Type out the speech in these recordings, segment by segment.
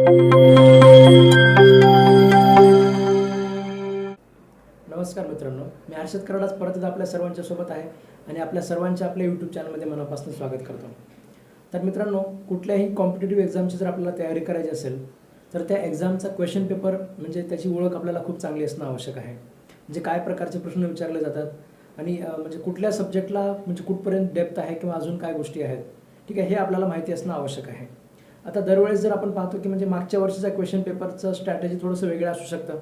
नमस्कार मित्रांनो, मी हर्षद कराड आज परत आपल्या सर्वांच्या सोबत आहे आणि आपल्या सर्वांच्या आपल्या यूट्यूब चॅनलमध्ये मनापासून स्वागत करतो. तर मित्रांनो, कुठल्याही कॉम्पिटिटिव्ह एक्झामची जर आपल्याला तयारी करायची असेल तर त्या एक्झामचा क्वेश्चन पेपर म्हणजे त्याची ओळख आपल्याला खूप चांगली असणं आवश्यक आहे. म्हणजे काय प्रकारचे प्रश्न विचारले जातात आणि म्हणजे कुठल्या सब्जेक्टला म्हणजे कुठपर्यंत डेप्थ आहे किंवा अजून काय गोष्टी आहेत, ठीक आहे, हे आपल्याला माहिती असणं आवश्यक आहे. आता दरवेळेस जर आपण पाहतो की म्हणजे मागच्या वर्षीचा क्वेश्चन पेपरचं स्ट्रॅटेजी थोडंसं वेगळं असू शकतं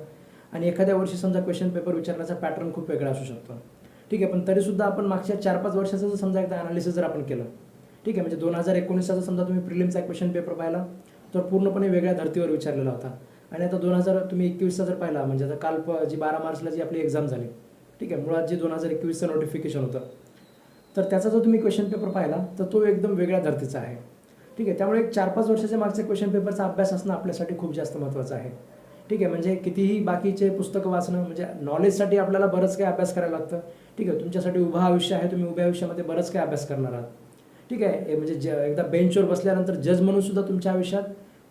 आणि एखाद्या वर्षी समजा क्वेश्चन पेपर विचारण्याचा पॅटर्न खूप वेगळा असू शकतो, ठीक आहे. पण तरीसुद्धा आपण मागच्या 4-5 वर्षाचं जर समजा एकदा ॲनालिसिस जर आपण केलं, ठीक आहे, म्हणजे 2019चा समजा तुम्ही प्रिलिमचा क्वेश्चन पेपर पाहिला तर पूर्णपणे वेगळ्या धर्तीवर विचारलेला होता. आणि आता 2021चा जर पाहिला म्हणजे आता काल जी 12 मार्चला जी आपली एक्झाम झाली, ठीक आहे, मुळात जे 2021चं नोटिफिकेशन होतं तर त्याचा जर तुम्ही क्वेश्चन पेपर पाहिला तर तो एकदम वेगळ्या धर्तीचा आहे, ठीक आहे. त्यामुळे 4-5 वर्षाच्या मागच्या क्वेश्चन पेपरचा अभ्यास असणं आपल्यासाठी खूप जास्त महत्त्वाचं आहे, ठीक आहे. म्हणजे कितीही बाकीचे पुस्तकं वाचणं म्हणजे नॉलेजसाठी आपल्याला बरंच काही अभ्यास करायला लागतं, ठीक आहे. तुमच्यासाठी उभं आयुष्य आहे, तुम्ही उभ्या आयुष्यामध्ये बरंच काही अभ्यास करणार आहात, ठीक आहे. म्हणजे एकदा बेंचवर बसल्यानंतर जज म्हणून सुद्धा तुमच्या आयुष्यात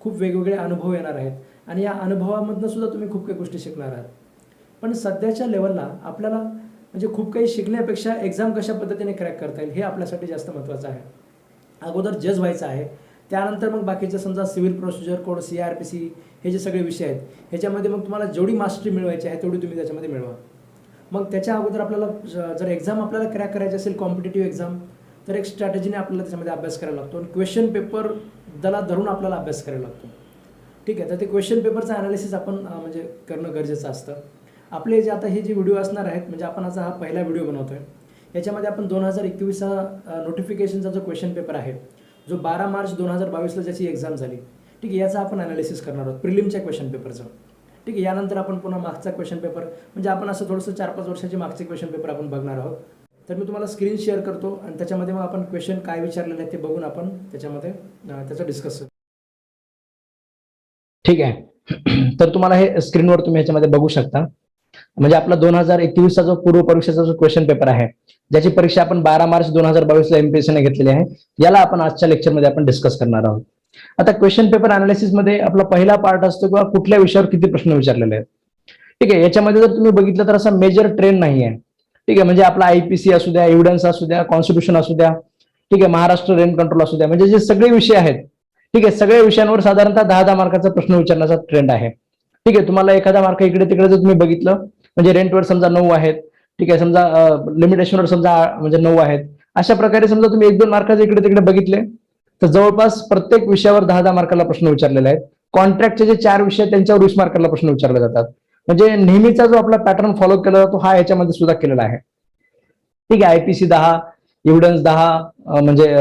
खूप वेगवेगळे अनुभव येणार आहेत आणि या अनुभवामधनं सुद्धा तुम्ही खूप काही गोष्टी शिकणार आहात. पण सध्याच्या लेवलला आपल्याला म्हणजे खूप काही शिकण्यापेक्षा एक्झाम कशा पद्धतीने क्रॅक करता येईल हे आपल्यासाठी जास्त महत्त्वाचं आहे. अगोदर जज व्हायचं आहे, त्यानंतर मग बाकीचं समजा सिव्हिल प्रोसिजर कोड, CRPC हे जे सगळे विषय आहेत ह्याच्यामध्ये मग तुम्हाला जेवढी मास्टरी मिळवायची आहे तेवढी तुम्ही त्याच्यामध्ये मिळवा. मग त्याच्या अगोदर आपल्याला जर एक्झाम आपल्याला क्रॅक करायची असेल कॉम्पिटिटिव्ह एक्झाम तर एक स्ट्रॅटेजीने आपल्याला त्याच्यामध्ये अभ्यास करायला लागतो आणि क्वेश्चन पेपर त्याला धरून आपल्याला अभ्यास करायला लागतो, ठीक आहे. तर ते क्वेश्चन पेपरचं ॲनालिसिस आपण म्हणजे करणं गरजेचं असतं. आपले जे आता हे जे व्हिडिओ असणार आहेत म्हणजे आपण आता हा पहिला व्हिडिओ बनवतो आहे, याच्यामध्ये आपण 2021चा नोटिफिकेशनचा जो क्वेश्चन पेपर आहे जो 12 मार्च 2022ला ज्याची एक्झाम झाली, ठीक आहे, याचा आपण ॲनालिसिस करणार आहोत प्रिलिमच्या क्वेश्चन पेपरचं, ठीक आहे. यानंतर आपण पुन्हा मागचा क्वेश्चन पेपर म्हणजे आपण असं थोडंसं 4-5 वर्षाचे मागचे क्वेश्चन पेपर आपण बघणार आहोत. तर मी तुम्हाला स्क्रीन शेअर करतो आणि त्याच्यामध्ये मग आपण क्वेश्चन काय विचारलेले आहेत ते बघून आपण त्याच्यामध्ये त्याचं डिस्कस करू, ठीक आहे. तर तुम्हाला हे स्क्रीनवर तुम्ही ह्याच्यामध्ये बघू शकता. म्हणजे आपला 2021चा जो पूर्व परीक्षेचा जो क्वेश्चन पेपर आहे ज्याची परीक्षा आपण 12 मार्च 2022ला MPSCने घेतलेली आहे, याला आपण आजच्या लेक्चरमध्ये आपण डिस्कस करणार आहोत. आता क्वेश्चन पेपर अनालिसिस मध्ये आपला पहिला पार्ट असतो किंवा कुठल्या विषयावर किती प्रश्न विचारलेले आहेत, ठीक आहे. याच्यामध्ये जर तुम्ही बघितलं तर असा मेजर ट्रेंड नाही आहे, ठीक आहे. म्हणजे आपला IPC असू द्या, एव्हिडन्स असू द्या, कॉन्स्टिट्यूशन असू द्या, ठीक आहे, महाराष्ट्र रेंट कंट्रोल असू द्या, म्हणजे जे सगळे विषय आहेत, ठीक आहे, सगळ्या विषयांवर साधारणतः 10-10 मार्काचा प्रश्न विचारण्याचा ट्रेंड आहे, ठीक आहे. तुम्हाला एखादा मार्क इकडे तिकडे जर तुम्ही बघितलं म्हणजे रेंटवर समजा 9 आहेत, ठीक आहे, समजा लिमिटेशनवर समजा म्हणजे 9 आहेत, अशा प्रकारे समजा तुम्ही 1-2 मार्काचे इकडे तिकडे बघितले तर जवळपास प्रत्येक विषयावर 10-10 मार्काला प्रश्न विचारलेले आहेत. कॉन्ट्रॅक्टचे जे 4 विषय त्यांच्यावर 20 मार्काला प्रश्न विचारले जातात. म्हणजे नेहमीचा जो आपला पॅटर्न फॉलो केला जातो हा याच्यामध्ये सुद्धा केलेला आहे, ठीक आहे. IPC 10, एव्हिडन्स 10, म्हणजे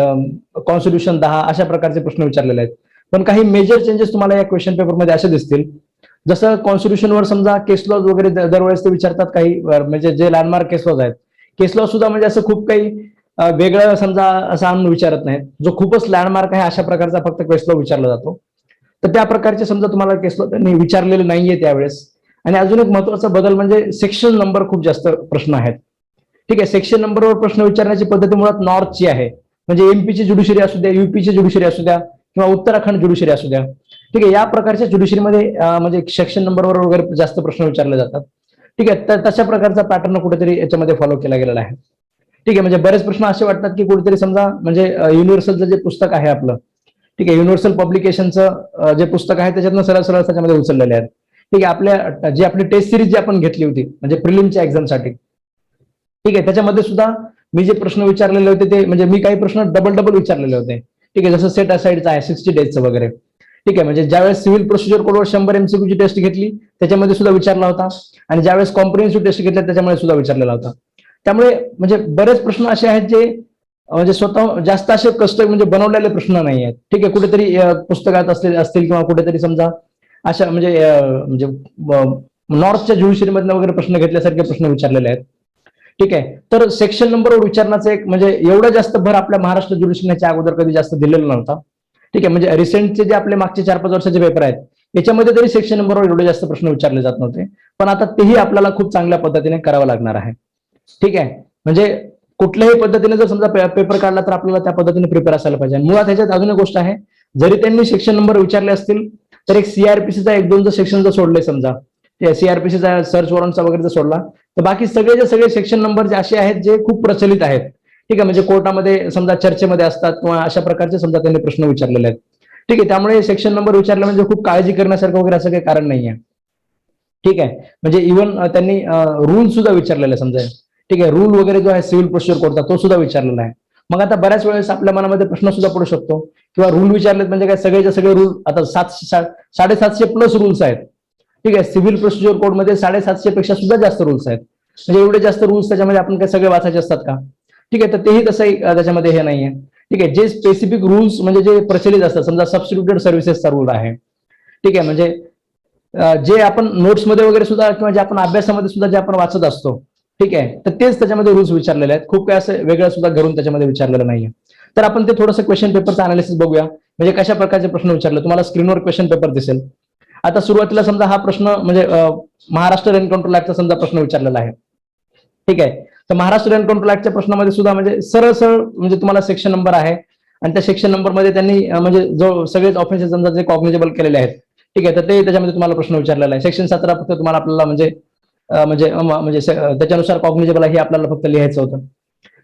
कॉन्स्टिट्यूशन 10 अशा प्रकारचे प्रश्न विचारलेले आहेत. पण काही मेजर चेंजेस तुम्हाला या क्वेश्चन पेपरमध्ये असे दिसतील, जसं कॉन्स्टिट्यूशनवर समजा केस लॉज वगैरे दरवेळेस ते विचारतात काही, म्हणजे जे लँडमार्क केस लॉज आहेत, केस लॉज सुद्धा म्हणजे असं खूप काही वेगळं समजा असं आणून विचारत नाहीत. जो खूपच लँडमार्क आहे अशा प्रकारचा फक्त केस लॉ विचारला जातो. तर त्या प्रकारचे समजा तुम्हाला केस लॉ त्यांनी विचारलेले नाहीये त्यावेळेस. आणि अजून एक महत्वाचा बदल म्हणजे सेक्शन नंबर खूप जास्त प्रश्न आहेत, ठीक आहे. सेक्शन नंबरवर प्रश्न विचारण्याची पद्धती मुळात नॉर्थची आहे, म्हणजे MP ची ज्युडिशरी असू द्या, UP ची ज्युडिशरी असू द्या किंवा उत्तराखंड ज्युडिशरी असू द्या, ठीक आहे. या प्रकारच्या ज्युडिशरीमध्ये म्हणजे सेक्शन नंबरवर वगैरे जास्त प्रश्न विचारले जातात, ठीक आहे. तर तशा प्रकारचा पॅटर्न कुठेतरी याच्यामध्ये फॉलो केला गेलेला आहे, ठीक आहे. म्हणजे बरेच प्रश्न असे वाटतात की कुठेतरी समजा म्हणजे युनिव्हर्सलचं जे पुस्तक आहे आपलं, ठीक आहे, युनिव्हर्सल पब्लिकेशनचं जे पुस्तक आहे त्याच्यातनं सरळ सरळ त्याच्यामध्ये उचललेले आहेत, ठीक आहे. आपल्या जी आपली टेस्ट सिरीज जी आपण घेतली होती म्हणजे प्रिलिमच्या एक्झामसाठी, ठीक आहे, त्याच्यामध्ये सुद्धा मी जे प्रश्न विचारलेले होते ते म्हणजे मी काही प्रश्न डबल विचारलेले होते, ठीक आहे. जसं सेट असाइडचं आहे 60 डेजचं वगैरे, ठीक आहे. म्हणजे ज्यावेळेस सिव्हिल प्रोसिजर कोडवर 100 MCQ ची टेस्ट घेतली त्याच्यामध्ये सुद्धा विचारला होता आणि ज्यावेळेस कॉम्प्रिहेन्सिव्ह टेस्ट घेतल्या त्याच्यामध्ये सुद्धा विचारलेला होता. त्यामुळे म्हणजे बरेच प्रश्न असे आहेत जे म्हणजे स्वतः जास्त असे कष्ट म्हणजे बनवलेले प्रश्न नाही आहेत, ठीक आहे. कुठेतरी पुस्तकात असतील किंवा कुठेतरी समजा अशा म्हणजे नॉर्थच्या ज्युडिशरीमधनं वगैरे प्रश्न घेतल्यासारखे प्रश्न विचारलेले आहेत, ठीक आहे. तर सेक्शन नंबरवर विचारण्याचं एक म्हणजे एवढं जास्त भर आपल्या महाराष्ट्र ज्युडिशरीच्या अगोदर कधी जास्त दिलेला नव्हता, ठीक आहे. म्हणजे रिसेंटचे जे आपले मागचे 4-5 वर्षाचे पेपर आहेत याच्यामध्ये तरी सेक्शन नंबरवर एवढे जास्त प्रश्न विचारले जात नव्हते, पण आता तेही आपल्याला खूप चांगल्या पद्धतीने करावं लागणार आहे, ठीक आहे. म्हणजे कुठल्याही पद्धतीने जर समजा पेपर काढला तर आपल्याला त्या पद्धतीने प्रिपेअर असायला पाहिजे. मुळात ह्याच्यात अजून एक गोष्ट आहे, जरी त्यांनी सेक्शन नंबर विचारले असतील तर एक सीआरपीसीचा एक दोन जर सेक्शन जर सोडले समजा, सीआरपीसीचा सर्च वॉरंटचा वगैरे जर सोडला, तर बाकी सगळे सगळे सेक्शन नंबर जे असे आहेत जे खूप प्रचलित आहेत, ठीक आहे, म्हणजे कोर्टामध्ये समजा चर्चेमध्ये असतात किंवा अशा प्रकारचे समजा त्यांनी प्रश्न विचारलेले आहेत, ठीक आहे. त्यामुळे सेक्शन नंबर विचारले म्हणजे खूप काळजी करण्यासारखं वगैरे असं काही कारण नाहीये, ठीक आहे. म्हणजे इव्हन त्यांनी रूल सुद्धा विचारलेला आहे समजा, ठीक आहे, रूल वगैरे जो आहे सिव्हिल प्रोसिजर कोडचा तो सुद्धा विचारलेला आहे. मग आता बऱ्याच वेळेस आपल्या मनामध्ये प्रश्न सुद्धा पडू शकतो किंवा रूल विचारलेत म्हणजे काय सगळेचे सगळे रूल, आता 700 प्लस रूल्स आहेत, ठीक आहे. सिव्हिल प्रोसिजर कोडमध्ये 750 पेक्षा सुद्धा जास्त रूल्स आहेत, म्हणजे एवढे जास्त रूल्स त्याच्यामध्ये आपण काय सगळे वाचायचे असतात का, ठीक आहे. तर तेही तसंही त्याच्यामध्ये हे नाहीये, ठीक आहे. जे स्पेसिफिक रूल्स म्हणजे जे प्रचलित असतात, समजा सबस्टिट्यूटेड सर्व्हिसेसचा रूल आहे, ठीक आहे, म्हणजे जे आपण नोट्समध्ये वगैरे सुद्धा किंवा जे आपण अभ्यासामध्ये सुद्धा जे आपण वाचत असतो, ठीक आहे, तर तेच त्याच्यामध्ये रूल्स विचारलेले आहेत, खूप काही असं वेगळं सुद्धा घरून त्याच्यामध्ये विचारलेलं नाहीये. तर आपण ते थोडंसं क्वेश्चन पेपरचं अनालिसिस बघूया, म्हणजे कशा प्रकारचे प्रश्न विचारले. तुम्हाला स्क्रीनवर क्वेश्चन पेपर दिसेल. आता सुरुवातीला समजा हा प्रश्न म्हणजे महाराष्ट्र रेंट कंट्रोल ऍक्टचा समजा प्रश्न विचारलेला आहे, ठीक आहे. तर महाराष्ट्र रेंट कंट्रोल ऍक्टच्या प्रश्नामध्ये सुद्धा म्हणजे सरळ सरळ म्हणजे तुम्हाला सेक्शन नंबर आहे आणि त्या सेक्शन नंबरमध्ये त्यांनी म्हणजे जो सगळेच ऑफेन्सेस समजा जे कॉग्निजेबल केलेले आहेत, ठीक आहे, तर ते त्याच्यामध्ये तुम्हाला प्रश्न विचारलेला आहे. सेक्शन 17 फक्त तुम्हाला आपल्याला म्हणजे त्याच्यानुसार कॉग्निजेबल आहे हे आपल्याला फक्त लिहायचं होतं,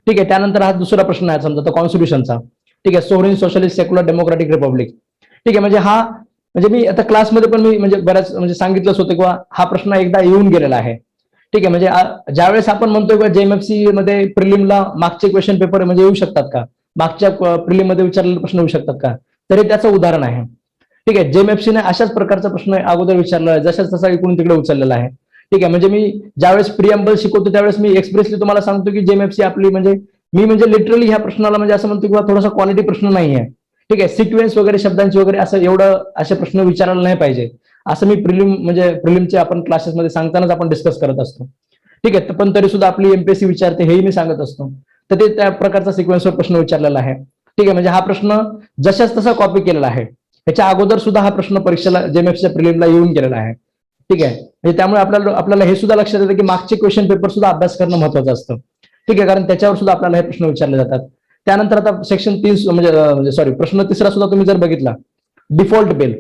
ठीक आहे. त्यानंतर हा दुसरा प्रश्न आहे समजा तो कॉन्स्टिट्यूशनचा, ठीक आहे, सोव्हरेन सोशलिस्ट सेक्युलर डेमोक्रेटिक रिपब्लिक, ठीक आहे. म्हणजे हा म्हणजे मी आता क्लासमध्ये पण मी म्हणजे बऱ्याच म्हणजे सांगितलंच होतं किंवा हा प्रश्न एकदा येऊन गेलेला आहे, ठीक आहे. म्हणजे ज्यावेळेस आपण म्हणतोय किंवा जेएमएफसी मध्ये प्रिलिमला मागचे क्वेश्चन पेपर म्हणजे येऊ शकतात का, मागच्या प्रिलिम मध्ये विचारलेले प्रश्न येऊ शकतात का, तर हे त्याचं उदाहरण आहे, ठीक आहे. जेएमएफसीने अशाच प्रकारचा प्रश्न अगोदर विचारला आहे, जशाच तसा इकडून तिकडे उचललेला आहे, ठीक आहे. म्हणजे मी ज्यावेळेस प्रिअम्बल शिकवतो त्यावेळेस मी एक्सप्रेसली तुम्हाला सांगतो की जेएमएफसी आपली म्हणजे मी म्हणजे लिटरली ह्या प्रश्नाला म्हणजे असं म्हणतो किंवा थोडासा क्वालिटी प्रश्न नाही आहे, ठीक आहे. सिक्वेन्स वगैरे शब्दांची वगैरे असं एवढं असे प्रश्न विचारायला नाही पाहिजे, असं मी प्रिलिमचे आपण क्लासेसमध्ये सांगतानाच आपण डिस्कस करत असतो, ठीक आहे. पण तरी सुद्धा आपली एमपीएससी विचारते हेही मी सांगत असतो, तर ते त्या प्रकारचा सिक्वेन्सवर प्रश्न विचारलेला आहे, ठीक आहे. म्हणजे हा प्रश्न जशाच तसा कॉपी केलेला आहे, त्याच्या अगोदर सुद्धा हा प्रश्न परीक्षेला जेएमएफसीच्या प्रिलिमला येऊन गेलेला आहे, ठीक आहे. म्हणजे त्यामुळे आपल्याला हे सुद्धा लक्षात येतं की मागचे क्वेश्चन पेपर सुद्धा अभ्यास करणं महत्वाचं असतं, ठीक आहे, कारण त्याच्यावर सुद्धा आपल्याला हे प्रश्न विचारले जातात. त्यानंतर आता सेक्शन 3 म्हणजे सॉरी प्रश्न तिसरा सुद्धा तुम्ही जर बघितला, डिफॉल्ट बेल,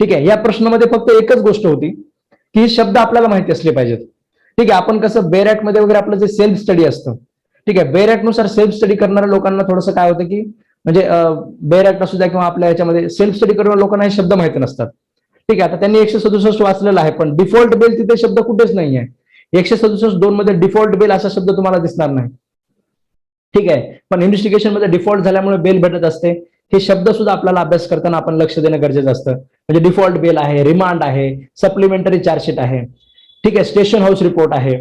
ठीक आहे. या प्रश्नामध्ये फक्त एकच गोष्ट होती की हे शब्द आपल्याला माहिती असले पाहिजेत, ठीक आहे. आपण कसं बेर ऍक्ट मध्ये वगैरे आपलं जे सेल्फ स्टडी असतं, ठीक आहे, बेर ऍक्ट नुसार सेल्फ स्टडी करणाऱ्या लोकांना थोडंसं काय होतं की म्हणजे बेर ऍक्ट असू द्या किंवा आपल्या याच्यामध्ये सेल्फ स्टडी करणाऱ्या लोकांना हे शब्द माहिती नसतात, ठीक आहे. आता त्यांनी 167 वाचलेला आहे पण डिफॉल्ट बेल तिथे शब्द कुठेच नाही आहे. 167(2) मध्ये डिफॉल्ट बेल असा शब्द तुम्हाला दिसणार नाही, ठीक आहे. पण इन्व्हेस्टिगेशन मध्ये डिफॉल्ट झाल्यामुळे बेल भेटत असते, हे शब्द सुद्धा आपल्याला अभ्यास करताना आपण लक्ष देणं गरजेचं असतं. म्हणजे डिफॉल्ट बेल आहे, रिमांड आहे, सप्लिमेंटरी चार्जशीट आहे, ठीक आहे, स्टेशन हाऊस रिपोर्ट आहे,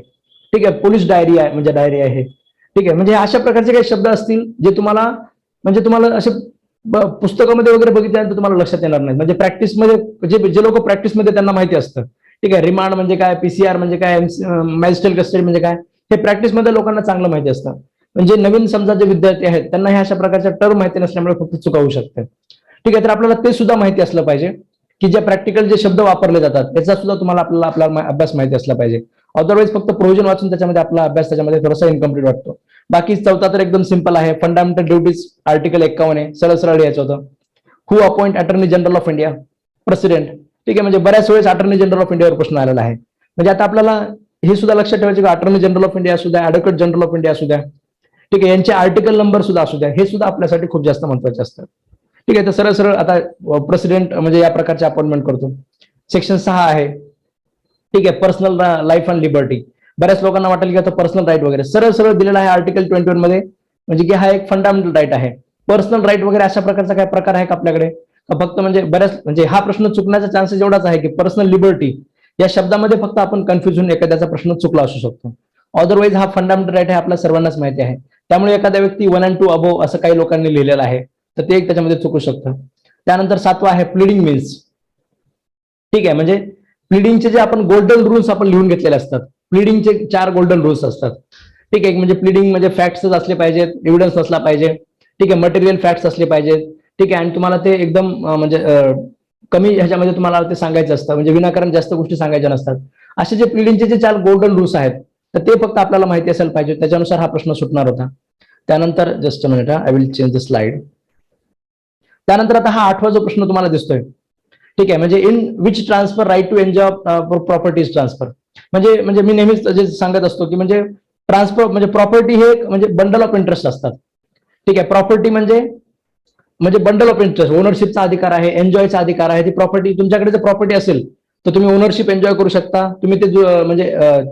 ठीक आहे, पोलीस डायरी आहे म्हणजे डायरी आहे, ठीक आहे. म्हणजे अशा प्रकारचे काही शब्द असतील जे तुम्हाला म्हणजे तुम्हाला असे पुस्तकामध्ये वगैरे बघितल्यानंतर तुम्हाला लक्षात येणार नाही. म्हणजे प्रॅक्टिसमध्ये जे लोक प्रॅक्टिसमध्ये त्यांना माहिती असतं, ठीक आहे, रिमांड म्हणजे काय, पीसीआर म्हणजे काय, मॅजिस्ट्रेट कस्टडी म्हणजे काय, हे प्रॅक्टिसमध्ये लोकांना चांगलं माहिती असतं. म्हणजे नवीन समजा जे विद्यार्थी आहेत त्यांना ह्या अशा प्रकारच्या टर्म माहिती नसल्यामुळे फक्त चुका होऊ शकते, ठीक आहे. तर आपल्याला ते सुद्धा माहिती असलं पाहिजे की जे प्रॅक्टिकल जे शब्द वापरले जातात त्याचा सुद्धा तुम्हाला आपला अभ्यास माहिती असला पाहिजे. अदरवाईज फक्त प्रोव्हिजन वाचून त्याच्यामध्ये आपला अभ्यास त्याच्यामध्ये थोडासा इनकम्प्लीट वाटतो. बाकी चौथा तर एकदम सिंपल आहे, फंडामेंटल ड्युटीज आर्टिकल 51 आहे, सरळ सरळ लिहायचं होतं. Who appoint attorney general of India, president, ठीक आहे. म्हणजे बऱ्याच वेळेस अटर्नी जनरल ऑफ इंडियावर प्रश्न आलेला आहे. म्हणजे आता आपल्याला हे सुद्धा लक्षात ठेवायचं की अटर्नी जनरल ऑफ इंडिया असू द्या, ऍडव्होकेट जनरल ऑफ इंडिया असू द्या, ठीक आहे, यांचे आर्टिकल नंबर सुद्धा असू द्या, हे सुद्धा आपल्यासाठी खूप जास्त महत्वाचे असतात, ठीक आहे. तर सरळ सरळ आता प्रेसिडेंट म्हणजे या प्रकारचे अपॉइंटमेंट करतो. सेक्शन 6 आहे, ठीक आहे, पर्सनल लाईफ अँड लिबर्टी. बऱ्याच लोकांना वाटेल की आता पर्सनल राईट वगैरे सरळ सरळ दिलेला आहे आर्टिकल 21 मध्ये, म्हणजे की हा एक फंडामेंटल राईट आहे. पर्सनल राईट वगैरे अशा प्रकारचा काय प्रकार आहे का आपल्याकडे, फक्त म्हणजे बऱ्याच म्हणजे हा प्रश्न चुकण्याचा चान्सेस एवढाच आहे की पर्सनल लिबर्टी या शब्दामध्ये फक्त आपण कन्फ्युज होऊन एखाद्याचा प्रश्न चुकला असू शकतो. अदरवाईज हा फंडामेंटल राईट आहे आपल्या सर्वांनाच माहिती आहे. त्यामुळे एखाद्या व्यक्ती 1 and 2 अबोव असं काही लोकांनी लिहिलेलं आहे तर ते एक त्याच्यामध्ये चुकू शकतं. त्यानंतर 7वा आहे प्लीडिंग मीन्स, ठीक आहे. म्हणजे प्लीडिंगचे जे आपण गोल्डन रूल्स आपण लिहून घेतलेले असतात, प्लीडिंगचे 4 गोल्डन रूल्स असतात, ठीक आहे. म्हणजे प्लीडिंग म्हणजे फॅक्ट्सच असले पाहिजेत, एव्हिडन्स असला पाहिजे, ठीक आहे, मटेरियल फॅक्ट्स असले पाहिजेत, ठीक आहे. आणि तुम्हाला ते एकदम म्हणजे कमी ह्याच्यामध्ये तुम्हाला ते सांगायचं असतं, म्हणजे विनाकारण जास्त गोष्टी सांगायच्या नसतात. असे जे प्लीडिंगचे जे 4 गोल्डन रूल्स आहेत तर ते फक्त आपल्याला माहिती असायला पाहिजे, त्याच्यानुसार हा प्रश्न सुटणार होता. त्यानंतर just a minute, I will change the slide. त्यानंतर आता हा 8वा जो प्रश्न तुम्हाला दिसतोय, ठीक आहे. म्हणजे in which transfer right to enjoy properties transfer, म्हणजे म्हणजे मी नेहमीच जे सांगत असतो की म्हणजे ट्रान्सफर म्हणजे प्रॉपर्टी हे म्हणजे बंडल ऑफ इंटरेस्ट असतात. ठीक आहे. प्रॉपर्टी म्हणजे बंडल ऑफ इंटरेस्ट, ओनरशिपचा अधिकार आहे, एन्जॉयचा अधिकार आहे. ती प्रॉपर्टी तुमच्याकडे जर प्रॉपर्टी असेल तर तुम्ही ओनरशिप एन्जॉय करू शकता, तुम्ही ते म्हणजे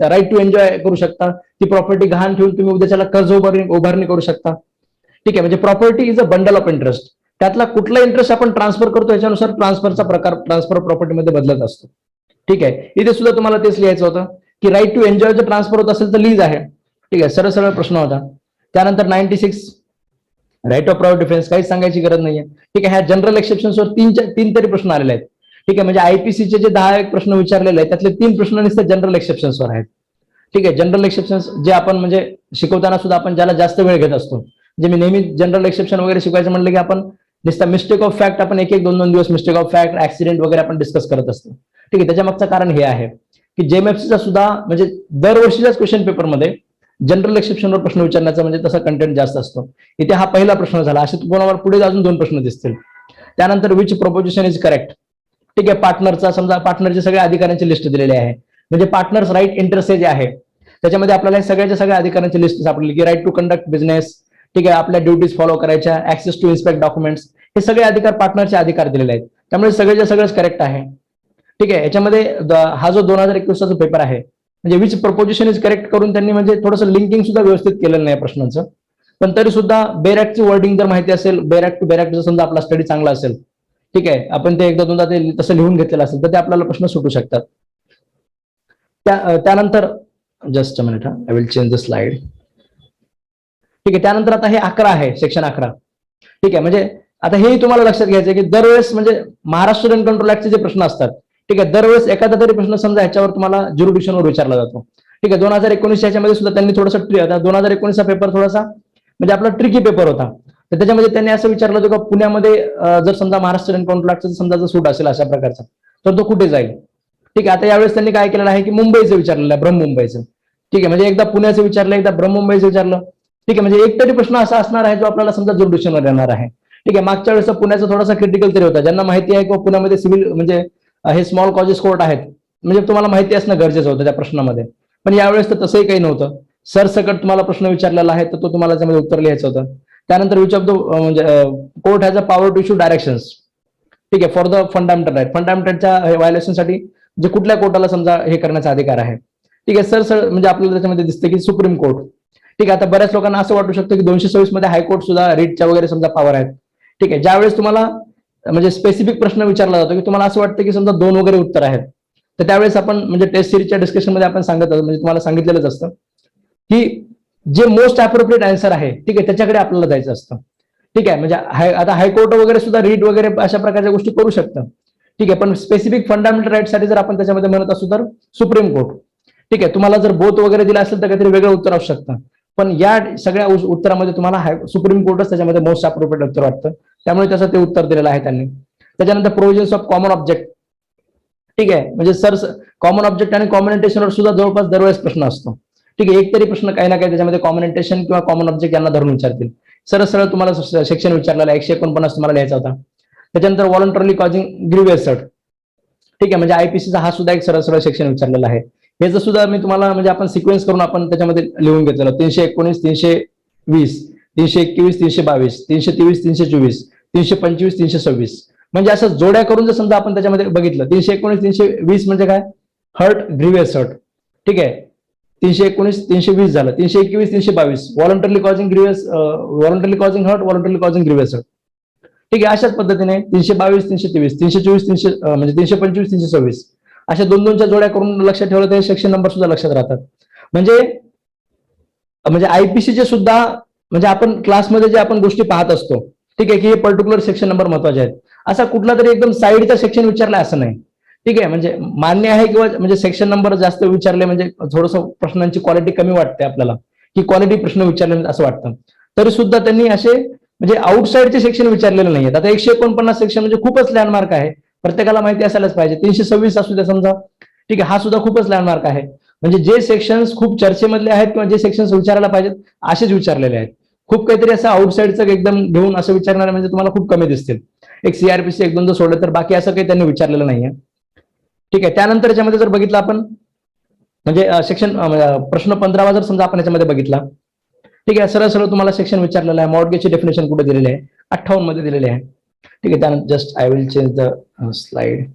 राईट टू एन्जॉय करू शकता. ती प्रॉपर्टी गहाण ठेवून तुम्ही उद्याच्याला कर्ज उभारणी करू शकता. ठीक आहे. म्हणजे property is a bundle of interest. त्यातला कुठला इंटरेस्ट आपण ट्रान्सफर करतो याच्यानुसार ट्रान्सफरचा प्रकार ट्रान्सफर प्रॉपर्टीमध्ये बदलत असतो. ठीक आहे. इथे सुद्धा तुम्हाला तेच लिहायचं होतं की राईट टू एन्जॉय जर ट्रान्सफर होत असेल तर लीज आहे. ठीक आहे. सरळ सरळ प्रश्न होता. त्यानंतर 96 राईट ऑफ प्रायव्हेट डिफेन्स, काहीच सांगायची गरज नाहीये. ठीक आहे. ह्या जनरल एक्सेप्शन्सवर तीन तरी प्रश्न आलेले आहेत. ठीक आहे. म्हणजे आयपीसीचे जे 10 प्रश्न विचारलेले आहेत त्यातले 3 प्रश्न नुसते जनरल एक्सेप्शन्सवर आहेत. ठीक आहे. जनरल एक्सेप्शन्स जे आपण म्हणजे शिकवताना सुद्धा आपण ज्याला जास्त वेळ घेत असतो, म्हणजे मी नेहमी जनरल एक्सेप्शन वगैरे शिकवायचं म्हणलं की आपण नुसता मिस्टेक ऑफ फॅक्ट आपण एक 2 दिवस मिस्टेक ऑफ फॅक्ट ऍक्सिडेंट वगैरे आपण डिस्कस करत असतो. ठीक आहे. त्याच्या मागचं कारण हे आहे की जेएमएफसीचा सुद्धा म्हणजे दरवर्षीच्याच क्वेश्चन पेपरमध्ये जनरल एक्सेप्शनवर प्रश्न विचारण्याचा म्हणजे तसा कंटेंट जास्त असतो. इथे हा पहिला प्रश्न झाला. असे तुम्हाला पुढे अजून 2 प्रश्न दिसतील. त्यानंतर विच प्रोपोजिशन इज करेक्ट. ठीक आहे. पार्टनरचा समजा पार्टनरचे सगळ्या अधिकाऱ्यांची लिस्ट दिलेली आहे, म्हणजे पार्टनर्स राईट इंटरेस्ट जे आहे त्याच्यामध्ये आपल्याला सगळ्या अधिकाऱ्यांची लिस्ट सापडली की राईट टू कंडक्ट बिझनेस. ठीक आहे. आपल्या ड्युटीज फॉलो करायच्या, ऍक्सेस टू इन्स्पेक्ट डॉक्युमेंट्स, हे सगळे अधिकार पार्टनरचे अधिकार दिलेले आहेत. त्यामुळे सगळंच करेक्ट आहे. ठीक आहे. याच्यामध्ये हा जो 2021चा पेपर आहे म्हणजे विच प्रपोजिशन इज करेक्ट करून त्यांनी म्हणजे थोडंसं लिंकिंग सुद्धा व्यवस्थित केलेलं नाही प्रश्नांचं. पण तरी सुद्धा बेरॅक्टची वर्डिंग जर माहिती असेल, बेरॅक्ट टू बेरॅक्ट जर समजा आपला स्टडी चांगला असेल, ठीक आहे, आपण ते एकदा दोनदा ते तसं लिहून घेतलेलं असेल तर ते आपल्याला प्रश्न सुटू शकतात. त्यानंतर just a minute, I will change the slide. ठीक आहे. त्यानंतर आता हे 11 आहे, सेक्शन 11. ठीक आहे. म्हणजे आता हेही तुम्हाला लक्षात घ्यायचं आहे की दरवेळेस म्हणजे महाराष्ट्र रेंट कंट्रोल ऍक्टचे जे प्रश्न असतात, ठीक आहे, दरवेळेस एखादा तरी प्रश्न समजा ह्याच्यावर तुम्हाला ज्युरिडिक्शनवर विचारला जातो. ठीक आहे. 2019 याच्यामध्ये सुद्धा त्यांनी थोडंसं 2019चा पेपर थोडासा म्हणजे आपला ट्रिकी पेपर होता. तर त्याच्यामध्ये त्यांनी असं विचारलं होतं का पुण्यामध्ये जर समजा महाराष्ट्र रेंट कंट्रोल ऍक्टचा समजा जर सूट असेल अशा प्रकारचा तर तो कुठे जाईल. ठीक आहे. आता यावेळेस त्यांनी काय केलेलं आहे की मुंबईचं विचारलेलं आहे, ब्रह्ममुंबईचं. ठीक आहे. म्हणजे एकदा पुण्याचं विचारलं, एकदा ब्रह्ममुंबईचं विचारलं. ठीक आहे. म्हणजे एक तरी प्रश्न असा असणार आहे जो आपल्याला समजा ज्युरिडिक्शनवर येणार आहे. ठीक आहे. मागच्या वेळेस पुण्याचा थोडासा क्रिटिकल तरी होता. ज्यांना माहिती आहे की पुण्यामध्ये सिव्हिल म्हणजे हे स्मॉल कॉजेस कोर्ट आहेत, म्हणजे तुम्हाला माहिती असणं गरजेचं होतं त्या प्रश्नामध्ये. पण यावेळेस तर तसंही काही नव्हतं. सरसकट तुम्हाला प्रश्न विचारलेला आहे तर तो तुम्हाला त्यामध्ये उत्तर लिहायचं होतं. त्यानंतर विच ऑफ द म्हणजे court has a power to issue directions. ठीक आहे. फॉर द फंडामेंटल राईट, फंडामेंटलच्या व्हायोलेशनसाठी जे कुठल्या कोर्टाला समजा हे करण्याचा अधिकार आहे. ठीक आहे. म्हणजे आपल्याला त्याच्यामध्ये दिसतं की सुप्रीम कोर्ट. ठीक आहे. आता बऱ्याच लोकांना असं वाटू शकतं की 226 मध्ये हायकोर्ट सुद्धा रिटच्या वगैरे समजा पॉवर आहेत. ठीक आहे. ज्यावेळेस तुम्हाला म्हणजे स्पेसिफिक प्रश्न विचारला जातो की तुम्हाला असं वाटतं की समजा 2 वगैरे उत्तर आहेत, तर त्यावेळेस आपण म्हणजे टेस्ट सिरीजच्या डिस्कशनमध्ये आपण म्हणजे तुम्हाला सांगितलेलंच असतं की जे मोस्ट अप्रोप्रिएट आन्सर आहे, ठीक आहे, त्याच्याकडे आपल्याला जायचं असतं. ठीक आहे. म्हणजे आता हायकोर्ट वगैरे सुद्धा रीट वगैरे अशा प्रकारच्या गोष्टी करू शकतं. ठीक आहे. पण स्पेसिफिक फंडामेंटल राईटसाठी जर आपण त्याच्यामध्ये म्हणत असू तर सुप्रीम कोर्ट. ठीक आहे. तुम्हाला जर बोथ वगैरे दिला असेल तर काहीतरी वेगळं उत्तर असू शकतं. पण या सगळ्या उत्तरामध्ये तुम्हाला सुप्रीम कोर्टच त्याच्यामध्ये मोस्ट अप्रोप्रिएट उत्तर वाटतं. त्यामुळे त्याचं ते उत्तर दिलेलं आहे त्यांनी. त्याच्यानंतर प्रोव्हिजन्स ऑफ कॉमन ऑब्जेक्ट. ठीक आहे. म्हणजे कॉमन ऑब्जेक्ट आणि कॉम्युनिकेशनवर सुद्धा जवळपास दरवेळेस प्रश्न असतो. ठीक आहे. एक तरी प्रश्न काही ना काही त्याच्यामध्ये कॉम्युनिकेशन किंवा कॉमन ऑब्जेक्ट यांना धरून विचारतील. सरळ तुम्हाला सेक्शन विचारलेला 149 तुम्हाला लिहायचा होता. त्याच्यानंतर व्हॉलंटरली कॉजिंग ग्रीव्हियस हर्ट. ठीक आहे. म्हणजे आयपीसीचा हा सुद्धा एक सरळ सेक्शन विचारलेला आहे. याचं सुद्धा मी तुम्हाला म्हणजे आपण सिक्वेन्स करून आपण त्याच्यामध्ये लिहून घेतलेलं 319, 320, 321, 322, 323, 324, 325, 326. म्हणजे असं जोड्या करून जर समजा आपण त्याच्यामध्ये बघितलं 319, 320 म्हणजे काय, हर्ट ग्रीव्हियस हर्ट. ठीक आहे. 319, 320 झालं, 321, 322 voluntarily causing grievous, voluntarily causing hurt, voluntarily causing grievous hurt. ठीक आहे. अशाच पद्धतीने 322, 323, 324, म्हणजे 325, 326 अशा 2-2च्या जोड्या करून लक्षात ठेवलं तर सेक्शन नंबर सुद्धा लक्षात राहतात. म्हणजे आयपीसीचे सुद्धा म्हणजे आपण क्लासमध्ये जे आपण गोष्टी पाहत असतो, ठीक आहे, की हे पर्टिक्युलर सेक्शन नंबर महत्वाचे आहेत. असा कुठला तरी एकदम साईडचा सेक्शन विचारला असं नाही. ठीक आहे. म्हणजे मान्य आहे किंवा म्हणजे सेक्शन नंबर जास्त विचारले म्हणजे थोडंसं प्रश्नांची क्वालिटी कमी वाटते आपल्याला, की क्वालिटी प्रश्न विचारले असं वाटतं. तरी सुद्धा त्यांनी असे म्हणजे आउटसाईडचे सेक्शन विचारलेले नाहीयेत. आता 149 सेक्शन म्हणजे खूपच लँडमार्क आहे, प्रत्येकाला माहिती असायलाच पाहिजे. 326 असू द्या समजा, ठीक आहे, हा सुद्धा खूपच लँडमार्क आहे. म्हणजे जे सेक्शन्स खूप चर्चेमधले आहेत किंवा जे सेक्शन्स विचारायला पाहिजेत असेच विचारलेले आहेत. खूप काहीतरी असं आउटसाईडचं एकदम घेऊन असं विचारणारे म्हणजे तुम्हाला खूप कमी दिसतील. एक सीआरपीसी एक दोन जर सोडलं तर बाकी असं काही त्यांनी विचारलेलं नाहीये. ठीक आहे. त्यानंतर याच्यामध्ये जर बघितलं आपण म्हणजे सेक्शन प्रश्न 15 जर समजा आपण याच्यामध्ये बघितला, ठीक आहे, सरळ सरळ तुम्हाला सेक्शन विचारलेलं आहे. मॉर्गेजची डेफिनेशन कुठे दिलेली आहे? 58 मध्ये दिलेली आहे. ठीक आहे. त्यानंतर just I will change the slide.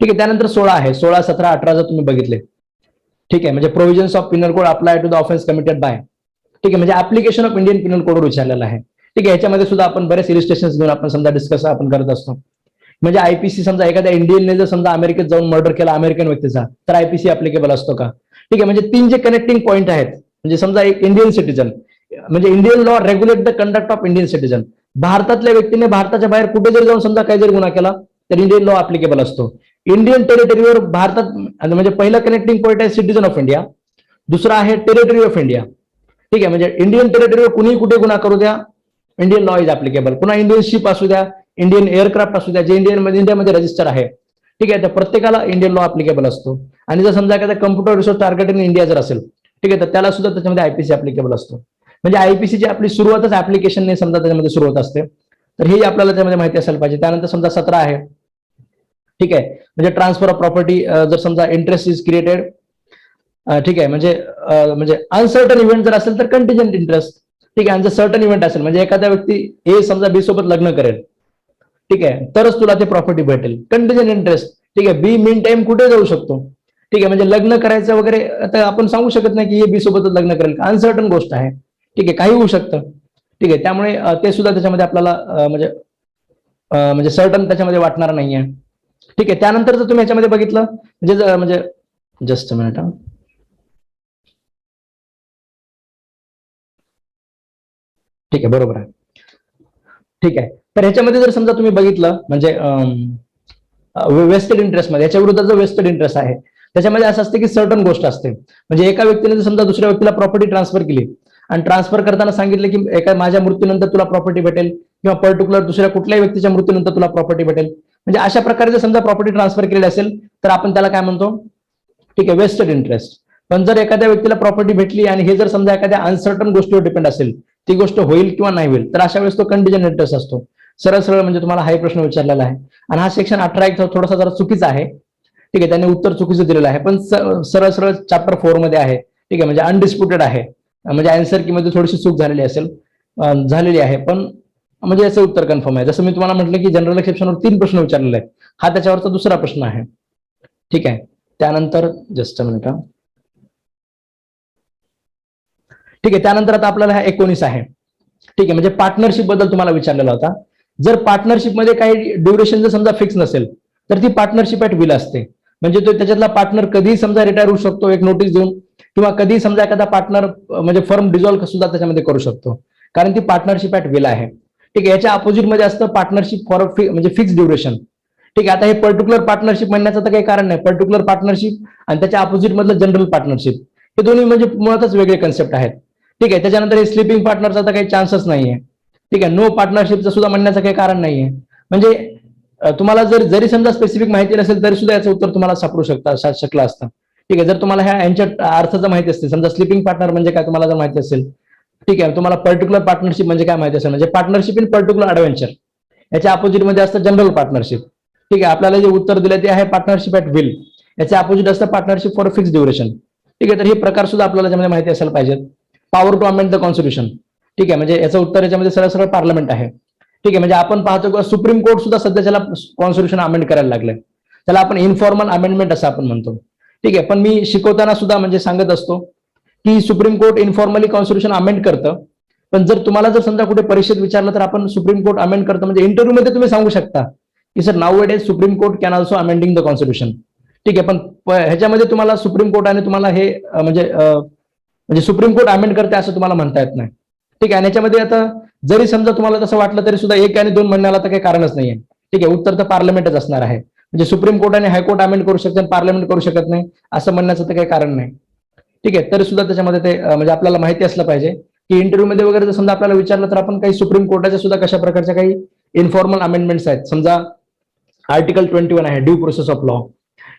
ठीक आहे. त्यानंतर 16 आहे. 16, 17, 18 जर तुम्ही बघितले, ठीक आहे, म्हणजे provisions of penal code apply to the offence committed by, ठीक आहे, म्हणजे ऍप्लिकेशन ऑफ इंडियन पिनल कोडवर विचारलेला आहे. ठीक आहे. याच्यामध्ये सुद्धा आपण बरेच इलिस्ट्रेशन घेऊन आपण समजा डिस्कस आपण करत असतो. म्हणजे आयपीसी समजा एखाद्या इंडियनने जर समजा अमेरिकेत जाऊन मर्डर केला अमेरिकन व्यक्तीचा, तर आयपीसी अप्लिकेबल असतो का? ठीक आहे. म्हणजे 3 जे कनेक्टिंग पॉईंट आहेत, म्हणजे समजा एक इंडियन सिटीजन, म्हणजे Indian law regulate the conduct of Indian citizen, भारतातल्या व्यक्तीने भारताच्या बाहेर कुठे जरी जाऊन समजा काही जरी गुन्हा केला तर इंडियन लॉ अप्लिकेबल असतो. इंडियन टेरिटरीवर भारतात म्हणजे पहिला कनेक्टिंग पॉईंट आहे सिटीजन ऑफ इंडिया, दुसरा आहे टेरिटरी ऑफ इंडिया. ठीक आहे. म्हणजे इंडियन टेरिटरीवर कुणीही कुठे गुन्हा करू द्या, इंडियन लॉ इज अप्लिकेबल. पुन्हा इंडियन शिप असू द्या, इंडियन एअरक्राफ्ट असू द्या, जे इंडियामध्ये रजिस्टर आहे, ठीक आहे, तर प्रत्येकाला इंडियन लॉ अप्लिकेबल असतो. आणि जर समजा एखादा computer resource target in India जर असेल, ठीक आहे, तर त्याला सुद्धा त्याच्यामध्ये आयपीसी अप्लिकेबल असतो. म्हणजे आयपीसीची आपली सुरुवातच ऍप्लिकेशनने समजा त्याच्यामध्ये सुरुवात असते. तर हे आपल्याला त्यामध्ये माहिती असायला पाहिजे. त्यानंतर समजा 17 आहे, ठीक आहे, म्हणजे ट्रान्सफर ऑफ प्रॉपर्टी जर समजा इंटरेस्ट इज क्रिएटेड, ठीक आहे, म्हणजे अनसर्टन इव्हेंट जर असेल तर कंटिजेंट इंटरेस्ट. ठीक आहे. आणि जर सर्टन इव्हेंट असेल म्हणजे एखाद्या व्यक्ती ए समजा बी सोबत लग्न करेल, ठीक आहे, तरच तुला ते प्रॉपर्टी भेटेल. कंटिजेंट इंटरेस्ट, ठीक आहे, बी मीन टाइम कुठे जाऊ शकतो, ठीक आहे, म्हणजे लग्न करायचं वगैरे आता आपण सांगू शकत नाही की हे बी सोबतच लग्न करेल, अनसर्टन गोष्ट आहे. ठीक आहे. काही होऊ शकतं. ठीक आहे. त्यामुळे ते सुद्धा त्याच्यामध्ये आपल्याला म्हणजे सर्टन त्याच्यामध्ये वाटणार नाहीये. ठीक आहे. त्यानंतर जर तुम्ही याच्यामध्ये बघितलं म्हणजे जस्ट अ मिनिट, ठीक आहे, बरोबर आहे. ठीक आहे. तर ह्याच्यामध्ये जर समजा तुम्ही बघितलं म्हणजे वेस्टेड इंटरेस्ट मध्ये याच्या विरुद्ध जो वेस्टेड इंटरेस्ट आहे त्याच्यामध्ये असं असते की सर्टन गोष्ट असते. म्हणजे एका व्यक्तीने जर समजा दुसऱ्या व्यक्तीला प्रॉपर्टी ट्रान्सफर केली आणि ट्रान्सफर करताना सांगितलं की एका माझ्या मृत्यूनंतर तुला प्रॉपर्टी भेटेल किंवा पर्टिक्युलर दुसऱ्या कुठल्याही व्यक्तीच्या मृत्यूनंतर तुला प्रॉपर्टी भेटेल, म्हणजे अशा प्रकारे जर समजा प्रॉपर्टी ट्रान्सफर केली असेल तर आपण त्याला काय म्हणतो? ठीक आहे, वेस्टेड इंटरेस्ट. पण जर एखाद्या व्यक्तीला प्रॉपर्टी भेटली आणि हे जर समजा एखाद्या अनसर्टन गोष्टीवर डिपेंड असेल, ती गोष्ट होईल किंवा नाही होईल, तर अशा वेळेस तो कंटिजेंट इंटरेस्ट असतो. सरळ सरळ म्हणजे तुम्हाला हा प्रश्न विचारलेला आहे. आणि हा सेक्शन 18 एक थोडासा जरा चुकीचा आहे. ठीक आहे. त्यांनी उत्तर चुकीचं दिलेलं आहे, पण सरळ सरळ चॅप्टर 4 मध्ये आहे. ठीक आहे. म्हणजे अनडिस्प्युटेड आहे, म्हणजे आन्सर की मध्ये थोडीशी चूक झालेली झालेली आहे, पण म्हणजे याचं उत्तर कन्फर्म आहे. जसं मी तुम्हाला म्हटलं की जनरल एक्सेप्शनवर 3 प्रश्न विचारलेले आहेत, हा त्याच्यावरचा दुसरा प्रश्न आहे. ठीक आहे. त्यानंतर जस्ट अ मिनिट, ठीक आहे. त्यानंतर आता आपल्याला हा 19 आहे. ठीक आहे. म्हणजे पार्टनरशिप बद्दल तुम्हाला विचारलेला होता. जर पार्टनरशिप मध्ये काही ड्युरेशन जर समजा फिक्स नसेल तर ती पार्टनरशिप ऍट विल असते. म्हणजे तो त्याच्यातला पार्टनर कधीही समजा रिटायर होऊ शकतो एक नोटीस देऊन, किंवा कधी समजा एखादा पार्टनर म्हणजे फर्म डिझॉल्व्ह सुद्धा त्याच्यामध्ये करू शकतो, कारण ती पार्टनरशिप ऍट विल आहे. ठीक आहे. याच्या अपोजिट मध्ये असतं पार्टनरशिप फॉर म्हणजे फिक्स ड्युरेशन. ठीक आहे. आता हे पर्टिक्युलर पार्टनरशिप म्हणण्याचं तर काही कारण नाही. पर्टिक्युलर पार्टनरशिप आणि त्याच्या अपोजिट मधलं जनरल पार्टनरशिप हे दोन्ही म्हणजे मुळातच वेगळे कन्सेप्ट आहेत. ठीक आहे. त्याच्यानंतर हे स्लीपिंग पार्टनरचा तर काही चान्सच नाहीये. ठीक आहे. नो पार्टनरशिपचं सुद्धा म्हणण्याचं काही कारण नाहीये. म्हणजे तुम्हाला जरी समजा स्पेसिफिक माहिती नसेल तरी सुद्धा याचं उत्तर तुम्हाला सापडू शकलं असतं. ठीक आहे. जर तुम्हाला यांच्या अर्थाचं माहिती असते, समजा स्लीपिंग पार्टनर म्हणजे काय तुम्हाला जर माहिती असेल, ठीक आहे, तुम्हाला पर्टिक्युलर पार्टनरशिप म्हणजे काय माहिती असेल, म्हणजे पार्टनरशिप इन पर्टिक्युलर ऍडव्हेंचर, याच्या अपोजिट मध्ये असतं जनरल पार्टनरशिप. ठीक आहे. आपल्याला जे उत्तर दिलं ते आहे पार्टनरशिप ऍट विल, याच्या अपोजिट असतं पार्टनरशिप फॉर फिक्स ड्युरेशन. ठीक आहे. तर हे प्रकार सुद्धा आपल्याला त्याच्यामध्ये माहिती असायला पाहिजेत. Power to amend the constitution, ठीक आहे, म्हणजे याचं उत्तर याच्यामध्ये सरळ सरळ पार्लमेंट आहे. ठीक आहे. म्हणजे आपण पाहतो की सुप्रीम कोर्ट सुद्धा सध्या त्याला कॉन्स्टिट्यूशन अमेंड करायला लागलंय, त्याला आपण इन्फॉर्मल अमेंडमेंट असं आपण म्हणतो. ठीक आहे. पण मी शिकवताना सुद्धा म्हणजे सांगत असतो की supreme court informally constitution amend करतं, पण जर तुम्हाला जर समजा कुठे परीक्षेत विचारलं तर आपण सुप्रीम कोर्ट अमेंड करतं म्हणजे इंटरव्ह्यू मध्ये तुम्ही सांगू शकता की sir now it is supreme court can also amending the constitution. ठीक आहे. पण ह्याच्यामध्ये तुम्हाला सुप्रीम कोर्टाने तुम्हाला हे म्हणजे सुप्रीम कोर्ट अमेंड करते असं तुम्हाला म्हणता येत नाही. ठीक आहे. आणि याच्यामध्ये आता जरी समजा तुम्हाला तसं वाटलं तरी सुद्धा 1 आणि 2 म्हणण्याला तर काही कारणच नाहीये. ठीक आहे. उत्तर तर पार्लमेंटच असणार आहे. म्हणजे सुप्रीम कोर्ट आणि हायकोर्ट अमेंड करू शकते आणि पार्लमेंट करू शकत नाही असं म्हणण्याचं तर काही कारण नाही. ठीक आहे. तरी सुद्धा त्याच्यामध्ये ते म्हणजे आपल्याला माहिती असलं पाहिजे की इंटरव्ह्यू मध्ये वगैरे जर समजा आपल्याला विचारलं तर आपण काही सुप्रीम कोर्टाच्या सुद्धा कशा प्रकारच्या काही इन्फॉर्मल अमेंडमेंट्स आहेत. समजा आर्टिकल 21 आहे ड्यू प्रोसेस ऑफ लॉ.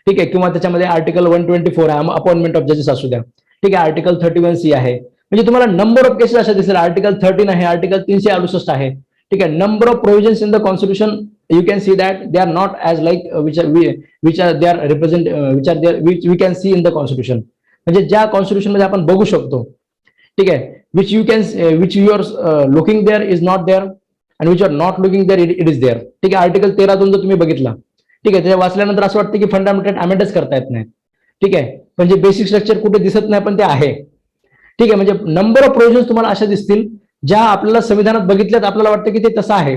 ठीक आहे. किंवा त्याच्यामध्ये आर्टिकल 124 आहे अपॉइंटमेंट ऑफ जजेस असू द्या. ठीक आहे. आर्टिकल 31C आहे. म्हणजे तुम्हाला नंबर ऑफ केसेस अशा दिसेल. आर्टिकल 13 आहे, आर्टिकल 368 आहे. ठीक आहे. Number of provisions in the constitution you can see that they are not as like which are they are represent which are there which we can see in the constitution. म्हणजे ज्या constitution मध्ये आपण बघू शकतो, ठीक आहे, which you can which you are looking there is not there आणि which are not looking there it is there. ठीक आहे. आर्टिकल 13(2) जर तुम्ही बघितला, ठीक आहे, ते वाचल्यानंतर असं वाटतं की फंडामेंटल अमेंडच करता येत नाही. ठीक आहे. म्हणजे बेसिक स्ट्रक्चर कुठे दिसत नाही, पण ते आहे. ठीक आहे. म्हणजे नंबर ऑफ प्रोव्हिजन्स तुम्हाला अशा दिसतील ज्या आपल्याला संविधानात बघितल्यात आपल्याला वाटतं की ते तसं आहे,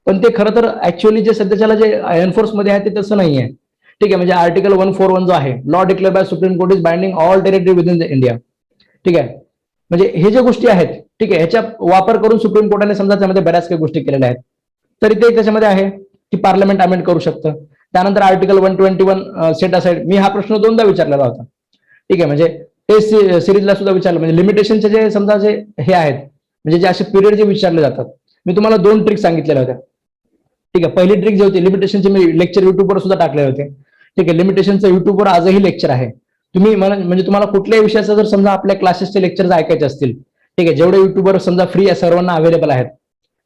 पण ते खरं तर ऍक्च्युअली जे सध्याच्याला जे एनफोर्स मध्ये आहे ते तसं नाही आहे. ठीक आहे. म्हणजे आर्टिकल 141 जो आहे, law declare by Supreme Court is binding all territory within India. ठीक आहे. म्हणजे हे ज्या गोष्टी आहेत, ठीक आहे, ह्याचा वापर करून सुप्रीम कोर्टाने समजा त्यामध्ये बऱ्याच काही गोष्टी केलेल्या आहेत, तरी ते त्याच्यामध्ये आहे की पार्लमेंट अमेंड करू शकतं. त्यानंतर आर्टिकल 121 सेट असाइड, मी हा प्रश्न 2दा विचारलेला होता. ठीक आहे. म्हणजे टेस्ट सिरीजला सुद्धा विचारलं. म्हणजे लिमिटेशनचे जे समजा जे हे आहेत, म्हणजे जे असे पिरियड जे विचारले जातात, मी तुम्हाला 2 ट्रिक सांगितलेल्या होत्या. ठीक आहे. पहिली ट्रिक जी होती लिमिटेशनचे, मी लेक्चर युट्यूबवर सुद्धा टाकले होते. ठीक आहे. लिमिटेशनचं युट्यूबवर आजही लेक्चर आहे. तुम्ही म्हणजे तुम्हाला कुठल्याही विषयाचा जर समजा आपल्या क्लासेसचे लेक्चर ऐकायचे असतील, ठीक आहे, जेवढे युट्यूबवर समजा फ्री सर्वांना अवेलेबल आहेत,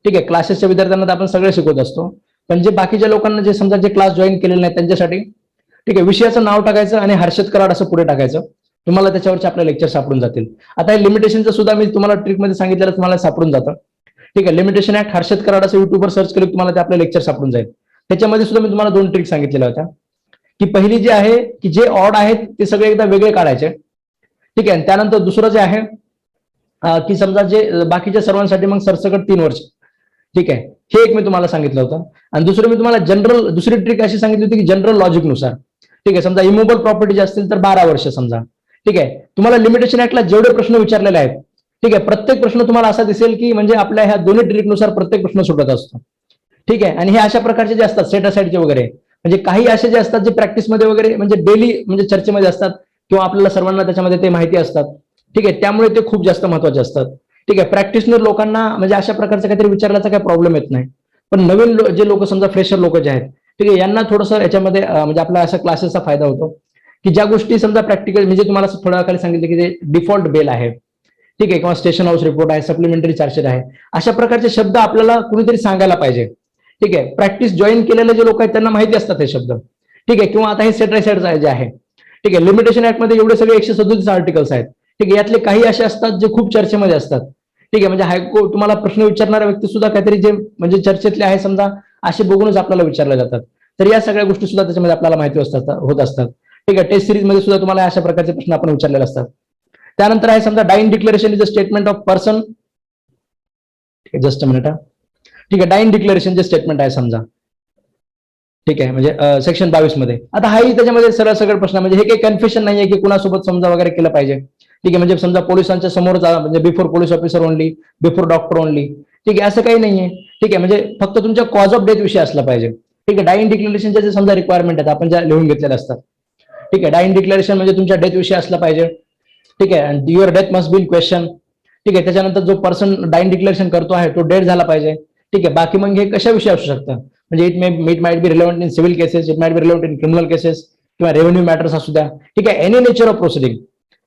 ठीक आहे, क्लासेसच्या विद्यार्थ्यांना आपण सगळे शिकवत असतो, पण जे बाकीच्या लोकांना जे समजा जे क्लास जॉईन केलेले नाही त्यांच्यासाठी, ठीक आहे, विषयाचं नाव टाकायचं आणि हर्षद कराड असं पुढे टाकायचं, तुम्हाला त्याच्यावरचे आपले लेक्चर सापडून जातील. आता हे लिमिटेशनचं सुद्धा मी तुम्हाला ट्रिकमध्ये सांगितलेलं तुम्हाला सापडून जातं. ठीक आहे. लिमिटेशन ऍक्ट हर्षद कराड असं युट्यूबवर सर्च केलं तुम्हाला ते आपले लेक्चर सापडून जाईल. त्याच्यामध्ये सुद्धा मी तुम्हाला 2 ट्रिक सांगितलेल्या होत्या, की पहिली जी आहे की जे ऑड आहेत ते सगळे एकदा वेगळे काढायचे. ठीक आहे. त्यानंतर दुसरं जे आहे की समजा जे बाकीच्या सर्वांसाठी मग सरसकट 3 वर्ष. ठीक आहे. हे एक मी तुम्हाला सांगितलं होतं. आणि दुसरं मी तुम्हाला जनरल दुसरी ट्रिक अशी सांगितली होती की जनरल लॉजिकनुसार, ठीक आहे, समजा इमोबल प्रॉपर्टी असतील तर 12 वर्ष समजा. ठीक आहे. तुम्हाला लिमिटेशन ऍक्टला जेवढे प्रश्न विचारलेले आहेत, ठीक आहे, प्रत्येक प्रश्न तुम्हाला असा दिसेल की म्हणजे आपल्या ह्या दोन्ही ट्रिकनुसार प्रत्येक प्रश्न सुटत असतो. ठीक आहे. आणि हे अशा प्रकारचे जे असतात सेट असाइडचे वगैरे, म्हणजे काही असे जे असतात जे प्रॅक्टिसमध्ये वगैरे म्हणजे डेली म्हणजे चर्चेमध्ये असतात किंवा आपल्याला सर्वांना त्याच्यामध्ये ते माहिती असतात. ठीक आहे. त्यामुळे ते खूप जास्त महत्वाचे असतात. ठीक आहे. प्रॅक्टिशनर लोकांना म्हणजे अशा प्रकारचं काहीतरी विचारल्याचा काही प्रॉब्लेम येत नाही, पण नवीन जे लोक समजा फ्रेशर लोक जे आहेत, ठीक आहे, यांना थोडंसं याच्यामध्ये म्हणजे आपला अशा क्लासेसचा फायदा होतो की ज्या गोष्टी समजा प्रॅक्टिकल म्हणजे तुम्हाला थोड्या वेळाखाली सांगितलं की ते डिफॉल्ट बेल आहे, ठीक आहे, किंवा स्टेशन हाऊस रिपोर्ट आहे, सप्लिमेंटरी चार्जशीट आहे, अशा प्रकारचे शब्द आपल्याला कुणीतरी सांगायला पाहिजे. ठीक आहे. प्रॅक्टिस जॉईन केलेले जे लोक आहेत त्यांना माहिती असतात हे शब्द. ठीक आहे. किंवा आता हे सेट असाइड जे आहे, ठीक आहे, लिमिटेशन ऍक्ट मध्ये एवढे सगळे 137 आर्टिकल्स आहेत. ठीक आहे. यातले काही असे असतात जे खूप चर्चेमध्ये असतात. ठीक आहे. म्हणजे हायकोर्ट तुम्हाला प्रश्न विचारणाऱ्या व्यक्ती सुद्धा काहीतरी जे म्हणजे चर्चेतले आहे समजा असे बघूनच आपल्याला विचारले जातात. तर या सगळ्या गोष्टी सुद्धा त्याच्यामध्ये आपल्याला माहिती होत असतात. ठीक आहे. टेस्ट सिरीज मध्ये सुद्धा तुम्हाला अशा प्रकारचे प्रश्न आपण विचारलेले असतात. त्यानंतर आहे समजा dine declaration is a statement of person. Just a minute. ठीक आहे. डाईन डिक्लेरेशन जे स्टेटमेंट आहे समजा, ठीक आहे, म्हणजे सेक्शन 22 मध्ये. आता हाही त्याच्यामध्ये सरळ सगळे प्रश्न म्हणजे हे काही कन्फ्युजन नाहीये की कुणासोबत समजा वगैरे केलं पाहिजे. ठीक आहे. म्हणजे समजा पोलिसांच्या समोर म्हणजे before police officer only, before doctor only. ठीक आहे. असं काही नाहीये. ठीक आहे. म्हणजे फक्त तुमच्या कॉज ऑफ डेथ विषय असला पाहिजे. ठीक आहे. डाईन डिक्लेरेशनच्या जे समजा रिक्वायरमेंट आहेत आपण ज्या लिहून घेतलेल्या असतात. ठीक आहे. डाईन डिक्लेरेशन म्हणजे तुमच्या डेथ विषय असला पाहिजे. ठीक आहे. And your death must be in question. ठीक आहे. त्याच्यानंतर जो पर्सन डाईन डिक्लेरेशन करतो आहे तो डेड झाला पाहिजे. ठीक आहे. बाकी मग हे कशाविषयी असू शकतं म्हणजे it might be relevant in civil cases, it might be relevant in criminal cases किंवा रेव्हेन्यू मॅटर्स असू द्या. ठीक आहे. Any nature of proceeding.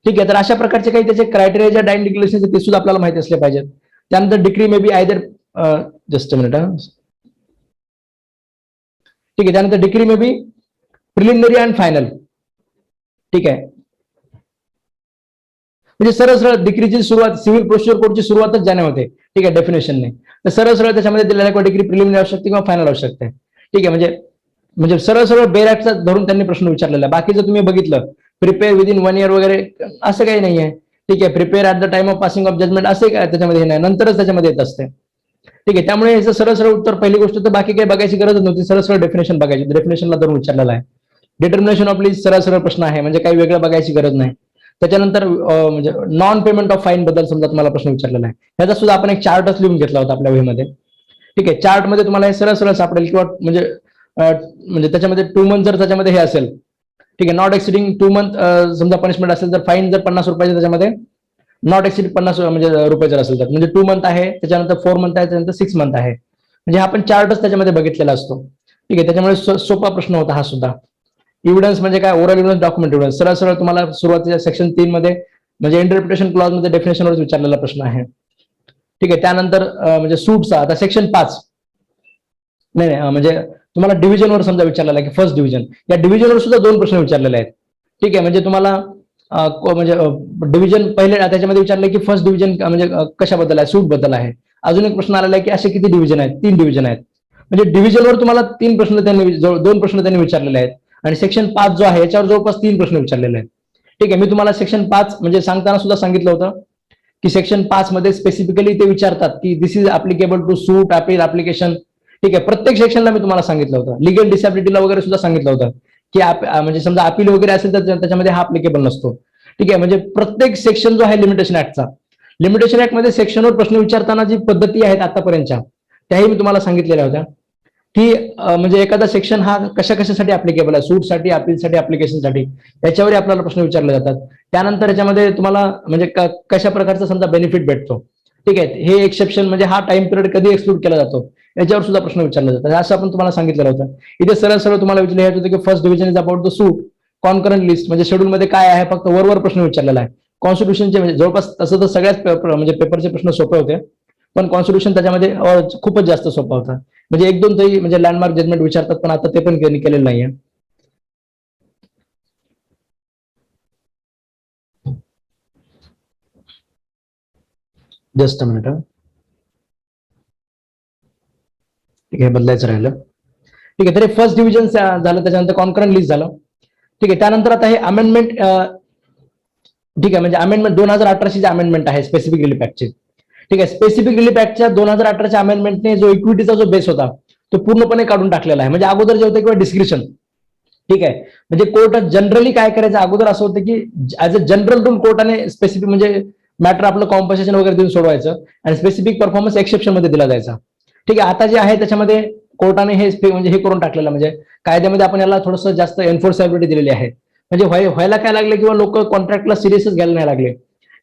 ठीक आहे. तर अशा प्रकारचे काही त्याचे क्रायटेरिया ज्या डाईन डिक्लेरेशन ते सुद्धा आपल्याला माहिती असले पाहिजेत. त्यानंतर decree may be either just minute. ठीक आहे. त्यानंतर decree may be preliminary and final. ठीक आहे. म्हणजे सरळ सरळ डिग्रीची सुरुवात सिव्हिल प्रोसिजर कोडची सुरुवातच ज्याने होते. ठीक आहे. डेफिनेशनने तर सरळ सरळ त्याच्यामध्ये दिलेल्या डिग्री प्रिलिमिनरी असू शकते किंवा फायनल असू शकते. ठीक आहे. म्हणजे म्हणजे सरळ सरळ बेरॅक्टचा धरून त्यांनी प्रश्न विचारलेला आहे. बाकीचं तुम्ही बघितलं प्रिपेअर विदिन 1 इयर वगैरे असं काही नाहीये. ठीक आहे. Prepare at the time of passing of judgment असं काय त्याच्यामध्ये नाही, नंतरच त्याच्यामध्ये येत असते. ठीक आहे. त्यामुळे याचं सरळ सरळ उत्तर पहिली गोष्ट तर बाकी काही बघायची गरज नव्हती, सरळ सरळ डेफिनेशन बघायची, डेफिनेशनला धरून विचारलेला आहे. डिटर्मिनेशन ऑफ लीज सरळ सरळ प्रश्न आहे म्हणजे काही वेगळं बघायची गरज नाही. त्याच्यानंतर म्हणजे नॉन पेमेंट ऑफ फाईन बद्दल समजा तुम्हाला प्रश्न विचारलेला आहे, याचा सुद्धा आपण एक चार्टच लिहून घेतला होता आपल्या वहीमध्ये. ठीक आहे. चार्टमध्ये तुम्हाला हे सरळ सरळ सापडेल किंवा म्हणजे त्याच्यामध्ये 2 मंथ जर त्याच्यामध्ये हे असेल, ठीक आहे, नॉट एक्सिडिंग 2 मंथ समजा पनिशमेंट असेल तर फाईन जर 50 रुपयाचे त्याच्यामध्ये नॉट एक्सिडिंग 50 म्हणजे रुपये जर असेल तर म्हणजे 2 मंथ आहे, त्याच्यानंतर 4 मंथ आहे, त्याच्यानंतर 6 मंथ आहे. म्हणजे आपण चार्टच त्याच्यामध्ये बघितलेला असतो. ठीक आहे. त्याच्यामुळे सोपा प्रश्न होता हा सुद्धा. इव्हिडन्स म्हणजे काय, ओरल इव्हिडन्स, डॉक्युमेंट इव्हिडन्स सरळ सरळ तुम्हाला सुरुवातीच्या सेक्शन 3 मध्ये म्हणजे इंटरप्रिटेशन क्लॉज मध्ये डेफिनेशनवर विचारलेला प्रश्न आहे. ठीक आहे. त्यानंतर म्हणजे सूटचा आता सेक्शन 5 नाही नाही म्हणजे तुम्हाला डिव्हिजनवर समजा विचारलेला आहे की फर्स्ट डिव्हिजन, या डिव्हिजनवर सुद्धा 2 प्रश्न विचारलेले आहेत. ठीक आहे. म्हणजे तुम्हाला म्हणजे डिव्हिजन पहिले त्याच्यामध्ये विचारलं की फर्स्ट डिव्हिजन म्हणजे कशाबद्दल आहे, सूट बद्दल आहे. अजून एक प्रश्न आलेला आहे की असे किती डिव्हिजन आहेत, 3 डिव्हिजन आहेत. म्हणजे डिव्हिजनवर तुम्हाला 3 प्रश्न त्यांनी 2 प्रश्न त्यांनी विचारलेले आहेत आणि सेक्शन 5 जो आहे याच्यावर जवळपास 3 प्रश्न विचारलेले आहेत. ठीक आहे. मी तुम्हाला सेक्शन 5 म्हणजे सांगताना सुद्धा सांगितलं होतं की सेक्शन 5 मध्ये स्पेसिफिकली ते विचारतात की this is applicable to suit, appeal, application. ठीक आहे. प्रत्येक सेक्शनला मी तुम्हाला सांगितलं होतं, लिगल डिसॅबिलिटीला वगैरे सुद्धा सांगितलं होतं की म्हणजे समजा अपील वगैरे असेल तर त्याच्यामध्ये हा ऍप्लिकेबल नसतो. ठीक आहे. म्हणजे प्रत्येक सेक्शन जो आहे लिमिटेशन ऍक्टचा, लिमिटेशन ऍक्ट मध्ये सेक्शनवर प्रश्न विचारताना जी पद्धती आहेत आतापर्यंतच्या त्याही मी तुम्हाला सांगितलेल्या होत्या की म्हणजे एखादा सेक्शन हा कशा कशासाठी ऍप्लिकेबल आहे, सूटसाठी, अपीलसाठी, ऍप्लिकेशनसाठी, याच्यावर आपल्याला प्रश्न विचारले जातात. त्यानंतर याच्यामध्ये तुम्हाला म्हणजे कशा प्रकारचा समजा बेनिफिट भेटतो. ठीक आहे. हे एक्सेप्शन म्हणजे हा टाइम पिरियड कधी एक्सक्लूड केला जातो याच्यावर सुद्धा प्रश्न विचारले जातात. असं आपण तुम्हाला सांगितलेलं होतं. इथे सरळ सरळ तुम्हाला विचारलं होतं की first division is about the suit, concurrent list म्हणजे शेड्यूल मध्ये काय आहे फक्त वरवर प्रश्न विचारलेला आहे. कॉन्स्टिट्यूशनचे म्हणजे जवळपास तसं तर सगळ्याच म्हणजे पेपरचे प्रश्न सोपे होते, पण कॉन्स्टिट्यूशन त्याच्यामध्ये खूपच जास्त सोपा होता. म्हणजे 1-2 तरी म्हणजे लँडमार्क जजमेंट विचारतात, पण आता ते पण केलेलं नाहीये. Just a minute. ठीक आहे. बदलायचं राहिलं. ठीक आहे. तरी फर्स्ट डिव्हिजन झालं, त्याच्यानंतर कॉन्करंट लिस्ट झालं. ठीक आहे. त्यानंतर आता हे अमेंडमेंट, ठीक आहे, म्हणजे अमेंडमेंट 2018ची जी अमेंडमेंट आहे स्पेसिफिक रिलीफ ऍक्टची. ठीक आहे. स्पेसिफिक रिलीफ ऍक्टच्या 2018च्या अमेंडमेंटने जो इक्विटीचा जो बेस होता तो पूर्णपणे काढून टाकलेला आहे. म्हणजे अगोदर जे होतं किंवा डिस्क्रिप्शन. ठीक आहे. म्हणजे कोर्ट जनरली काय करायचं, अगोदर असं होतं की ऍज अ जनरल रूल कोर्टाने स्पेसिफिक म्हणजे मॅटर आपलं कॉम्पन्सेशन वगैरे देऊन सोडवायचं आणि स्पेसिफिक परफॉर्मन्स एक्सेप्शन मध्ये दिला जायचा. ठीक आहे. आता जे आहे त्याच्यामध्ये कोर्टाने हे म्हणजे हे करून टाकलेलं, म्हणजे कायद्यामध्ये आपण याला थोडंसं जास्त एन्फोर्सेबिलिटी दिलेली आहे. म्हणजे व्हायला काय लागले किंवा लोक कॉन्ट्रॅक्टला सिरियसच घ्यायला नाही लागले.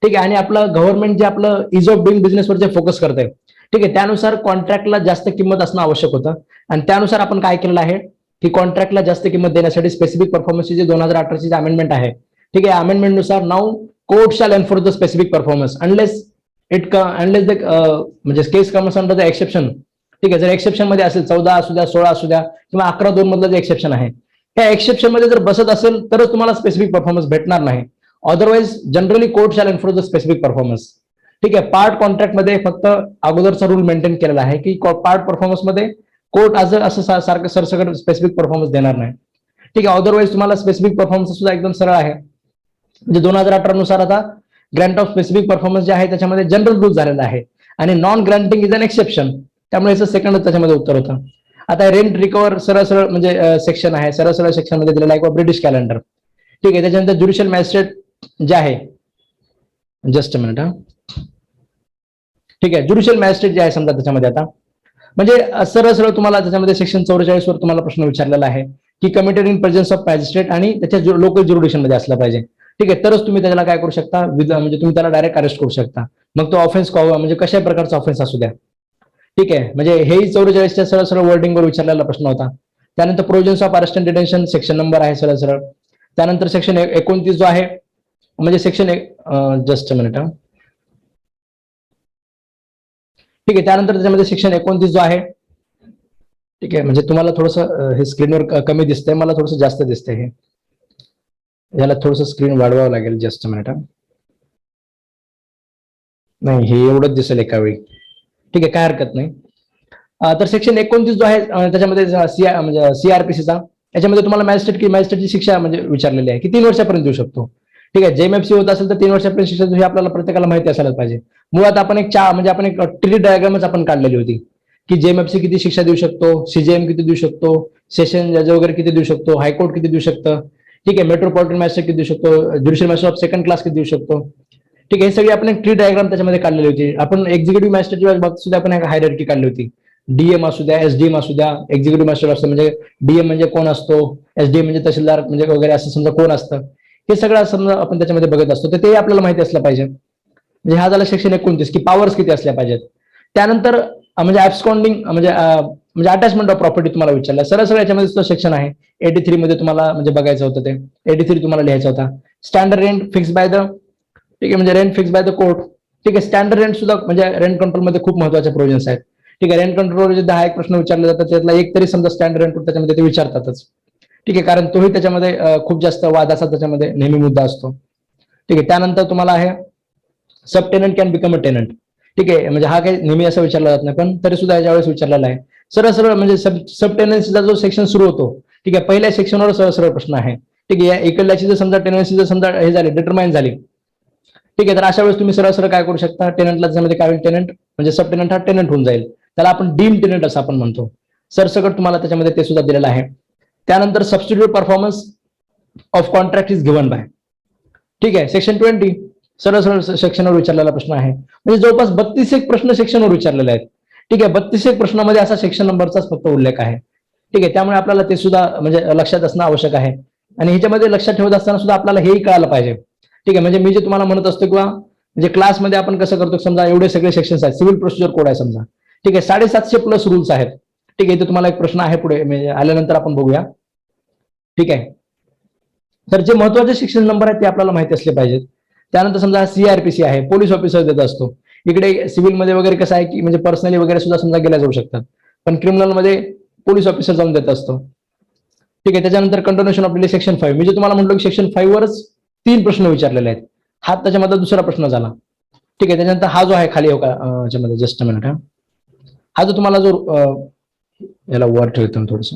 ठीक आहे. आणि आपलं गव्हर्नमेंट जे आपलं इज ऑफ डुईंग बिझनेसवर जे फोकस करत आहे, ठीक आहे, त्यानुसार कॉन्ट्रॅक्टला जास्त किंमत असणं आवश्यक होतं. आणि त्यानुसार आपण काय केलेलं आहे की कॉन्ट्रॅक्टला जास्त किंमत देण्यासाठी स्पेसिफिक परफॉर्मन्सची जी 2018ची अमेंडमेंट आहे, ठीक आहे, अमेंडमेंटनुसार now court shall enforce the specific performance unless the म्हणजे case comes under the exception. ठीक आहे. जर एक्सेप्शन मध्ये असेल 14 असू द्या, 16 असू द्या किंवा 11(2) मधलं जे एक्सेप्शन आहे, त्या एक्सेप्शन मध्ये जर बसत असेल तरच तुम्हाला स्पेसिफिक परफॉर्मन्स भेटणार नाही. Otherwise generally court shall enforce the specific performance. ठीक आहे. पार्ट कॉन्ट्रॅक्ट मध्ये फक्त अगोदरचा रूल मेंटेन केलेला आहे की पार्ट परफॉर्मन्स मध्ये कोर्ट असं सारखं सरसकट स्पेसिफिक परफॉर्मन्स देणार नाही. ठीक आहे. अदरवाईज तुम्हाला स्पेसिफिक परफॉर्मन्स सुद्धा एकदम सरळ आहे. म्हणजे 2018 नुसार आता ग्रँट ऑफ स्पेसिफिक परफॉर्मन्स जे आहे त्याच्यामध्ये जनरल रूल झालेला आहे आणि नॉन ग्रँटिंग इज अन एक्सेप्शन, त्यामुळे याचं सेकंड त्याच्यामध्ये उत्तर होतं. आता रेंट रिकव्हर सरळ सरळ म्हणजे सेक्शन आहे, सरळ सरळ सेक्शन मध्ये दिलेला आहे ब्रिटिश कॅलेंडर. ठीक आहे. त्याच्यानंतर ज्युडिशियल मॅजिस्ट्रेट जे आहे, जस्ट अ मिनिट हा, ठीक आहे, ज्युडिशियल मॅजिस्ट्रेट जे आहे समजा त्याच्यामध्ये आता म्हणजे सरळ सरळ तुम्हाला त्याच्यामध्ये सेक्शन 44 वर तुम्हाला प्रश्न विचारलेला आहे की committed in presence of magistrate आणि त्याच्या लोकल ज्युरिडिक्शन मध्ये असलं पाहिजे. ठीक आहे. तरच तुम्ही त्याला काय करू शकता, म्हणजे तुम्ही त्याला डायरेक्ट अरेस्ट करू शकता. मग तो ऑफेन्स म्हणजे कशा प्रकारचा ऑफेन्स असू द्या. ठीक आहे. म्हणजे हेही 44च्या सरळ सरळ वर्डिंगवर विचारलेला प्रश्न होता. त्यानंतर provisions of arrest and detention section number आहे सरळ सरळ. त्यानंतर सेक्शन 29 जो आहे म्हणजे सेक्शन जस्ट अ मिनिट, ठीक आहे. त्यानंतर त्याच्यामध्ये सेक्शन 29 जो आहे, ठीक आहे, म्हणजे तुम्हाला थोडंसं हे स्क्रीनवर कमी दिसतंय, मला थोडंसं जास्त दिसतंय. हे याला थोडंसं स्क्रीन वाढवावं लागेल. Just a minute. नाही, हे एवढंच दिसेल एका वेळी. ठीक आहे, काय हरकत नाही. तर सेक्शन 29 जो आहे त्याच्यामध्ये म्हणजे सीआरपीसीचा, याच्यामध्ये तुम्हाला मॅजिस्ट्रेटची शिक्षा म्हणजे विचारलेली आहे की 3 वर्षापर्यंत देऊ शकतो. ठीक आहे. जेएमएफसी होत असेल तर 3 वर्षापर्यंत शिक्षा हे आपल्याला प्रत्येकाला माहिती असायला पाहिजे. मुळात आपण म्हणजे आपण एक ट्री डायग्रामच आपण काढलेली होती की जेएमएफसी किती शिक्षा देऊ शकतो, सीजेएम किती देऊ शकतो, सेशन जज वगैरे किती देऊ शकतो, हायकोर्ट किती देऊ शकतं. ठीक आहे. मेट्रोपॉलिटन मॅजिस्ट्रेट किती देऊ शकतो, judicial magistrate of second class किती देऊ शकतो. ठीक आहे. हे सगळी आपण एक ट्री डायग्राम त्याच्यामध्ये काढलेली होती. आपण एक्झिक्युटिव्ह मॅजिस्ट्रेटच्या बाबतीत सुद्धा आपण एक हायरार्की काढली होती. डीएम असू द्या, एसडीएम असू द्या, एक्झिक्युटिव्ह मॅजिस्ट्रेट असतं म्हणजे डीएम म्हणजे कोण असतो, एसडीएम म्हणजे तहसीलदार म्हणजे वगैरे असं समजा कोण असतं, हे सगळं समजा आपण त्याच्यामध्ये बघत असतो. तर ते आपल्याला माहिती असलं पाहिजे. म्हणजे हा झाला सेक्शन 29 की पॉवर्स किती असल्या पाहिजेत. त्यानंतर म्हणजे ऍब्सकॉन्डिंग म्हणजे अटॅचमेंट ऑफ प्रॉपर्टी तुम्हाला विचारलं. सरळ सरळ याच्यामध्ये सेक्शन आहे 83 मध्ये तुम्हाला म्हणजे बघायचं होतं, ते 83 तुम्हाला लिहायचा होता. Standard rent fix by the, ठीक आहे, म्हणजे rent fix by the court. ठीक आहे. स्टँडर्ड रेंट सुद्धा म्हणजे रेंट कंट्रोलमध्ये खूप महत्वाचे प्रोव्हिजन्स आहेत. ठीक आहे. रेंट कंट्रोलवर जे 10 एक प्रश्न विचारले जातात त्यातला एक तरी समजा स्टँडर्ड रेंट त्याच्यामध्ये ते विचारतातच. ठीक आहे. कारण तोही त्याच्यामध्ये खूप जास्त वादाचा त्याच्यामध्ये नेहमी मुद्दा असतो. ठीक आहे. त्यानंतर तुम्हाला आहे sub tenant can become a tenant. ठीक आहे. म्हणजे हा काही नेहमी असं विचारला जात नाही, पण तरी सुद्धा याच्या वेळेस विचारलेला आहे. सरळ सरळ म्हणजे सब टेनन्सीचा जो सेक्शन सुरू होतो, ठीक आहे, पहिल्या सेक्शनवर सरळ सरळ प्रश्न आहे. ठीक आहे. या इकडल्याची जर समजा टेनन्सी जर समजा हे झाली, डिटरमाइन झाली, ठीक आहे, तर अशा वेळेस तुम्ही सरळ सरळ काय करू शकता, टेनंटला त्याच्यामध्ये काय होईल, टेनंट म्हणजे सब टेनंट हा टेनंट होऊन जाईल. त्याला आपण डीम टेनंट असं आपण म्हणतो. सरसकट तुम्हाला त्याच्यामध्ये ते सुद्धा दिलेलं आहे. त्यानंतर substitute performance of contract is given bye. ठीक आहे. सेक्शन 20 सरळ सरळ सेक्शनवर विचारलेला प्रश्न आहे. म्हणजे जवळपास 32 एक प्रश्न सेक्शनवर विचारलेले आहेत. ठीक आहे. 32 एक प्रश्नामध्ये असा सेक्शन नंबरचाच फक्त उल्लेख आहे. ठीक आहे. त्यामुळे आपल्याला ते सुद्धा म्हणजे लक्षात असणं आवश्यक आहे. आणि ह्याच्यामध्ये लक्षात ठेवत असताना सुद्धा आपल्याला हेही कळायला पाहिजे. ठीक आहे. म्हणजे मी जे तुम्हाला म्हणत असतो किंवा म्हणजे क्लासमध्ये आपण कसं करतो, समजा एवढे सगळे सेक्शन्स आहेत, सिव्हिल प्रोसिजर कोड आहे समजा, ठीक आहे, 750 प्लस रूल्स आहेत. ठीक आहे. इथे तुम्हाला एक प्रश्न आहे पुढे म्हणजे आल्यानंतर आपण बघूया. ठीक आहे. तर जे महत्वाचे सेक्शन नंबर आहेत ते आपल्याला माहिती असले पाहिजेत. त्यानंतर समजा सीआरपीसी आहे, पोलीस ऑफिसर देत असतो. इकडे सिव्हिलमध्ये वगैरे कसं आहे की म्हणजे पर्सनली वगैरे सुद्धा समजा गेल्या जाऊ शकतात, पण क्रिमिनलमध्ये पोलीस ऑफिसर जाऊन देत असतो. ठीक आहे. त्याच्यानंतर कंटिन्युएशन ऑफ डिले सेक्शन 5. मी जे तुम्हाला म्हटलं की सेक्शन 5 वरच 3 प्रश्न विचारलेले आहेत. हा त्याच्यामध्ये दुसरा प्रश्न झाला. ठीक आहे. त्याच्यानंतर हा जो आहे खाली हो का याच्यामध्ये जस्ट मिनिट, हा जो तुम्हाला जो याला वर ठेवतो थोडस,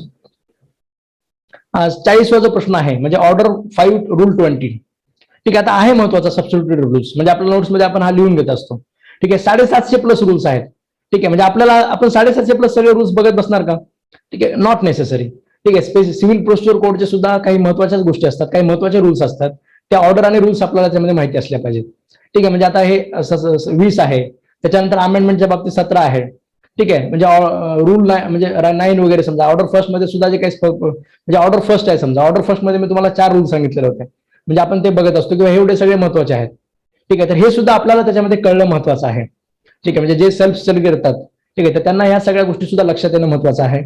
40वा जो प्रश्न आहे म्हणजे ऑर्डर 5 रूल 20. ठीक आहे. आता आहे महत्वाचा सबस्टिट्यूटेड रूल्स, म्हणजे आपल्या नोट्समध्ये आपण हा लिहून घेत असतो. ठीक आहे. 750 प्लस रूल्स आहेत. ठीक आहे. म्हणजे आपल्याला आपण 750 प्लस सगळे रूल्स बघत बसणार का? ठीक आहे. Not necessary. ठीक आहे. सिव्हिल प्रोसिजर कोडचे सुद्धा काही महत्वाच्याच गोष्टी असतात, काही महत्वाचे रूल्स असतात. त्या ऑर्डर आणि रूल्स आपल्याला त्यामध्ये माहिती असल्या पाहिजेत. ठीक आहे. म्हणजे आता हे 20 आहे, त्याच्यानंतर अमेंडमेंटच्या बाबतीत 17 आहे. ठीक आहे. म्हणजे रूल म्हणजे 9 वगैरे समजा ऑर्डर फर्स्ट मध्ये सुद्धा जे काही म्हणजे ऑर्डर फर्स्ट आहे समजा, ऑर्डर फर्स्ट मध्ये मी तुम्हाला 4 रूल सांगितलेले होते, म्हणजे आपण ते बघत असतो किंवा हे एवढे सगळे महत्वाचे आहेत. ठीक आहे. तर हे सुद्धा आपल्याला त्याच्यामध्ये कळणं महत्वाचं आहे. ठीक आहे. म्हणजे जे सेल्फ स्टडी करतात, ठीक आहे, तर त्यांना ह्या सगळ्या गोष्टी सुद्धा लक्षात येणं महत्वाचं आहे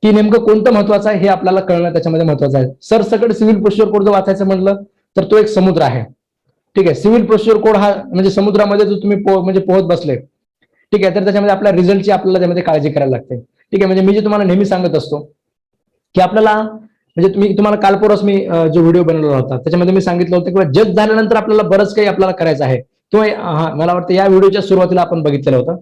की नेमकं कोणतं महत्वाचं आहे हे आपल्याला कळणं त्याच्यामध्ये महत्वाचं आहे. सरसकट सिव्हिल प्रोसिजर कोड जर वाचायचं म्हटलं तर तो एक समुद्र आहे. ठीक आहे. सिव्हिल प्रोसिजर कोड हा म्हणजे समुद्रामध्ये जर तुम्ही म्हणजे पोहत बसले, ठीक आहे, तर त्याच्यामध्ये आपल्या रिझल्टची आपल्याला त्यामध्ये काळजी करायला लागते. ठीक आहे. म्हणजे मी जे तुम्हाला नेहमी सांगत असतो की आपल्याला म्हणजे तुम्हाला काल परवाच मी जो व्हिडिओ बनवला होता त्याच्यामध्ये मी सांगितलं होतं किंवा जज झाल्यानंतर आपल्याला बरंच काही आपल्याला करायचं आहे, किंवा मला वाटतं या व्हिडिओच्या सुरुवातीला आपण बघितलेलं होतं.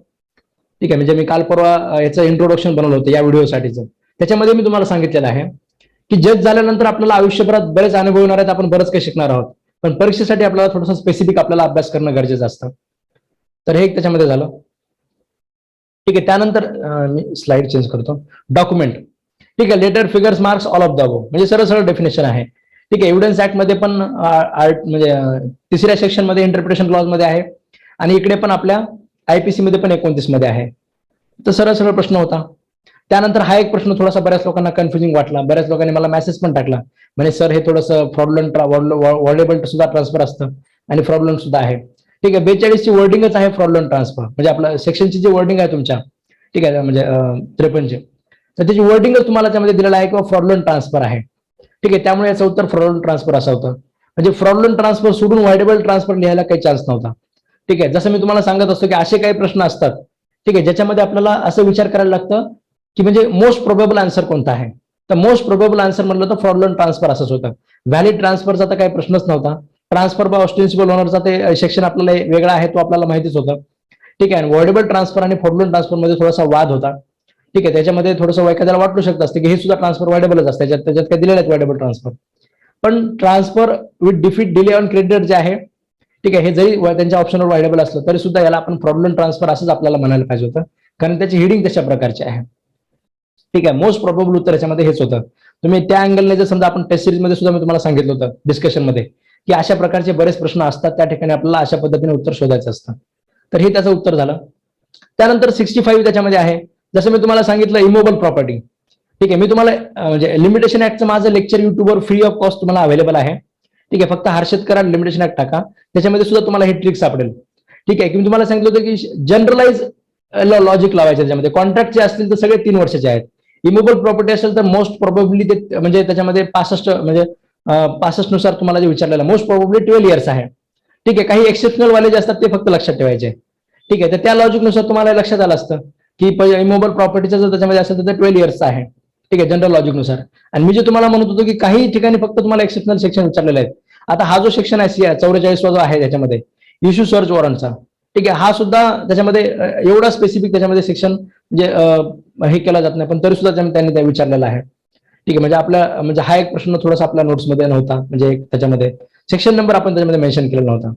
ठीक आहे. म्हणजे मी काल परवा याचं इंट्रोडक्शन बनवलं होतं या व्हिडिओसाठीचं. त्याच्यामध्ये मी तुम्हाला सांगितलेलं आहे की जज झाल्यानंतर आपल्याला आयुष्यभरात बरेच अनुभव येणार आहेत, आपण बरंच काही शिकणार आहोत, पण परीक्षेसाठी आपल्याला थोडंसं स्पेसिफिक आपल्याला अभ्यास करणं गरजेचं असतं. तर हे एक त्याच्यामध्ये झालं. ठीक आहे. त्यानंतर मी स्लाइड चेंज करतो. डॉक्युमेंट. ठीक आहे. Letter, figures, marks, all of the above, म्हणजे सरळ सरळ डेफिनेशन आहे. ठीक आहे. एव्हिडन्स ऍक्ट मध्ये पण म्हणजे 3ऱ्या सेक्शन मध्ये इंटरप्रिटेशन क्लॉज मध्ये आहे, आणि इकडे पण आपल्या आयपीसी मध्ये पण 29 मध्ये आहे. तर सरळ सरळ प्रश्न होता. त्यानंतर हा एक प्रश्न थोडासा बऱ्याच लोकांना कन्फ्युजिंग वाटला, बऱ्याच लोकांनी मला मेसेज पण टाकला, म्हणजे सर हे थोडंसं फ्रॉडलंट वॉर्डेबल सुद्धा ट्रान्सफर असतं आणि फ्रॉडलंट सुद्धा आहे. ठीक आहे. 42 ची वर्डिंगच आहे फ्रॉडलंट ट्रान्सफर, म्हणजे आपल्या सेक्शनची जी वर्डिंग आहे तुमच्या, ठीक आहे, म्हणजे 53 तर त्याची वर्डिंगच तुम्हाला त्यामध्ये दिलेलं आहे किंवा फ्रॉडलंट ट्रान्सफर आहे. ठीक आहे. त्यामुळे याचं उत्तर फ्रॉडलंट ट्रान्सफर असं होतं. म्हणजे फ्रॉडलंट ट्रान्सफर सोडून वॉर्डेबल ट्रान्सफर लिहायला काही चान्स नव्हता. ठीक आहे. जसं मी तुम्हाला सांगत असतो की असे काही प्रश्न असतात, ठीक आहे, ज्याच्यामध्ये आपल्याला असं विचार करायला लागतं की म्हणजे मोस्ट प्रोबेबल आन्सर कोणता आहे. तर मोस्ट प्रोबेबल आन्सर म्हटलं तर फ्रॉडलंट ट्रान्सफर असंच होतं. व्हॅलिड ट्रान्सफरचा तर काही प्रश्नच नव्हता. ट्रान्सफर बाय ऑस्टेन्सिबल ओनरचा ते सेक्शन आपल्याला वेगळा आहे, तो आपल्याला माहितीच होतं. ठीक आहे. वॉर्डेबल ट्रान्सफर आणि फ्रॉडलंट ट्रान्सफर मध्ये थोडासा वाद होता. ठीक आहे. त्याच्यामध्ये थोडंसं एखाद्याला वाटू शकतं असतं की हे सुद्धा ट्रान्सफर वॉर्डेबलच असतं, त्याच्यात काय दिलेलं आहेत वॉर्डेबल ट्रान्सफर. पण transfer with defeat, delay on credit जे आहे, ठीक आहे, हे जरी त्यांच्या ऑप्शनवर वॉर्डेबल असलं तरी सुद्धा याला आपण फ्रॉडलंट ट्रान्सफर असंच आपल्याला म्हणायला पाहिजे होतं, कारण त्याची हिडिंग तशा प्रकारची आहे. ठीक आहे. मोस्ट प्रोबेबल उत्तर याच्यामध्ये हेच होतं. तुम्ही त्या अँगलने जर समजा आपण टेस्ट सिरीज मध्ये सुद्धा मी तुम्हाला सांगितलं होतं डिस्कशन मध्ये की अशा प्रकारचे बरेच प्रश्न असतात, त्या ठिकाणी आपल्याला अशा पद्धतीने उत्तर शोधायचं असतं. तर हे त्याचं उत्तर झालं. त्यानंतर 65 त्याच्यामध्ये आहे, जसं मी तुम्हाला सांगितलं इमोबल प्रॉपर्टी. ठीक आहे. मी तुम्हाला म्हणजे लिमिटेशन ऍक्टचं माझं लेक्चर युट्यूबवर फ्री ऑफ कॉस्ट तुम्हाला अवेलेबल आहे. ठीक आहे. फक्त हर्षद करा, लिमिटेशन ऍक्ट टाका, त्याच्यामध्ये सुद्धा तुम्हाला हे ट्रिक सापडेल. ठीक आहे. की मी तुम्हाला सांगितलं होतं की जनरलाइज लॉजिक लावायचं त्याच्यामध्ये. कॉन्ट्रॅक्ट जे असतील तर सगळे 3 वर्षाचे आहेत. इमोबल प्रॉपर्टी असेल तर मोस्ट प्रोबेबली ते म्हणजे त्याच्यामध्ये 65 नुसार तुम्हाला जे विचारलेलं मोस्ट प्रोबेबली 12 इयर्स आहे. ठीक आहे. काही एक्सेप्शनल वाले जे असतात ते फक्त लक्षात ठेवायचे. ठीक आहे. तर त्या लॉजिकनुसार तुम्हाला लक्षात आलं असतं की इमोबल प्रॉपर्टीचा जर त्याच्यामध्ये असेल तर 12 इयर्सचा आहे. ठीक आहे, जनरल लॉजिकनुसार. आणि मी जे तुम्हाला म्हणत होतो की काही ठिकाणी फक्त तुम्हाला एक्सेप्शनल सेक्शन विचारलेले आहेत. आता हा जो सेक्शन आहे 44 जो आहे त्याच्यामध्ये इश्यू सर्च वॉरंटचा, ठीक आहे, हा सुद्धा त्याच्यामध्ये एवढा स्पेसिफिक त्याच्यामध्ये सेक्शन म्हणजे हे केला जात नाही, पण तरी सुद्धा त्यांनी त्या विचारलेला आहे. ठीक आहे, म्हणजे आपल्या म्हणजे हा एक प्रश्न थोडासा आपल्या नोट्समध्ये नव्हता, म्हणजे त्याच्यामध्ये सेक्शन नंबर आपण त्याच्यामध्ये मेन्शन केलेला नव्हता.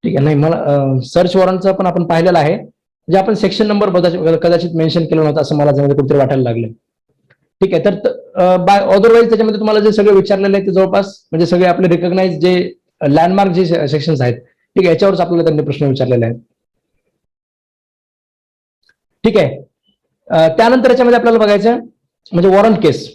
ठीक आहे, नाही मला सर्च वॉरंटचं पण आपण पाहिलेलं आहे, म्हणजे आपण सेक्शन नंबर कदाचित मेन्शन केलं नव्हतं असं मला त्याच्यामध्ये कुठेतरी वाटायला लागलं. ठीक आहे, तर बाय अदरवाईज त्याच्यामध्ये तुम्हाला जे सगळे विचारलेले आहे ते जवळपास म्हणजे सगळे आपले रिकॉग्नाइज जे लँडमार्क जे सेक्शन्स आहेत, ठीक आहे, याच्यावरच आपल्याला त्यांनी प्रश्न विचारलेले आहेत. ठीक आहे, त्यानंतर याच्यामध्ये आपल्याला बघायचं म्हणजे वॉरंट केस.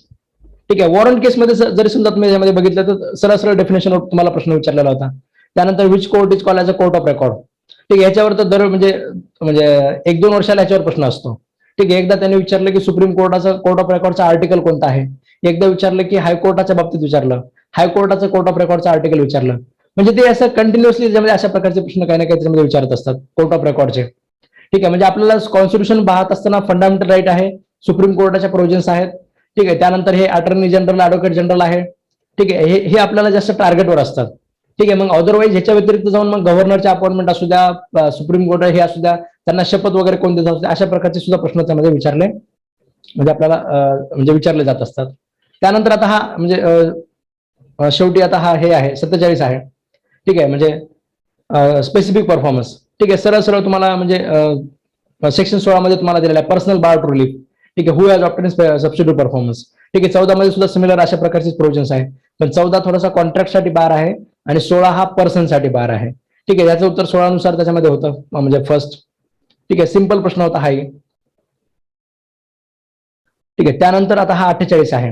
ठीक आहे, वॉरंट केसमध्ये जरी समजा तुम्ही यामध्ये बघितलं तर सरळ सरळ डेफिनेशनवर तुम्हाला प्रश्न विचारलेला होता. त्यानंतर which court is called as a court of record. ठीक आहे, याच्यावर तर दर म्हणजे म्हणजे 1-2 वर्षाला याच्यावर प्रश्न असतो. ठीक आहे, एकदा त्यांनी विचारलं की सुप्रीम कोर्टाचं कोर्ट ऑफ रेकॉर्डचा आर्टिकल कोणता आहे, एकदा विचारलं की हायकोर्टाच्या बाबतीत विचारलं, हायकोर्टाचं कोर्ट ऑफ रेकॉर्डचं आर्टिकल विचारलं. म्हणजे ते असं कंटिन्युअसली त्याच्यामध्ये अशा प्रकारचे प्रश्न काही ना काही त्याच्यामध्ये विचारत असतात कोर्ट ऑफ रेकॉर्डचे. ठीक आहे, म्हणजे आपल्याला कॉन्स्टिट्यूशन पाहत असताना फंडामेंटल राईट आहे, सुप्रीम कोर्टाच्या प्रोव्हिजन्स आहेत. ठीक आहे, त्यानंतर हे अटॉर्नी जनरल ॲडव्होकेट जनरल आहे. ठीक आहे, हे आपल्याला जास्त टार्गेटवर असतात. ठीक आहे, मग अदरवाईज ह्याच्या व्यतिरिक्त जाऊन मग गव्हर्नरच्या अपॉइंटमेंट असू द्या, सुप्रीम कोर्ट हे असू द्या, त्यांना शपथ वगैरे कोण देत असू द्या, अशा प्रकारचे सुद्धा प्रश्न त्यामध्ये विचारले म्हणजे आपल्याला म्हणजे विचारले जात असतात. त्यानंतर आता हा म्हणजे शेवटी आता हा हे आहे 47 आहे. ठीक आहे, म्हणजे स्पेसिफिक परफॉर्मन्स. ठीक आहे, सरळ सरळ तुम्हाला म्हणजे सेक्शन 16 मध्ये तुम्हाला दिलेला आहे पर्सनल बार टू रिलीफ. ठीक आहे, who has obtain substitute performance. ठीक आहे, 14 मध्ये सुद्धा सिमिलर अशा प्रकारचे प्रोव्हिजन्स आहे, पण 14 थोडासा कॉन्ट्रॅक्टसाठी बार आहे आणि 16 हा पर्सनसाठी बार आहे. ठीक आहे, याचं उत्तर 16 नुसार त्याच्यामध्ये होतं म्हणजे फर्स्ट. ठीक आहे, सिंपल प्रश्न होता हाही. ठीक आहे, त्यानंतर आता हा 48 आहे,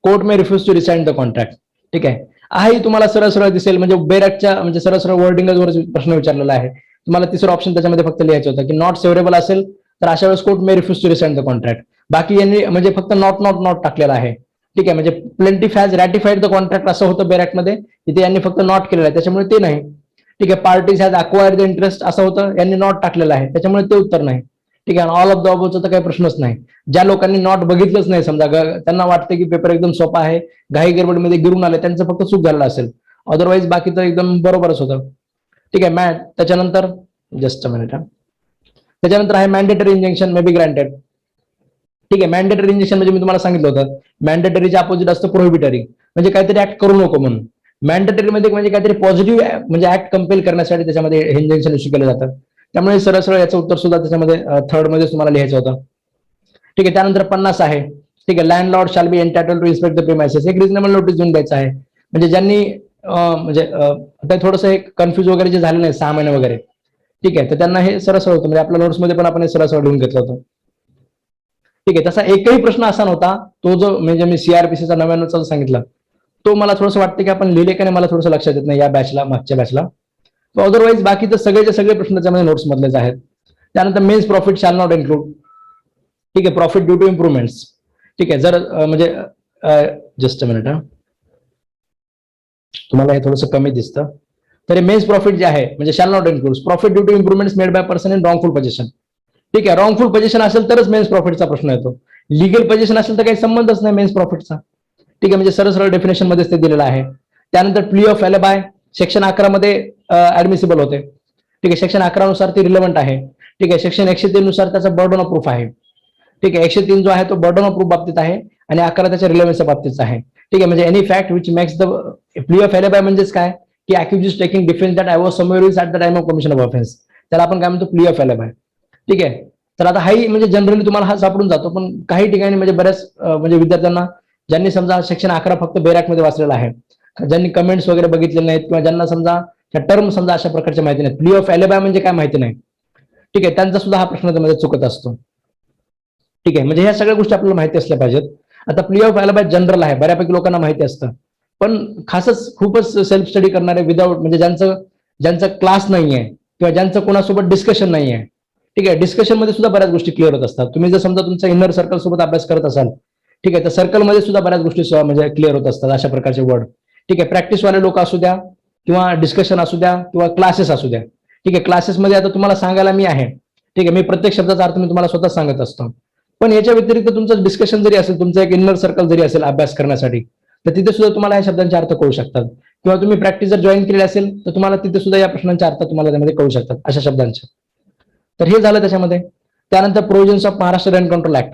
court may refuse to resign the contract. ठीक आहे, हाही तुम्हाला सरळ सरळ दिसेल म्हणजे बेरॅकच्या म्हणजे सरळ सरळ वर्डिंगवर प्रश्न विचारलेला आहे. तुम्हाला तिसरं ऑप्शन त्याच्यामध्ये फक्त लिहायचं होतं की नॉट फेवरेबल असेल तर अशा वेळेस court may refuse to resign the contract. बाकी यांनी म्हणजे फक्त नॉट नॉट नॉट टाकलेला आहे. ठीक आहे, म्हणजे प्लेंटिफ हॅज रॅटिफाईड द कॉन्ट्रॅक्ट असं होतं बेरॅकमध्ये, इथे यांनी फक्त नॉट केलेलं आहे त्याच्यामुळे ते नाही. ठीक आहे, parties has acquired the interest असं होतं, यांनी नॉट टाकलेलं आहे त्याच्यामुळे ते उत्तर नाही. ठीक आहे, ऑल ऑफ द अबोवचा तर काही प्रश्नच नाही. ज्या लोकांनी नॉट बघितलंच नाही समजा त्यांना वाटतं की पेपर एकदम सोपा आहे, घाई गडबडमध्ये गिरून आले, त्यांचं फक्त चूक झालेलं असेल, अदरवाईज बाकी तर एकदम बरोबरच होतं. ठीक आहे, त्याच्यानंतर जस्ट अ मिनिट, त्याच्यानंतर आहे mandatory injection may be granted. ठीक आहे, मॅन्डेटरी इंजेक्शन म्हणजे मी तुम्हाला सांगितलं होतं मॅन्डेटरीच्या अपोजिट असतं प्रोहिबिटरी, म्हणजे काहीतरी ऍक्ट करू नको म्हणून. मॅन्डेटरी मध्ये म्हणजे काहीतरी पॉझिटिव्ह म्हणजे ऍक्ट कंपेल करण्यासाठी त्याच्यामध्ये हे इंजेक्शन इश्यू केलं जातं. त्यामुळे सरळ सरळ याचं उत्तर सुद्धा त्याच्यामध्ये थर्ड मध्ये तुम्हाला लिहायचं होतं. ठीक आहे, त्यानंतर 50 आहे. ठीक आहे, landlord shall be entitled to inspect the premises. एक रिजनेबल नोटीस देऊन द्यायचं आहे, म्हणजे ज्यांनी म्हणजे आता थोडंसं एक कन्फ्युज वगैरे जे झालं नाही 6 महिने वगैरे. ठीक आहे, तर त्यांना हे सरळ सरळ होतं, म्हणजे आपल्या नोट्समध्ये पण आपण हे सरळ सरळ लिहून घेतलं होतं. ठीक आहे, तसा एकही प्रश्न असा नव्हता तो जो म्हणजे मी सीआरपीसीचा 99चा सांगितला तो मला थोडंसं वाटतं की आपण लिहिले का नाही मला थोडंसं लक्षात येत नाही या बॅचला, मागच्या बॅचला. अदरवाईज बाकी तर सगळेचे सगळे प्रश्न त्याच्यामध्ये नोट्स मधलेच आहेत. त्यानंतर mesne profit shall not include. ठीक आहे, प्रॉफिट ड्यू टू इम्प्रुव्हमेंट्स. ठीक आहे, जर म्हणजे जस्ट अ मिनिट, तुम्हाला हे थोडंसं कमी दिसतं तर मेन्स प्रॉफिट जे आहे म्हणजे shall not include profit due to improvements made by person in wrongful position. ठीक आहे, रॉंगफुल पोझिशन असेल तरच मेन्स प्रॉफिटचा प्रश्न येतो, लिगल पोझिशन असेल तर काही संबंधच नाही मेन्स प्रॉफिटचा. ठीक आहे, म्हणजे सरळ सरळ डेफिनेशन मध्येच ते दिलेलं आहे. त्यानंतर प्ली ऑफ एलेबाय सेक्शन 11 मध्ये ऍडमिसिबल होते. ठीक आहे, सेक्शन 11 नुसार ती रिलेव्हंट आहे. ठीक आहे, सेक्शन 103 नुसार त्याचा बर्डन ऑफ प्रूफ आहे. ठीक आहे, 103 जो आहे तो बर्डन ऑफ प्रूफ बाबतीत आहे आणि 11 त्याच्या रिलेव्हन्सच्या बाबतीत आहे. ठीक आहे, म्हणजे any fact which makes the प्ली ऑफ एलेबाय म्हणजेच काय की accused taking defence that I was somewhere at the time of commission of offence, त्याला आपण काय म्हणतो प्ली ऑफ एलेबाय. ठीक आहे, तर आता हाही म्हणजे जनरली तुम्हाला हा सापडून जातो, पण काही ठिकाणी म्हणजे बऱ्याच म्हणजे विद्यार्थ्यांना ज्यांनी समजा सेक्शन 11 फक्त बेरॅकमध्ये वाचलेला आहे, ज्यांनी कमेंट्स वगैरे बघितले नाहीत किंवा ज्यांना समजा त्या टर्म समजा अशा प्रकारच्या माहिती नाही, प्ली ऑफ एलेबाय म्हणजे काय माहिती नाही. ठीक आहे, त्यांचा सुद्धा हा प्रश्न त्यामध्ये चुकत असतो. ठीक आहे, म्हणजे ह्या सगळ्या गोष्टी आपल्याला माहिती असल्या पाहिजेत. आता प्ली ऑफ एलेबाय जनरल आहे, बऱ्यापैकी लोकांना माहिती असतं, पण खासच खूपच सेल्फ स्टडी करणारे विदाऊट म्हणजे ज्यांचं क्लास नाहीये किंवा ज्यांचं कोणासोबत डिस्कशन नाहीये. ठीक आहे, डिस्कशन मध्ये सुद्धा बऱ्याच गोष्टी क्लिअर होत असतात. तुम्ही जर समजा तुमच्या इनर सर्कल सोबत अभ्यास करत असाल, ठीक आहे, तर सर्कलमध्ये सुद्धा बऱ्याच गोष्टी म्हणजे क्लिअर होत असतात अशा प्रकारचे वर्ड. ठीक आहे, प्रॅक्टिसवाले लोक असू द्या किंवा डिस्कशन असू द्या किंवा क्लासेस असू द्या. ठीक आहे, क्लासेसमध्ये आता तुम्हाला सांगायला मी आहे, ठीक आहे, मी प्रत्येक शब्दाचा अर्थ मी तुम्हाला स्वतः सांगत असतो. पण याच्या व्यतिरिक्त तुमचं डिस्कशन जरी असेल, तुमचं एक इनर सर्कल जरी असेल अभ्यास करण्यासाठी, तर तिथे सुद्धा तुम्हाला या शब्दांचे अर्थ कळू शकतात. किंवा तुम्ही प्रॅक्टिस जर जॉईन केली असेल तर तुम्हाला तिथे सुद्धा या प्रश्नांचे अर्थ तुम्हाला त्यामध्ये कळू शकतात अशा शब्दांचे. तर हे झालं त्याच्यामध्ये. त्यानंतर provisions of Maharashtra rent control act.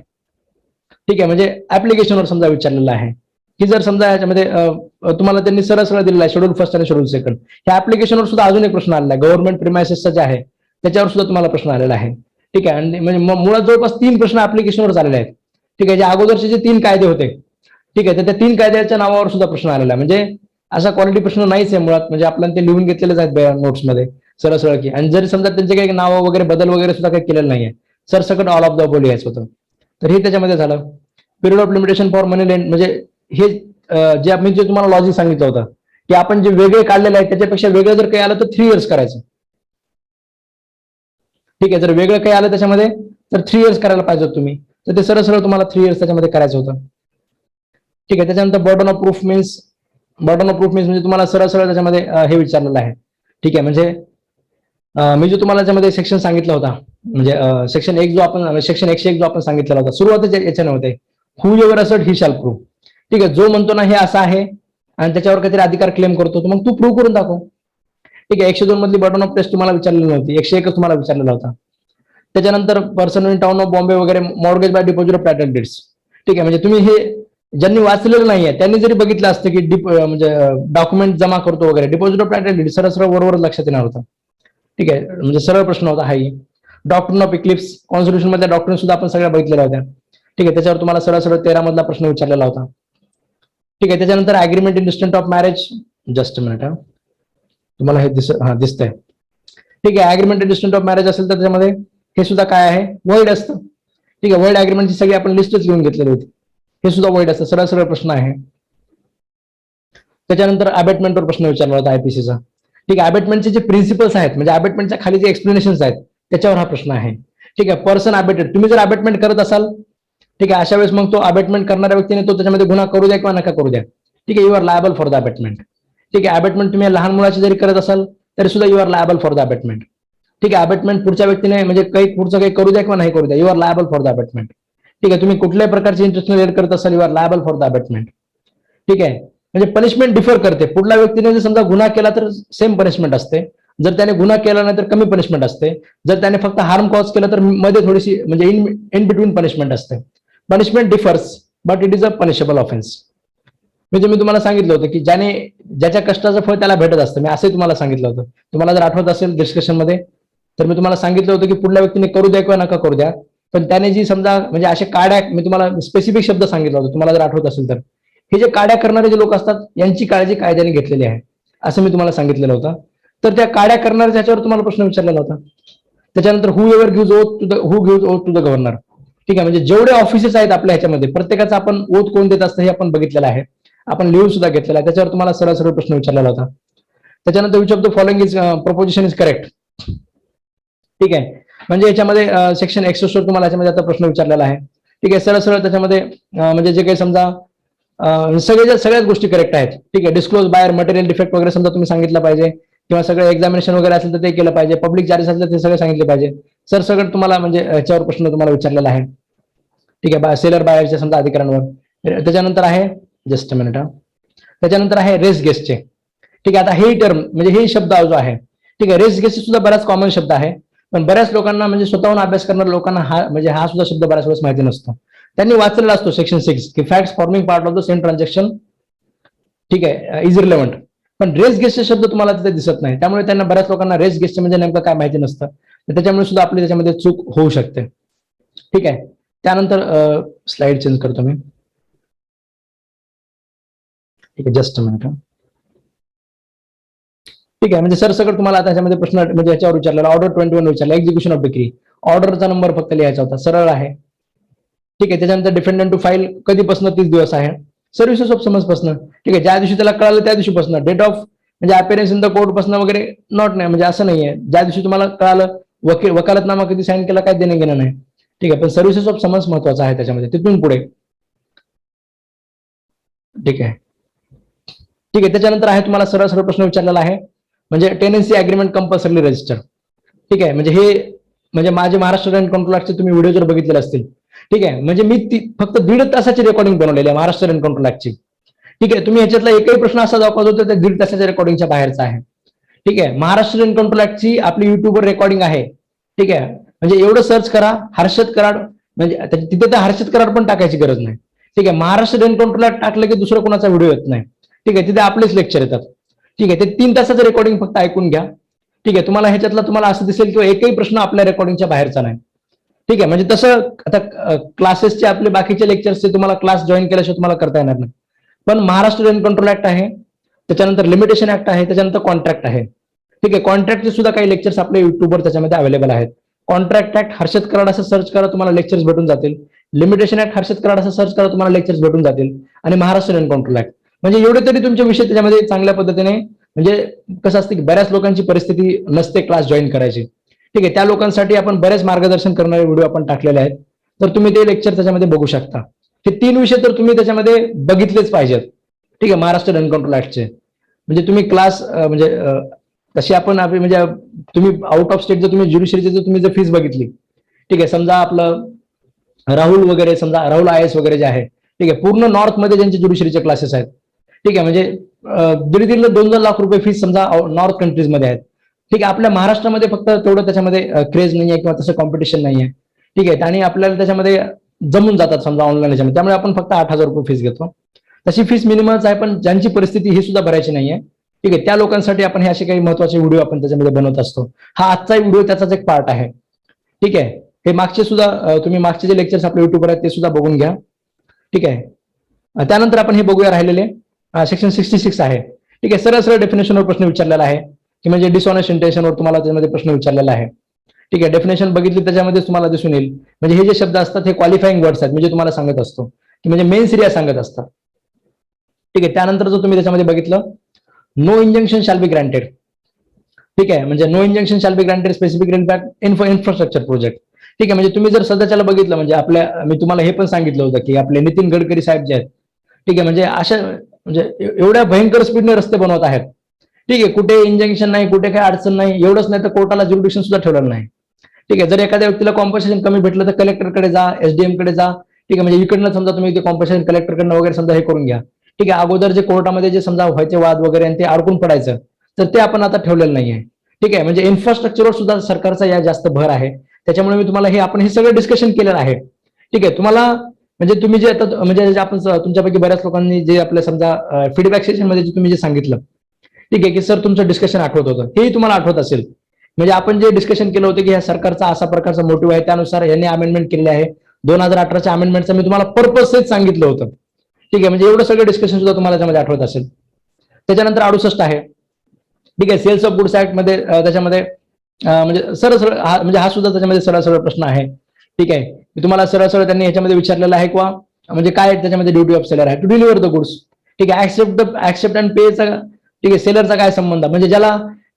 ठीक आहे, म्हणजे ऍप्लिकेशनवर समजा विचारलेलं आहे की जर समजा याच्यामध्ये तुम्हाला त्यांनी सरळ सरळ दिलेला आहे शेड्यूल फर्स्ट आणि शेड्यूल सेकंड, ह्या ऍप्लिकेशनवर सुद्धा अजून एक प्रश्न आलेला आहे, गव्हर्नमेंट प्रिमायसेसचा जे आहे त्याच्यावर सुद्धा तुम्हाला प्रश्न आलेला आहे. ठीक आहे, आणि म्हणजे मुळात जवळपास 3 प्रश्न ऍप्लिकेशनवर झालेले आहेत. ठीक आहे, जे अगोदरचे जे 3 कायदे होते, ठीक आहे, तर त्या 3 कायद्याच्या नावावर सुद्धा प्रश्न आलेला आहे. म्हणजे असा क्वालिटी प्रश्न नाहीच आहे मुळात, म्हणजे आपल्याला ते लिहून घेतलेलेच आहेत नोट्समध्ये सरळ सरळ की, आणि जरी समजा त्यांचे काही नावं वगैरे बदल वगैरे सुद्धा काही केलेलं नाहीये, सरसकट ऑल ऑफ द अबोव लिहायचं होतं. तर हे त्याच्यामध्ये झालं. Period of limitation for money land, म्हणजे हे जे मी जे तुम्हाला लॉजिक सांगितलं होतं की आपण जे वेगळे काढलेले आहे त्याच्यापेक्षा वेगळं जर काही आलं तर 3 इयर्स करायचं. ठीक आहे, जर वेगळं काही आलं त्याच्यामध्ये तर 3 इयर्स करायला पाहिजे होतं तुम्ही, तर ते सरळ सरळ तुम्हाला 3 इयर्स त्याच्यामध्ये करायचं होतं. ठीक आहे, त्याच्यानंतर बर्डन ऑफ प्रूफ मीन्स म्हणजे तुम्हाला सरळ सरळ त्याच्यामध्ये हे विचारलेलं आहे. ठीक आहे, म्हणजे मी जो तुम्हाला त्याच्यामध्ये सेक्शन सांगितला होता, म्हणजे सेक्शन 1 जो आपण सेक्शन 101 जो आपण सांगितलेला होता सुरुवातीच्या याच्याने होते, हू एव्हर असर्ट ही शॅल प्रूव्ह. ठीक आहे, जो म्हणतो ना हे असं आहे आणि त्याच्यावर काहीतरी अधिकार क्लेम करतो, तर मग तू प्रूव्ह करून दाखव. ठीक आहे, 102 मधली बर्डन ऑफ टेस्ट तुम्हाला विचारलेली नव्हती, 101 तुम्हाला विचारलेला होता. त्याच्यानंतर person in town of Bombay वगैरे mortgage by deposit of title deeds. ठीक आहे, म्हणजे तुम्ही हे ज्यांनी वाचलेलं नाहीये त्यांनी जरी बघितलं असतं की म्हणजे डॉक्युमेंट जमा करतो वगैरे, डिपॉझिट ऑफ टायटल डीड सरळ सरळ बरोबर लक्षात येणार होतं. ठीक आहे, म्हणजे सरळ प्रश्न होता हाही. डॉक्ट्रिन ऑफ इक्लिप्स, कॉन्स्टिट्यूशन मधल्या डॉक्ट्रिन सुद्धा आपण सगळ्या बघितलेल्या होत्या. ठीक आहे, त्याच्यावर तुम्हाला सरळ सरळ 13 मधला प्रश्न विचारलेला होता. ठीक आहे, त्याच्यानंतर agreement in distance of marriage, just minute, तुम्हाला हे दिसतंय. ठीक आहे, agreement in distance of marriage असेल तर त्याच्यामध्ये हे सुद्धा काय आहे, वॉइड असतं. ठीक आहे, वॉइड अग्रीमेंटची सगळी आपण लिस्टच लिहून घेतलेली होती, हे सुद्धा वॉइड असतं, सरळ सरळ प्रश्न आहे. त्याच्यानंतर अबॅटमेंटवर प्रश्न विचारला होता आयपीसीचा. ठीक आहे, अबॅटमेंटचे जे प्रिन्सिपल्स आहेत, म्हणजे अबॅटमेंटच्या खाली जे एक्सप्लेनेशन्स आहेत त्याच्यावर हा प्रश्न आहे. ठीक आहे, पर्सन अबॅटेड, तुम्ही जर अबॅटमेंट करत असाल, ठीक आहे, अशा वेळेस मग तो अबॅटमेंट करणाऱ्या व्यक्तीने तो त्याच्यामध्ये गुन्हा करू द्या किंवा नका करू द्या. ठीक आहे, you are liable for the abatement. ठीक आहे, अबॅटमेंट तुम्ही लहान मुलाची जरी करत असाल तरी सुद्धा you are liable for the abatement. ठीक आहे, अबॅटमेंट पुढच्या व्यक्तीने म्हणजे पुढचं काही करू द्या किंवा नाही करू द्या, you are liable for the abatement. ठीक आहे, तुम्ही कुठल्याही प्रकारचे इंटरेस्टने रेड करत असाल, you are liable for the abatement. ठीक आहे, म्हणजे पनिशमेंट डिफर करते. पुढल्या व्यक्तीने जर समजा गुन्हा केला तर सेम पनिशमेंट असते, जर त्याने गुन्हा केला नाही तर कमी पनिशमेंट असते, जर त्याने फक्त हार्म कॉज केलं तर मध्ये थोडीशी म्हणजे इन बिटवीन पनिशमेंट असते. Punishment differs but it is a punishable offence. म्हणजे मी तुम्हाला सांगितलं होतं की ज्याच्या कष्टाचं फळ त्याला भेटत असतं, मी असंही तुम्हाला सांगितलं होतं. तुम्हाला जर आठवत असेल डिस्कशन मध्ये, तर मी तुम्हाला सांगितलं होतं की पुढल्या व्यक्तीने करू द्या किंवा नका करू द्या, पण त्याने जी समजा म्हणजे असे काड्या, मी तुम्हाला स्पेसिफिक शब्द सांगितलं होतं, तुम्हाला जर आठवत असेल तर, हे जे काड्या करणारे जे लोक असतात यांची काळजी कायद्याने घेतलेली आहे असं मी तुम्हाला सांगितलेलं होतं. तर त्या काड्या करणाऱ्या ह्याच्यावर तुम्हाला प्रश्न विचारलेला होता. त्याच्यानंतर whoever gives oath to the governor. ठीक आहे, म्हणजे जेवढे ऑफिसेस आहेत आपल्या ह्याच्यामध्ये प्रत्येकाचा आपण ओथ कोण देत असतं हे आपण बघितलेलं आहे, आपण लिहून सुद्धा घेतलेला आहे. त्याच्यावर तुम्हाला सरळ सरळ प्रश्न विचारलेला होता. त्याच्यानंतर which of the following is preposition is correct. ठीक आहे, म्हणजे याच्यामध्ये सेक्शन 61 तुम्हाला याच्यामध्ये आता प्रश्न विचारलेला आहे. ठीक आहे, सरळ सरळ त्याच्यामध्ये म्हणजे जे काही समजा सगळ्याच गोष्टी करेक्ट आहेत. ठीक आहे, डिस्क्लोज बायर मटेरियल डिफेक्ट वगैरे समजा तुम्ही सांगितलं पाहिजे, किंवा सगळं एक्झामिनेशन वगैरे असेल तर ते केलं पाहिजे, पब्लिक चार्जेस असेल तर ते सगळे सांगितले पाहिजे. सर सगळं तुम्हाला म्हणजे याच्यावर प्रश्न तुम्हाला विचारलेला आहे. ठीक आहे, सेलर बायरच्या समजा अधिकारांवर. त्याच्यानंतर आहे जस्ट मिनिट, त्याच्यानंतर आहे रेस गेस्टचे. ठीक आहे, आता हे टर्म म्हणजे हे शब्द जो आहे, ठीक आहे, रेस गेस्ट सुद्धा बराच कॉमन शब्द आहे, पण बऱ्याच लोकांना म्हणजे स्वतःहून अभ्यास करणाऱ्या लोकांना म्हणजे हा सुद्धा शब्द बऱ्याच वेळेस माहिती नसतो. त्यांनी वाचलेला असतो सेक्शन 6 की facts forming part of the same transaction. ठीक आहे, इज रिलेव्हंट. पण रेस गेस्टचे शब्द तुम्हाला तिथे दिसत नाही, त्यामुळे त्यांना बऱ्याच लोकांना रेस गेस्टचे म्हणजे नेमकं काय माहिती नसतं, त्याच्यामुळे सुद्धा आपली त्याच्यामध्ये चूक होऊ शकते. ठीक आहे, त्यानंतर स्लाइड चेंज करतो मी. ठीक आहे, जस्ट मिनिट. ठीक आहे, म्हणजे सर सगळं तुम्हाला आता ह्याच्यामध्ये प्रश्न म्हणजे याच्यावर विचारलेला, ऑर्डर 21 विचारला, एक्झिक्युशन ऑफ डिक्री, ऑर्डरचा नंबर फक्त लिहायचा होता, सरळ आहे. ठीक आहे, त्याच्यानंतर डिफेंडंट टू फाईल कधीपासून 30 दिवस आहे, सर्व्हिसेस ऑफ समन्स पासून. ठीक आहे, ज्या दिवशी त्याला कळालं त्या दिवशीपासून. डेट ऑफ म्हणजे अपिअरन्स इन द कोर्ट पासून वगैरे नॉट नाही, म्हणजे असं नाहीये ज्या दिवशी तुम्हाला कळालं, वकालतनामा कधी साईन केला काय देणं घेणं नाही. ठीक आहे, पण सर्व्हिसेस ऑफ समन्स महत्वाचा आहे त्याच्यामध्ये, तिथून पुढे. ठीक आहे, ठीक आहे, त्याच्यानंतर आहे तुम्हाला सरळ सरळ प्रश्न विचारलेला आहे, म्हणजे टेनेन्सी अग्रीमेंट कंपल्सरी रजिस्टर. ठीक आहे. म्हणजे हे म्हणजे माझे महाराष्ट्र रँक कंट्रोल ऍक्टचे तुम्ही व्हिडिओ जर बघितलेले असतील, ठीक आहे, म्हणजे मी फक्त 1.5 तासाची रेकॉर्डिंग बनवलेली आहे महाराष्ट्र रँक कंट्रोल ऍक्टची. ठीक आहे, तुम्ही ह्याच्यातला एकही प्रश्न असा दाखवतो तर 1.5 तासाच्या रेकॉर्डिंगच्या बाहेरचा आहे. ठीक आहे, महाराष्ट्र रँक कंट्रोल ऍक्टची आपली युट्यूबवर रेकॉर्डिंग आहे. ठीक आहे, म्हणजे एवढं सर्च करा हर्षद कराड, म्हणजे तिथे त्या हर्षद कराड पण टाकायची गरज नाही. ठीक आहे, महाराष्ट्र रँक कंट्रोल ऍक्ट टाकलं की दुसरं कोणाचा व्हिडिओ येत नाही. ठीक आहे, तिथे आपलेच लेक्चर येतात. ठीक आहे, ते 3 तासाचं रेकॉर्डिंग फक्त ऐकून घ्या. ठीक आहे, तुम्हाला ह्याच्यातला तुम्हाला असं दिसेल किंवा एकही प्रश्न आपल्या रेकॉर्डिंगच्या बाहेरचा नाही. ठीक आहे, म्हणजे तसं आता क्लासेसचे आपले बाकीचे लेक्चर्सचे तुम्हाला क्लास जॉईन केल्याशिवाय तुम्हाला करता येणार नाही. पण महाराष्ट्र रँक कंट्रोल ऍक्ट आहे, त्याच्यानंतर लिमिटेशन ऍक्ट आहे, त्याच्यानंतर कॉन्ट्रॅक्ट आहे. ठीक आहे, कॉन्ट्रॅक्टचे सुद्धा काही लेक्चर्स आपल्या युट्यूबवर त्याच्यामध्ये अवेलेबल आहेत. कॉन्ट्रॅक्ट ऍक्ट हर्षद कराड असं सर्च करा, तुम्हाला लेक्चर्स भेटून जातील. लिमिटेशन ऍक्ट हर्षद कराड असं सर्च करा, तुम्हाला लेक्चर्स भेटून जातील. आणि महाराष्ट्र रँक कंट्रोल ऍक्ट, म्हणजे एवढे तरी तुमचे विषय त्याच्यामध्ये चांगल्या पद्धतीने, म्हणजे कसं असतं की बऱ्याच लोकांची परिस्थिती नसते क्लास जॉईन करायची. ठीक आहे, त्या लोकांसाठी आपण बरेच मार्गदर्शन करणारे व्हिडिओ आपण टाकलेले आहेत, तर तुम्ही ते लेक्चर त्याच्यामध्ये बघू शकता. हे 3 विषय तर तुम्ही त्याच्यामध्ये बघितलेच पाहिजेत. ठीक आहे, महाराष्ट्र रँक कंट्रोल ऍक्टचे म्हणजे तुम्ही क्लास म्हणजे तशी आपण म्हणजे तुम्ही आउट ऑफ स्टेट जर तुम्ही ज्युडिशरीची जर तुम्ही जर फीस बघितली, ठीक आहे, समजा आपलं राहुल वगैरे, समजा राहुल IAS वगैरे जे आहे, ठीक आहे, पूर्ण नॉर्थ मध्ये ज्यांचे ज्युडिशरीचे क्लासेस आहेत, ठीक आहे, म्हणजे 1.5-2 लाख रुपये फीस समजा नॉर्थ कंट्रीज मध्ये आहेत. ठीक आहे, आपल्या महाराष्ट्रामध्ये फक्त तेवढं त्याच्यामध्ये क्रेज नाही आहे किंवा तसं कॉम्पिटिशन नाही आहे. ठीक आहे, आणि आपल्याला त्याच्यामध्ये जमून जातात समजा ऑनलाईन याच्यामध्ये, त्यामुळे आपण फक्त 8,000 रुपये फीस घेतो. तशी फीस मिनिममच आहे, पण ज्यांची परिस्थिती ही सुद्धा भरायची नाहीये, ठीक आहे, त्या लोकांसाठी आपण हे असे काही महत्वाचे व्हिडिओ आपण त्याच्यामध्ये बनवत असतो. हा आजचा व्हिडिओ त्याचाच एक पार्ट आहे. ठीक आहे, हे मागचे सुद्धा तुम्ही मागचे जे लेक्चर्स आपल्या युट्यूबवर आहेत ते सुद्धा बघून घ्या. ठीक आहे, त्यानंतर आपण हे बघूया राहिलेले सेक्शन 66 आहे. ठीक आहे, सरळ सरळ डेफिनेशनवर प्रश्न विचारलेला आहे की म्हणजे डिसऑनेस्ट इंटेन्शनवर तुम्हाला त्यामध्ये प्रश्न विचारलेला आहे. ठीक आहे, डेफिनेशन बघितली त्याच्यामध्ये तुम्हाला दिसून येईल, म्हणजे हे जे शब्द असतात हे क्वालिफाईंग वर्ड्स आहेत, म्हणजे तुम्हाला सांगत असतो की म्हणजे मेन सिरिया सांगत असतात. ठीक आहे, त्यानंतर जर तुम्ही त्याच्यामध्ये बघितलं, no injunction shall be granted. ठीक आहे, म्हणजे no injunction shall be granted specific impact infrastructure project. ठीक आहे, म्हणजे तुम्ही जर सध्याच्याला बघितलं, म्हणजे आपल्या मी तुम्हाला हे पण सांगितलं होतं की आपले नितीन गडकरी साहेब जे आहेत, ठीक आहे, म्हणजे अशा म्हणजे एवढ्या भयंकर स्पीडने रस्ते बनवत आहेत. ठीक आहे, कुठे इंजंक्शन नाही, कुठे काही अडचण नाही, एवढंच नाही तर कोर्टाला ज्युरिडिक्शन सुद्धा ठेवलेलं नाही. ठीक आहे, जर एखाद्या व्यक्तीला कॉम्पन्सेशन कमी भेटलं तर कलेक्टरकडे जा, SDM कडे जा. ठीक आहे, म्हणजे इकडनं समजा तुम्ही ते कॉम्पन्सेशन कलेक्टरकडनं वगैरे समजा हे करून घ्या. ठीक आहे, अगोदर जे कोर्टामध्ये जे समजा व्हायचे वाद वगैरे आणि ते अडकून पडायचं, तर ते आपण आता ठेवलेलं नाहीये. ठीक आहे, म्हणजे इन्फ्रास्ट्रक्चरवर सुद्धा सरकारचा या जास्त भर आहे. त्याच्यामुळे मी तुम्हाला हे सगळं डिस्कशन केलेलं आहे. ठीक आहे, तुम्हाला म्हणजे तुम्ही जे आता म्हणजे आपण तुमच्यापैकी बऱ्याच लोकांनी जे आपल्या समजा फीडबॅक सेशनमध्ये जे तुम्ही जे सांगितलं, ठीक आहे, की सर तुमचं डिस्कशन आठवत होतं, हेही तुम्हाला आठवत असेल. म्हणजे आपण जे डिस्कशन केलं होतं की ह्या सरकारचा असा प्रकारचा मोटिव्ह आहे, त्यानुसार यांनी अमेंडमेंट केले आहे. 2018च्या अमेंडमेंटचं मी तुम्हाला पर्पज सांगितलं होतं. ठीक आहे, म्हणजे एवढं सगळं डिस्कशन सुद्धा तुम्हाला त्यामध्ये आठवत असेल. त्याच्यानंतर 68 आहे. ठीक आहे, सेल्स ऑफ गुड्स ऍक्ट मध्ये त्याच्यामध्ये म्हणजे सरळ सरळ म्हणजे हा सुद्धा त्याच्यामध्ये सरळ सरळ प्रश्न आहे. ठीक आहे, मी तुम्हाला सरळ सरळ त्यांनी ह्याच्यामध्ये विचारलेला आहे किंवा म्हणजे काय त्याच्यामध्ये ड्युटी ऑफ सेलर आहे, टू डिलिव्हर द गुड्स. ठीक आहे, ऍक्सेप्ट अँड पेचा, ठीक आहे, सेलरचा काय संबंध, म्हणजे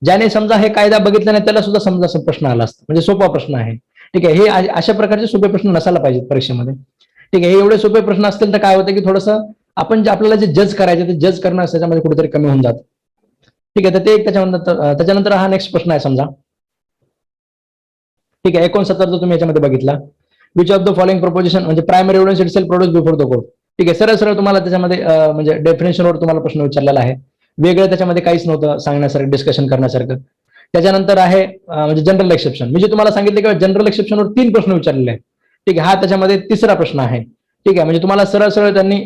ज्याने समजा हे कायदा बघितला नाही त्याला सुद्धा समजा प्रश्न आला असता, म्हणजे सोपा प्रश्न आहे. ठीक आहे, हे अशा प्रकारचे सोपे प्रश्न नसायला पाहिजेत परीक्षेमध्ये. ठीक आहे, हे एवढे सोपे प्रश्न असतील तर काय होतं की थोडंसं आपण आपल्याला जे जज करायचे ते जज करणं त्याच्यामध्ये कुठेतरी कमी होऊन जातं. ठीक आहे, तर ते एक त्याच्यानंतर हा नेक्स्ट प्रश्न आहे समजा. ठीक आहे, 69 तुम्ही याच्यामध्ये बघितला, which of the following proposition म्हणजे primary evidence itself produce before the court. ठीक आहे, सरळ सरळ तुम्हाला त्याच्यामध्ये म्हणजे डेफिनेशनवर तुम्हाला प्रश्न विचारलेला आहे. वेगळं त्याच्यामध्ये काहीच नव्हतं सांगण्यासारखं, डिस्कशन करण्यासारखं. त्याच्यानंतर आहे म्हणजे जनरल एक्सेप्शन. मी जे तुम्हाला सांगितलं की जनरल एक्सेप्शनवर 3 प्रश्न विचारलेले आहेत. ठीक आहे, हा त्याच्यामध्ये तिसरा प्रश्न आहे. ठीक आहे, म्हणजे तुम्हाला सरळ सरळ त्यांनी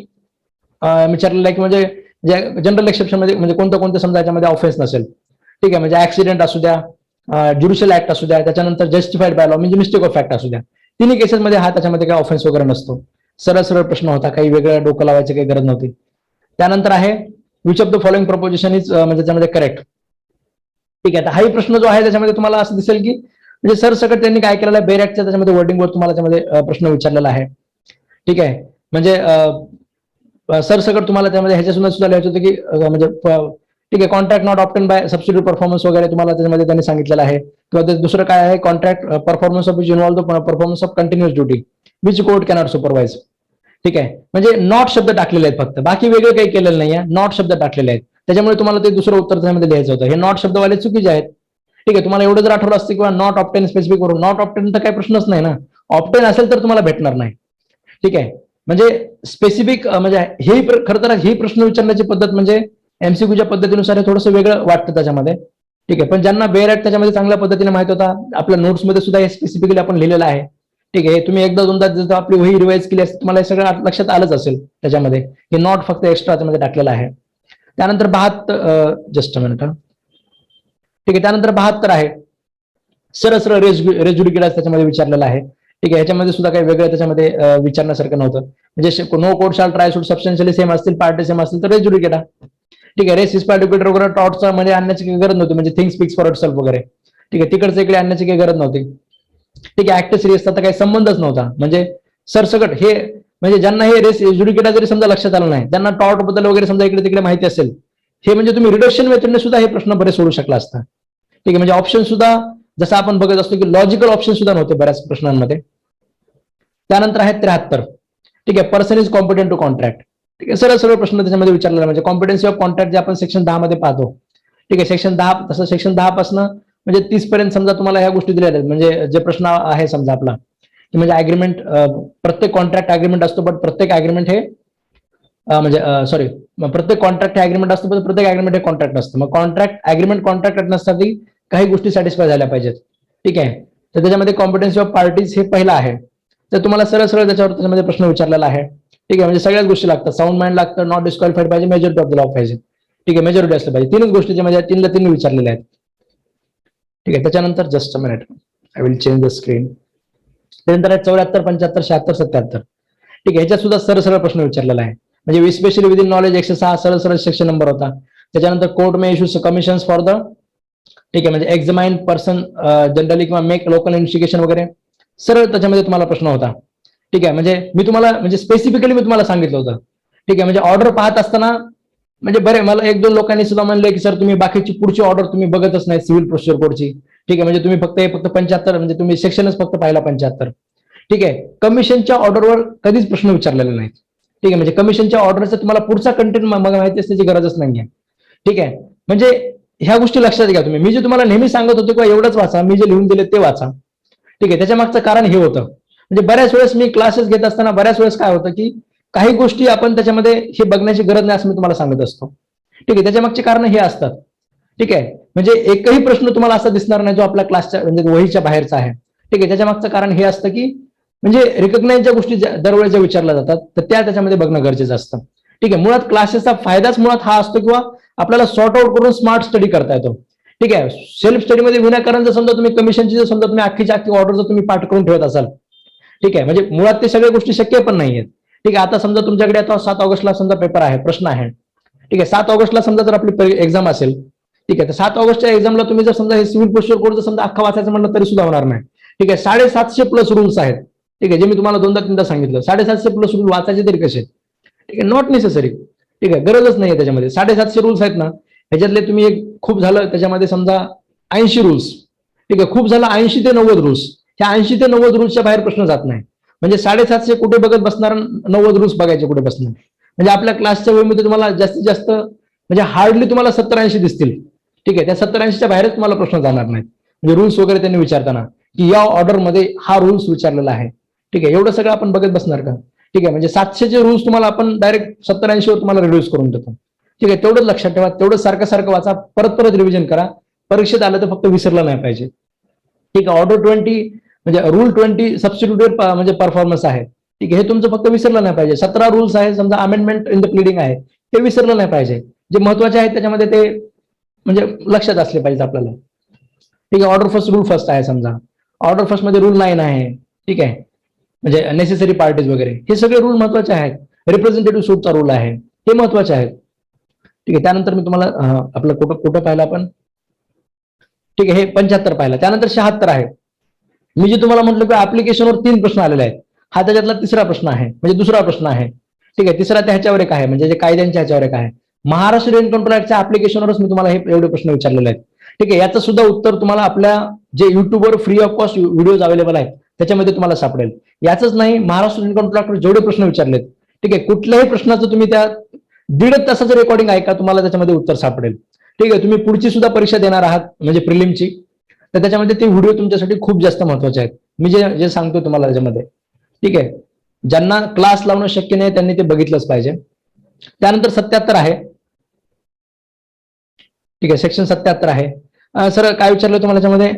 विचारलेलं आहे की म्हणजे जनरल एक्सेप्शन मध्ये म्हणजे कोणतं समजा याच्यामध्ये ऑफेन्स नसेल. ठीक आहे, म्हणजे ऍक्सिडेंट असू द्या, ज्युडिशियल ऍक्ट असू द्या, त्याच्यानंतर जस्टिफाईड बाय लॉ म्हणजे मिस्टेक ऑफ फॅक्ट असू द्या, तिन्ही केसेसमध्ये हा त्याच्यामध्ये काही ऑफेन्स वगैरे नसतो. सरळ सरळ प्रश्न होता, काही वेगळं डोकं लावायची काही गरज नव्हती. त्यानंतर आहे which of the following proposition is म्हणजे त्याच्यामध्ये करेक्ट. ठीक आहे, हाही प्रश्न जो आहे त्याच्यामध्ये तुम्हाला असं दिसेल की म्हणजे सरसकट त्यांनी काय केलेलं आहे, बेर ऍक्टच्या त्याच्यामध्ये वर्डिंगवर तुम्हाला त्यामध्ये प्रश्न विचारलेला आहे. ठीक आहे, म्हणजे सरसकट तुम्हाला त्यामध्ये ह्याच्यासून सुद्धा लिहायचं होतं की म्हणजे ठीक आहे, contract not obtain by substitute performance वगैरे तुम्हाला त्याच्यामध्ये त्यांनी सांगितलेलं आहे. किंवा दुसरं काय आहे, contract performance of which involve the performance of continuous duty which court cannot supervise. ठीक आहे, म्हणजे नॉट शब्द टाकलेले आहेत फक्त, बाकी वेगळं काही केलेलं नाहीये, नॉट शब्द टाकलेले आहेत. त्याच्यामुळे तुम्हाला ते दुसरं उत्तर त्यामध्ये लिहायचं होतं. हे नॉट शब्दवाले चुकीचे आहेत. ठीक आहे, तुम्हाला एवढं जर आठवलं असतं किंवा नॉट ऑप्टेन स्पेसिफिक वरून, नॉट ऑप्टेन तर काही प्रश्नच नाही ना, ऑप्टेन असेल तर तुम्हाला भेटणार नाही. ठीक आहे, म्हणजे स्पेसिफिक म्हणजे हे खरं तर ही प्रश्न विचारण्याची पद्धत म्हणजे एमसीक्यूच्या पद्धतीनुसार हे थोडंसं वेगळं वाटतं त्याच्यामध्ये. ठीक आहे, पण ज्यांना बेअर त्याच्यामध्ये चांगल्या पद्धतीने माहित होता, आपल्या नोट्समध्ये सुद्धा हे स्पेसिफिकली आपण लिहिलेलं आहे. ठीक आहे, तुम्ही एकदा दोनदा जर आपली वही रिवाइज केली असते तुम्हाला हे सगळं लक्षात आलंच असेल त्याच्यामध्ये, हे नॉट फक्त एक्स्ट्रा मध्ये टाकलेलं आहे. त्यानंतर 72, जस्ट मिनिट. ठीक आहे, त्यानंतर 72 आहे, सरळ सरळ रेजुडिकेट त्याच्यामध्ये विचारलेलं आहे. ठीक आहे, ह्याच्यामध्ये सुद्धा काही वेगळं त्याच्यामध्ये विचारण्यासारखं नव्हतं. म्हणजे नो कोड शाल ट्राय शूड सबस्टन्शियली सेम असतील, पार्टी सेम असतील तर रेजुडिकेटा. ठीक आहे, रेस इस पार्टिक्युलर वगैरे टॉटचा मध्ये आणण्याची काही गरज नव्हती, म्हणजे थिंग स्पीक्स फॉर इटसेल्फ वगैरे. ठीक आहे, तिकडचं इकडे आणण्याची काही गरज नव्हती. ठीक आहे, ऍक्ट सिरियसचा तर काही संबंधच नव्हता. म्हणजे सरसकट हे म्हणजे ज्यांना हे रेस एज्युडिकेटा जरी समजा लक्षात आलं नाही, त्यांना टॉट बद्दल वगैरे समजा इकडे तिकडे माहिती असेल, हे म्हणजे तुम्ही रिडक्शन मेथडने सुद्धा हे प्रश्न बरे सोडू शकला असता. ठीक आहे, म्हणजे ऑप्शन सुद्धा जसं आपण बघत असतो की लॉजिकल ऑप्शन सुद्धा नव्हते बऱ्याच प्रश्नांमध्ये. त्यानंतर आहे 73. ठीक आहे, person is competent to contract. ठीक आहे, सरळ सरळ प्रश्न त्याच्यामध्ये विचारलेला, म्हणजे कॉम्पिटन्सी ऑफ कॉन्ट्रॅक्ट जे आपण सेक्शन 10 मध्ये पाहतो. ठीक आहे, सेक्शन 10 तसं सेक्शन 10 पासून म्हणजे 30 पर्यंत समजा तुम्हाला ह्या गोष्टी दिल्या आहेत. म्हणजे जे प्रश्न आहे समजा आपला की म्हणजे अग्रीमेंट, प्रत्येक कॉन्ट्रॅक्ट अग्रीमेंट असतो, पण प्रत्येक अग्रीमेंट हे म्हणजे सॉरी, प्रत्येक कॉन्ट्रॅक्ट हे अग्रीमेंट असतो, पण प्रत्येक अग्रीमेंट हे कॉन्ट्रॅक्ट असतं. मग कॉन्ट्रॅक्ट अग्रीमेंट कॉन्ट्रॅक्ट करण्यासाठी काही गोष्टी सॅटिस्फाय झाल्या पाहिजेत. ठीक आहे, तर त्याच्यामध्ये कॉम्पिटन्सी ऑफ पार्टीज हे पहिलं आहे. तर तुम्हाला सरळ सरळ त्याच्यामध्ये प्रश्न विचारलेला आहे. ठीक आहे, म्हणजे सगळ्याच गोष्टी लागतात, साऊंड माइंड लागतं, नॉट डिस्क्वालिफाईड पाहिजे, मेजॉरिटी ऑफ द लॉ पाहिजे. ठीक आहे, मेजॉरिटी असलं पाहिजे. तीनच गोष्टी म्हणजे तीनला तीन विचारलेल्या आहेत. ठीक आहे, त्याच्यानंतर just a minute, I will change the screen. त्यानंतर 74, 75, 76, 77. ठीक आहे, ह्याच्यात सुद्धा सरळ सरळ प्रश्न विचारलेला आहे. म्हणजे स्पेशली विदिन नॉलेज 106 सरळ सरळ सेक्शन नंबर होता. त्याच्यानंतर court may issue commission for the, ठीक आहे, म्हणजे एक्झामाइन पर्सन जनरली किंवा मेक लोकल इन्व्हेस्टिगेशन वगैरे सरळ त्याच्यामध्ये तुम्हाला प्रश्न होता. ठीक आहे, म्हणजे मी तुम्हाला म्हणजे स्पेसिफिकली मी तुम्हाला सांगितलं होतं. ठीक आहे, म्हणजे ऑर्डर पाहत असताना म्हणजे बरे मला एक दोन लोकांनी सुद्धा म्हणले की सर तुम्ही बाकीची पुढची ऑर्डर तुम्ही बघतच नाही सिव्हिल प्रोसिजर कोडची. ठीक आहे, म्हणजे तुम्ही फक्त 75 म्हणजे तुम्ही सेक्शनच फक्त पाहिला 75. ठीक आहे, कमिशनच्या ऑर्डरवर कधीच प्रश्न विचारलेले नाहीत. ठीक आहे, म्हणजे कमिशनच्या ऑर्डरचा तुम्हाला पुढचा कंटेंट माहिती असण्याची गरजच नाहीये. ठीक आहे, म्हणजे ह्या गोष्टी लक्षात घ्या तुम्ही. मी जे तुम्हाला नेहमी सांगत होतो किंवा एवढंच वाचा, मी जे लिहून दिले ते वाचा. ठीक आहे, त्याच्या मागचं कारण हे होतं, म्हणजे बऱ्याच वेळेस मी क्लासेस घेत असताना बऱ्याच वेळेस काय होतं की काही गोष्टी आपण त्याच्यामध्ये हे बघण्याची गरज नाही असं मी तुम्हाला सांगत असतो. ठीक आहे, त्याच्या मागचे कारण हे असतात. ठीक आहे, म्हणजे एकही प्रश्न तुम्हाला असा दिसणार नाही जो आपल्या क्लासच्या म्हणजे वहीच्या बाहेरचा आहे. ठीक आहे, त्याच्या मागचं कारण हे असतं की म्हणजे रिकग्नाइज ज्या गोष्टी दरवेळेस ज्या विचारल्या जातात तर त्या त्याच्यामध्ये बघणं गरजेचं असतं. ठीक आहे, मुळात क्लासेसचा फायदाच मुळात हा असतो किंवा आपल्याला सॉर्ट आउट करून स्मार्ट स्टडी करता येतो. ठीक आहे, सेल्फ स्टडीमध्ये विनाकारण जर समजा तुम्ही कमिशनची जर समजा तुम्ही अख्खीच्या अख्खी ऑर्डर जर तुम्ही पाठ करून ठेवत असाल, ठीक आहे, म्हणजे मुळात ते सगळ्या गोष्टी शक्य पण नाहीयेत. ठीक आहे, आता समजा तुमच्याकडे आता 7 ऑगस्टला समजा पेपर आहे, प्रश्न आहे. ठीक आहे, 7 ऑगस्टला समजा जर आपली एक्झाम असेल, ठीक आहे, तर 7 ऑगस्टच्या एक्झामला तुम्ही जर समजा हे सिव्हिल प्रोसिजर कोड जर समजा अख्खा वाचायचं म्हणलं तरी सुद्धा होणार नाही. ठीक आहे, 750 प्लस रूल्स आहेत. ठीक आहे, जे मी तुम्हाला दोनदा तीनदा सांगितलं, 750 प्लस रूल वाचायचे तरी कसे? ठीक आहे, नॉट नेसेसरी. ठीक आहे, गरजच नाहीये त्याच्यामध्ये. 750 रूल्स आहेत ना, ह्याच्यातले तुम्ही एक खूप झालं त्याच्यामध्ये समजा 80 रूल्स. ठीक आहे, खूप झालं 80 ते 90 रूल्स. ह्या 80 ते 90 रूल्सच्या बाहेर प्रश्न जात नाही. म्हणजे 750 कुठे बघत बसणार, 90 रूल्स बघायचे कुठे बसणार. म्हणजे आपल्या क्लासच्या वेळेमध्ये तुम्हाला जास्तीत जास्त म्हणजे हार्डली तुम्हाला 70-80 दिसतील. ठीक आहे, त्या 70-80च्या बाहेरच तुम्हाला प्रश्न जाणार नाहीत. म्हणजे रूल्स वगैरे त्यांनी विचारताना की या ऑर्डरमध्ये हा रूल्स विचारलेला आहे. ठीक आहे, एवढं सगळं आपण बघत बसणार का? ठीक आहे, म्हणजे 700चे रूल्स तुम्हाला आपण डायरेक्ट 70-80 वर तुम्हाला रिड्यूस करून देतो. ठीक आहे, तेवढंच लक्षात ठेवा, तेवढं सारखं सारखं वाचा, परत परत रिव्हिजन करा. परीक्षेत आलं तर फक्त विसरलं नाही पाहिजे. ठीक आहे, ऑर्डर 20 म्हणजे रूल 20 सबस्टिट्यूटेड म्हणजे परफॉर्मन्स आहे. ठीक आहे, हे तुमचं फक्त विसरलं नाही पाहिजे. 17 रूल्स आहे समजा अमेंडमेंट इन द प्लीडिंग आहे, ते विसरलं नाही पाहिजे. जे महत्वाचे आहेत त्याच्यामध्ये ते म्हणजे लक्षात असले पाहिजे आपल्याला. ठीक आहे, ऑर्डर फर्स्ट रूल फर्स्ट आहे समजा, ऑर्डर फर्स्ट मध्ये रूल 9 आहे. ठीक आहे, म्हणजे नेसेसरी पार्टीज वगैरे हे सगळे रूल महत्वाचे आहेत. रिप्रेझेंटेटिव्ह सूटचा रूल आहे, हे महत्वाचे आहेत. ठीक आहे, त्यानंतर मी तुम्हाला आपलं कुठं पाहिलं आपण. ठीक आहे, हे 75 पाहिलं. त्यानंतर 76 आहे. मी जे तुम्हाला म्हटलं की ऍप्लिकेशनवर 3 प्रश्न आलेले आहेत, हा त्याच्यातला तिसरा प्रश्न आहे, म्हणजे दुसरा प्रश्न आहे. ठीक आहे, तिसरा ह्याच्यावर एक आहे, म्हणजे जे कायद्यांच्या ह्याच्यावर एक आहे. महाराष्ट्र रेंट कंट्रोल ऍक्टच्या ऍप्लिकेशनवरच मी तुम्हाला हे एवढे प्रश्न विचारलेले आहेत. ठीक आहे, याचं सुद्धा उत्तर तुम्हाला आपल्या जे युट्यूबवर free of cost videos available आहेत त्याच्यामध्ये तुम्हाला सापडेल. याचंच नाही, महाराष्ट्र रेंट कंट्रोल ऍक्टवर जेवढे प्रश्न विचारलेत, ठीक आहे, कुठल्याही प्रश्नाचं तुम्ही त्या 1.5 तासाचं रेकॉर्डिंग ऐका, तुम्हाला त्याच्यामध्ये उत्तर सापडेल. ठीक आहे, तुम्ही पुढची सुद्धा परीक्षा देणार आहात म्हणजे प्रिलिमची. तर त्याच्यामध्ये ते व्हिडिओ तुमच्यासाठी खूप जास्त महत्वाचे आहेत. मी जे जे सांगतो तुम्हाला त्याच्यामध्ये, ठीक आहे. ज्यांना क्लास लावणं शक्य नाही त्यांनी ते बघितलंच पाहिजे. त्यानंतर 77 आहे, ठीक आहे. सेक्शन 77 आहे. सर काय विचारलं तुम्हाला त्याच्यामध्ये,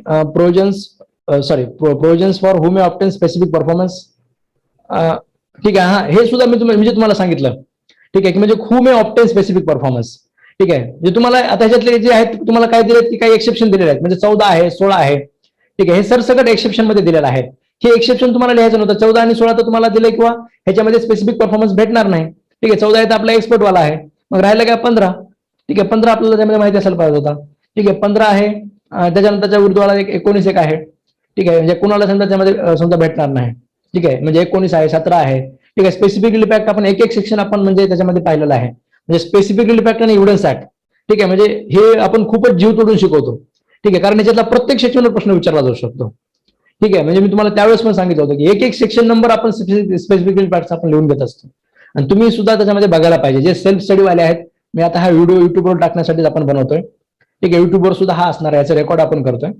provisions for whom obtain specific performance, ठीक आहे. हा, हे सुद्धा मी म्हणजे तुम्हाला सांगितलं, ठीक आहे, की म्हणजे हू मे ऑप्टेन स्पेसिफिक परफॉर्मन्स, ठीक आहे. जे तुम्हाला आता ह्याच्यातले जे आहेत तुम्हाला काय दिले की काही एक्सेप्शन दिलेले आहेत, म्हणजे 14 आहे, 16 आहे, ठीक आहे. हे सरसकट एक्सेप्शन मध्ये दिलेलं आहे. हे एक्सेप्शन तुम्हाला लिहायचं नव्हतं. 14 आणि 16 तर तुम्हाला दिले किंवा ह्याच्यामध्ये स्पेसिफिक परफॉर्मन्स भेटणार नाही, ठीक आहे. 14 आहे तर आपला एक्सपर्ट वाला आहे, मग राहिलं काय 15, ठीक आहे. 15 आपल्याला त्यामध्ये माहिती असायला पाहिजे होता, ठीक आहे. 15 आहे, त्याच्यानंतरच्या उर्दूवाला 19 एक आहे, ठीक आहे. म्हणजे कुणाला समजा त्यामध्ये समजा भेटणार नाही, ठीक आहे. म्हणजे 19 आहे, 17 आहे, ठीक आहे. स्पेसिफिक इम्पॅक्ट आपण एक एक सेक्शन आपण म्हणजे त्याच्यामध्ये पाहिलेलं आहे, म्हणजे स्पेसिफिक इम्पॅक्ट आणि एव्हिडन्स ऍक्ट, ठीक आहे. म्हणजे हे आपण खूपच जीव तोडून शिकवतो, ठीक आहे, कारण याच्यातला प्रत्येक सेक्शनवर प्रश्न विचारला जाऊ शकतो, ठीक आहे. म्हणजे मी तुम्हाला त्यावेळेस पण सांगितलं होतं की एक एक सेक्शन नंबर आपण स्पेसिफिक इम्पॅक्ट आपण लिहून घेत असतो, आणि तुम्ही सुद्धा त्याच्यामध्ये बघायला पाहिजे. जे सेल्फ स्टडी वाले आहेत, मी आता हा व्हिडिओ युट्यूबवर टाकण्यासाठीच आपण बनवतोय, ठीक आहे. युट्यूबवर सुद्धा हा असणार आहे, याचा रेकॉर्ड आपण करतोय.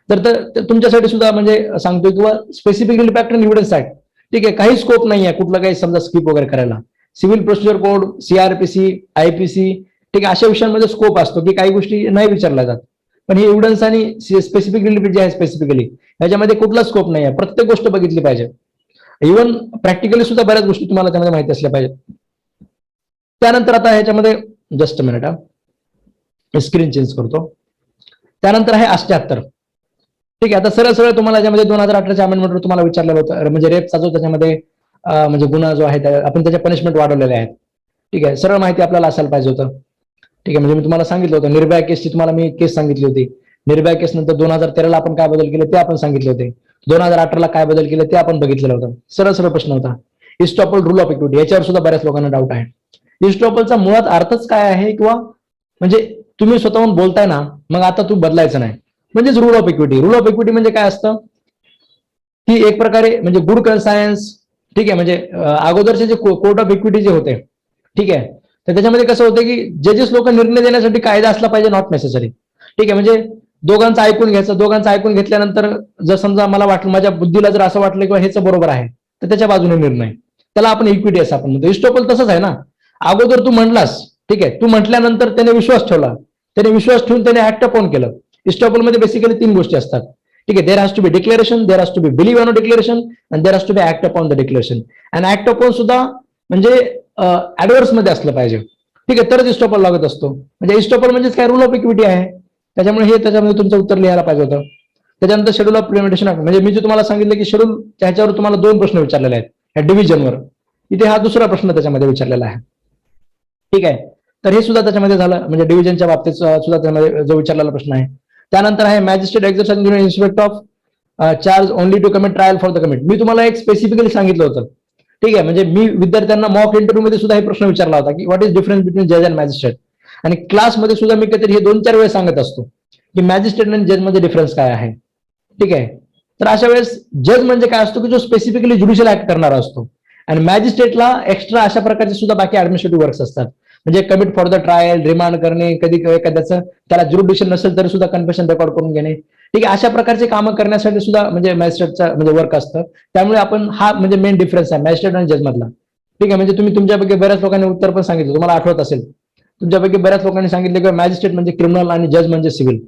तर तुमच्यासाठी सुद्धा म्हणजे सांगतोय किंवा स्पेसिफिक इम्पॅक्ट आणि एव्हिडन्स ऍक्ट, ठीक आहे. काही स्कोप नाही आहे कुठलं काही समजा स्किप वगैरे करायला. Civil procedure code, CrPC, IPC, ठीक आहे, अशा विषयांमध्ये स्कोप असतो की काही गोष्टी नाही विचारल्या जात, पण हे एव्हिडन्स आणि स्पेसिफिक जे आहे स्पेसिफिकली ह्याच्यामध्ये कुठला स्कोप नाही आहे. प्रत्येक गोष्ट बघितली पाहिजे. इव्हन प्रॅक्टिकली सुद्धा बऱ्याच गोष्टी तुम्हाला त्यामध्ये माहिती असल्या पाहिजेत. त्यानंतर आता ह्याच्यामध्ये जस्ट मिनिट, स्क्रीन चेंज करतो. त्यानंतर आहे 78, ठीक आहे. आता सरळ सरळ तुम्हाला याच्यामध्ये 2018च्या अमेंडमेंटवर तुम्हाला विचारलेलं होतं, म्हणजे रेपचा जो त्याच्यामध्ये म्हणजे गुन्हा जो आहे आपण त्याच्या पनिशमेंट वाढवलेले आहेत, ठीक आहे. सरळ माहिती आपल्याला असायला पाहिजे होतं, ठीक आहे. म्हणजे मी तुम्हाला सांगितलं होतं निर्भया केसची तुम्हाला मी केस सांगितली होती. निर्भया केस नंतर 2013ला आपण काय बदल केले ते आपण सांगितले होते. 2018ला काय बदल केले ते आपण बघितलेलं होतं. सरळ सरळ प्रश्न होता. इस्टॉपल रूल ऑफ इक्विटी, याच्यावर सुद्धा बऱ्याच लोकांना डाऊट आहे. इस्टॉपलचा मुळात अर्थच काय आहे, किंवा म्हणजे तुम्ही स्वतःहून बोलताय ना, मग आता तू बदलायचं नाही, म्हणजेच rule of equity. Rule of equity म्हणजे काय असतं की एक प्रकारे म्हणजे गुड कन्सायन्स, ठीक आहे. म्हणजे अगोदरचे जे कोर्ट ऑफ इक्विटी जे होते, ठीक आहे, तर त्याच्यामध्ये कसं होतं की जजेस लोक निर्णय देण्यासाठी कायदा असला पाहिजे, नॉट नेसेसरी, ठीक आहे. म्हणजे दोघांचं ऐकून घ्यायचं, दोघांचं ऐकून घेतल्यानंतर जर समजा मला वाटलं, माझ्या बुद्धीला जर असं वाटलं किंवा हेच बरोबर आहे, तर त्याच्या बाजूने निर्णय, त्याला आपण इक्विटी असं आपण म्हणतो. इस्टॉपल तसंच आहे ना. अगोदर तू म्हटलास, ठीक आहे, तू म्हटल्यानंतर त्याने विश्वास ठेवला, त्याने विश्वास ठेवून त्याने ऍक्ट अपॉन केलं. इस्टॉपल मध्ये बेसिकली 3 गोष्टी असतात, ठीक आहे. There has to be declaration, there has to be believe on declaration, and there has to be act upon the declaration. And act upon सुद्धा म्हणजे ऍडव्हर्स मध्ये असलं पाहिजे, ठीक आहे, तरच इस्टॉपल लागत असतो. म्हणजे इस्टॉपल म्हणजेच काय, रूल ऑफ इक्विटी आहे. त्याच्यामुळे हे त्याच्यामध्ये तुमचं उत्तर लिहायला पाहिजे होतं. त्याच्यानंतर शेड्यूल ऑफ इम्प्लिमेंटेशन ऍक्ट, म्हणजे मी जे तुम्हाला सांगितलं की शेड्यूल, त्याच्यावर तुम्हाला 2 प्रश्न विचारलेले आहेत या डिव्हिजनवर. इथे हा दुसरा प्रश्न त्याच्यामध्ये विचारलेला आहे, ठीक आहे. तर हे सुद्धा त्याच्यामध्ये झालं, म्हणजे डिव्हिजनच्या बाबतीत सुद्धा त्यामध्ये जो विचारलेला प्रश्न आहे. त्यानंतर आहे magistrate exercise in respect of charge only to commit trial for the commit. मी तुम्हाला एक स्पेसिफिकली सांगितलं होतं, ठीक आहे. म्हणजे मी विद्यार्थ्यांना मॉक इंटरव्ह्यू मध्ये सुद्धा हे प्रश्न विचारला होता की व्हॉट इज डिफरन्स बिटवीन जज अँड मॅजिस्ट्रेट, आणि क्लासमध्ये सुद्धा मी काहीतरी हे 2-4 वेळेस सांगत असतो की मॅजिस्ट्रेट आणि जज मध्ये डिफरन्स काय आहे, ठीक आहे. तर अशा वेळेस जज म्हणजे काय असतो की जो स्पेसिफिकली ज्युडिशियल ऍक्ट करणारा असतो, आणि मॅजिस्ट्रेटला एक्स्ट्रा अशा प्रकारचे सुद्धा बाकी ऍडमिनिस्ट्रेटिव्ह वर्क्स असतात, म्हणजे commit for the trial, remand करणे, कधी एखाद्याचं त्याला ज्युरिडिक्शन नसेल तरी सुद्धा कन्फेशन रेकॉर्ड करून घेणे, ठीक आहे. अशा प्रकारचे कामं करण्यासाठी सुद्धा म्हणजे मॅजिस्ट्रेटचा म्हणजे वर्क असतं. त्यामुळे आपण हा म्हणजे मेन डिफरन्स आहे मॅजिस्ट्रेट आणि जज मधला, ठीक आहे. म्हणजे तुम्ही तुमच्यापैकी बऱ्याच लोकांनी उत्तर पण सांगितलं, तुम्हाला आठवत असेल, तुमच्यापैकी बऱ्याच लोकांनी सांगितलं की मॅजिस्ट्रेट म्हणजे क्रिमिनल आणि जज म्हणजे सिव्हिल.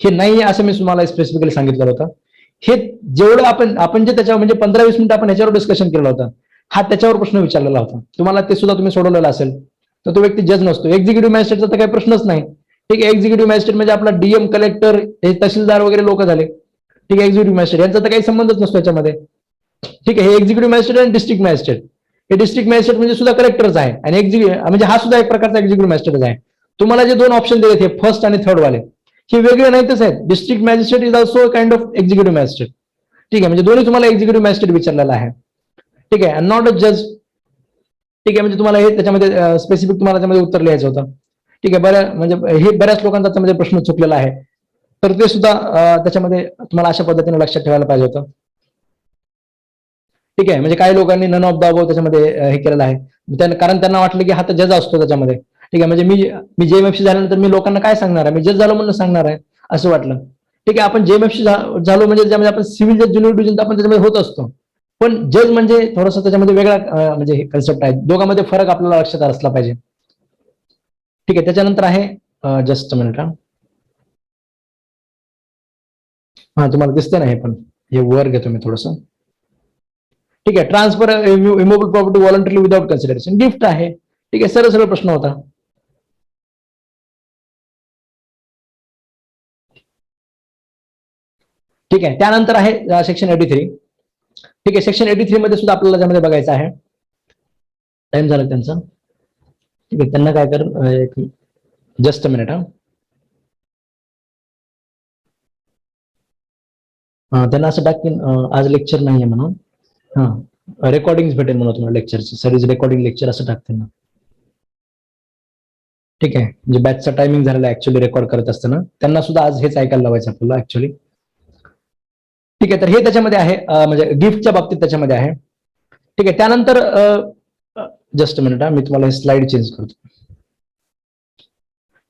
हे नाही असं मी तुम्हाला स्पेसिफिकली सांगितलं होतं. हे जेवढं आपण जे त्याच्यावर म्हणजे 15-20 मिनिटं आपण याच्यावर डिस्कशन केलं होतं, हा त्याच्यावर प्रश्न विचारलेला होता तुम्हाला, ते सुद्धा तुम्ही सोडवलेला असेल. तर तो व्यक्ती जज नसतो. एक्झिक्युटिव्ह मॅजिस्ट्रेटचा तर काही प्रश्नच नाही, ठीक आहे. एक्झिक्युटिव्ह मॅजिस्ट्रेट म्हणजे आपला डीएम, कलेक्टर, हे तहसीलदार वगैरे लोक झाले, ठीक आहे. एक्झिक्युटिव्ह मॅजिस्ट्रेट यांचा तर काही संबंधच नसतो याच्यामध्ये, ठीक आहे. हे एक्झिक्युटिव्ह मॅजिस्ट्रेट आणि डिस्ट्रिक्ट मॅजिस्ट्रेट, हे डिस्ट्रिक्ट मॅजिस्ट्रेट म्हणजे सुद्धा कलेक्टरच आहे, आणि एक्झिक्युटिव्ह म्हणजे हा सुद्धा एक प्रकारचा एक्झिक्युटिव्ह मॅजिस्ट्रेट आहे. तुम्हाला जे 2 ऑप्शन दिलेत, हे फर्स्ट आणि थर्ड वाले, हे वेगळे नाहीतच आहेत. District magistrate is also kind of executive magistrate, ठीक आहे. म्हणजे दोन्ही तुम्हाला एक्झिक्युटिव्ह मॅजिस्ट्रेट विचारलेला आहे, ठीक आहे, नॉट अ जज, ठीक आहे. म्हणजे तुम्हाला हे त्याच्यामध्ये स्पेसिफिक तुम्हाला त्यामध्ये उत्तर लिहायचं होतं, ठीक आहे. म्हणजे हे बऱ्याच लोकांचा त्यामध्ये प्रश्न चुकलेला आहे, तर ते सुद्धा त्याच्यामध्ये तुम्हाला अशा पद्धतीने लक्षात ठेवायला पाहिजे होतं, ठीक आहे. म्हणजे काही लोकांनी नन ऑफ द अबोव त्याच्यामध्ये हे केलेलं आहे, कारण त्यांना वाटलं की हा तर जज असतो त्याच्यामध्ये, ठीक आहे. म्हणजे मी जेएमएफसी झाल्यानंतर मी लोकांना काय सांगणार आहे, मी जज झालो म्हणून सांगणार आहे असं वाटलं, ठीक आहे, आपण जेएमएफसी झालो म्हणजे त्याच्यामध्ये आपण सिव्हिल जज ज्युनियर डिव्हिजन आपण त्याच्यामध्ये होत असतो, पण जज म्हणजे थोडंसं त्याच्यामध्ये वेगळा म्हणजे हे कन्सेप्ट आहे, दोघांमध्ये फरक आपल्याला लक्षात असला पाहिजे. ठीक आहे, त्याच्यानंतर आहे जस्ट मिनिट हा तुम्हाला दिसतंय ना, हे पण हे वर घेतो मी थोडस. ठीक आहे, transfer immovable property voluntary without consideration gift आहे. ठीक आहे, सरळ सरळ प्रश्न होता. ठीक आहे, त्यानंतर आहे सेक्शन 83. ठीक आहे, सेक्शन 83 मध्ये सुद्धा आपल्याला त्यामध्ये बघायचं आहे. टाइम झाला त्यांचा. ठीक आहे, त्यांना काय कर, जस्ट अ मिनिट त्यांना असं टाक की आज लेक्चर नाहीये म्हणून, हा रेकॉर्डिंग भेटेल म्हणून तुम्हाला लेक्चरची, सर्विस रेकॉर्डिंग लेक्चर असं टाक त्यांना. ठीक आहे, म्हणजे बॅचचा टायमिंग झालेला ऍक्च्युअली रेकॉर्ड करत असताना त्यांना सुद्धा आज हेच ऐकायला लावायचं आपल्याला ऍक्च्युअली. ठीक आहे, तर हे त्याच्यामध्ये आहे म्हणजे गिफ्टच्या बाबतीत त्याच्यामध्ये आहे. ठीक आहे, त्यानंतर जस्ट मिनिट मी तुम्हाला हे स्लाइड चेंज करतो.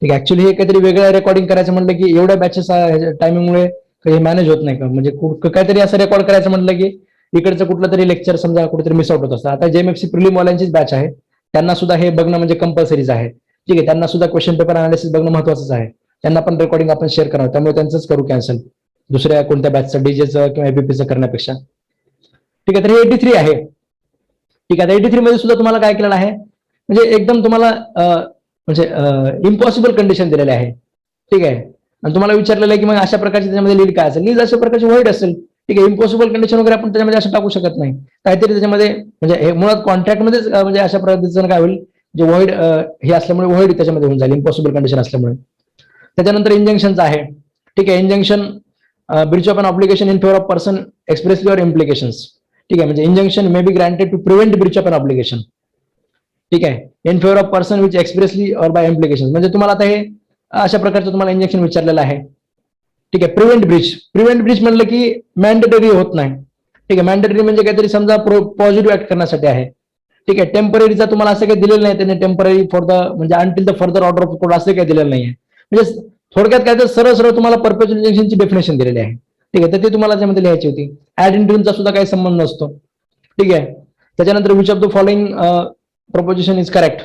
ठीक आहे, ऍक्च्युअली हे काहीतरी वेगळं रेकॉर्डिंग करायचं म्हटलं की एवढ्या बॅचेस टायमिंगमुळे काही मॅनेज होत नाही का, म्हणजे काहीतरी असं रेकॉर्ड करायचं म्हटलं की इकडचं कुठलं तरी लेक्चर समजा कुठेतरी मिस आउट होत असतं. आता जेएमएफसी प्रिलिम वाल्यांचीच बॅच आहे, त्यांना सुद्धा हे बघणं म्हणजे कंपल्सरीच आहे. ठीक आहे, त्यांना सुद्धा क्वेश्चन पेपर अनालिसिस बघणं महत्वाचं आहे, त्यांना पण रेकॉर्डिंग आपण शेअर करावं, त्यामुळे त्यांचंच करू कॅन्सल, दुसऱ्या कोणत्या बॅचचं डीजेचं किंवा एबीपीचं करण्यापेक्षा. ठीक आहे, तर हे 83 आहे. ठीक आहे, 83 मध्ये सुद्धा तुम्हाला काय केलेलं आहे, म्हणजे एकदम तुम्हाला म्हणजे इम्पॉसिबल कंडिशन दिलेले आहे. ठीक आहे, आणि तुम्हाला विचारलेलं आहे की मग अशा प्रकारचे त्याच्यामध्ये लीड काय असेल, लीड अशा प्रकारची व्हॉइड असेल. ठीक आहे, इम्पॉसिबल कंडिशन वगैरे आपण त्याच्यामध्ये असं टाकू शकत नाही, काहीतरी त्याच्यामध्ये म्हणजे हे मुळात कॉन्ट्रॅक्टमध्येच म्हणजे अशा पद्धतीचं काय होईल, जे व्हॉइड हे असल्यामुळे व्हॉइड त्याच्यामध्ये होऊन जाईल, इम्पॉसिबल कंडिशन असल्यामुळे. त्याच्यानंतर इंजंक्शनचं आहे. ठीक आहे, injunction breach of an obligation in favour of person expressly or implications. ठीक आहे, म्हणजे injunction may be granted to prevent breach of an obligation. ठीक आहे, in favour of person which expressly or by implication, म्हणजे तुम्हाला आता हे अशा प्रकारचं तुम्हाला इंजेक्शन विचारलेलं आहे. ठीक आहे, प्रिव्हेंट ब्रीच म्हणलं की मॅन्डेटरी होत नाही. ठीक आहे, मॅन्डेटरी म्हणजे काहीतरी समजा पॉझिटिव्ह ऍक्ट करण्यासाठी आहे. ठीक आहे, टेम्पररीचा तुम्हाला असं काही दिलेलं नाही त्यांनी, टेम्पररी फॉर द म्हणजे until the further order of court असं काही दिलेलं नाहीये. म्हणजे थोडक्यात काय तर सरळ सरळ तुम्हाला परपेच्युअल इंजेक्शनची डेफिनेशन दिलेली आहे. ठीक आहे, तर ते तुम्हाला त्यामध्ये लिहायची होती. ऍड इंटिनचा सुद्धा काही संबंध नसतो. ठीक आहे, त्याच्यानंतर which of the following proposition is correct.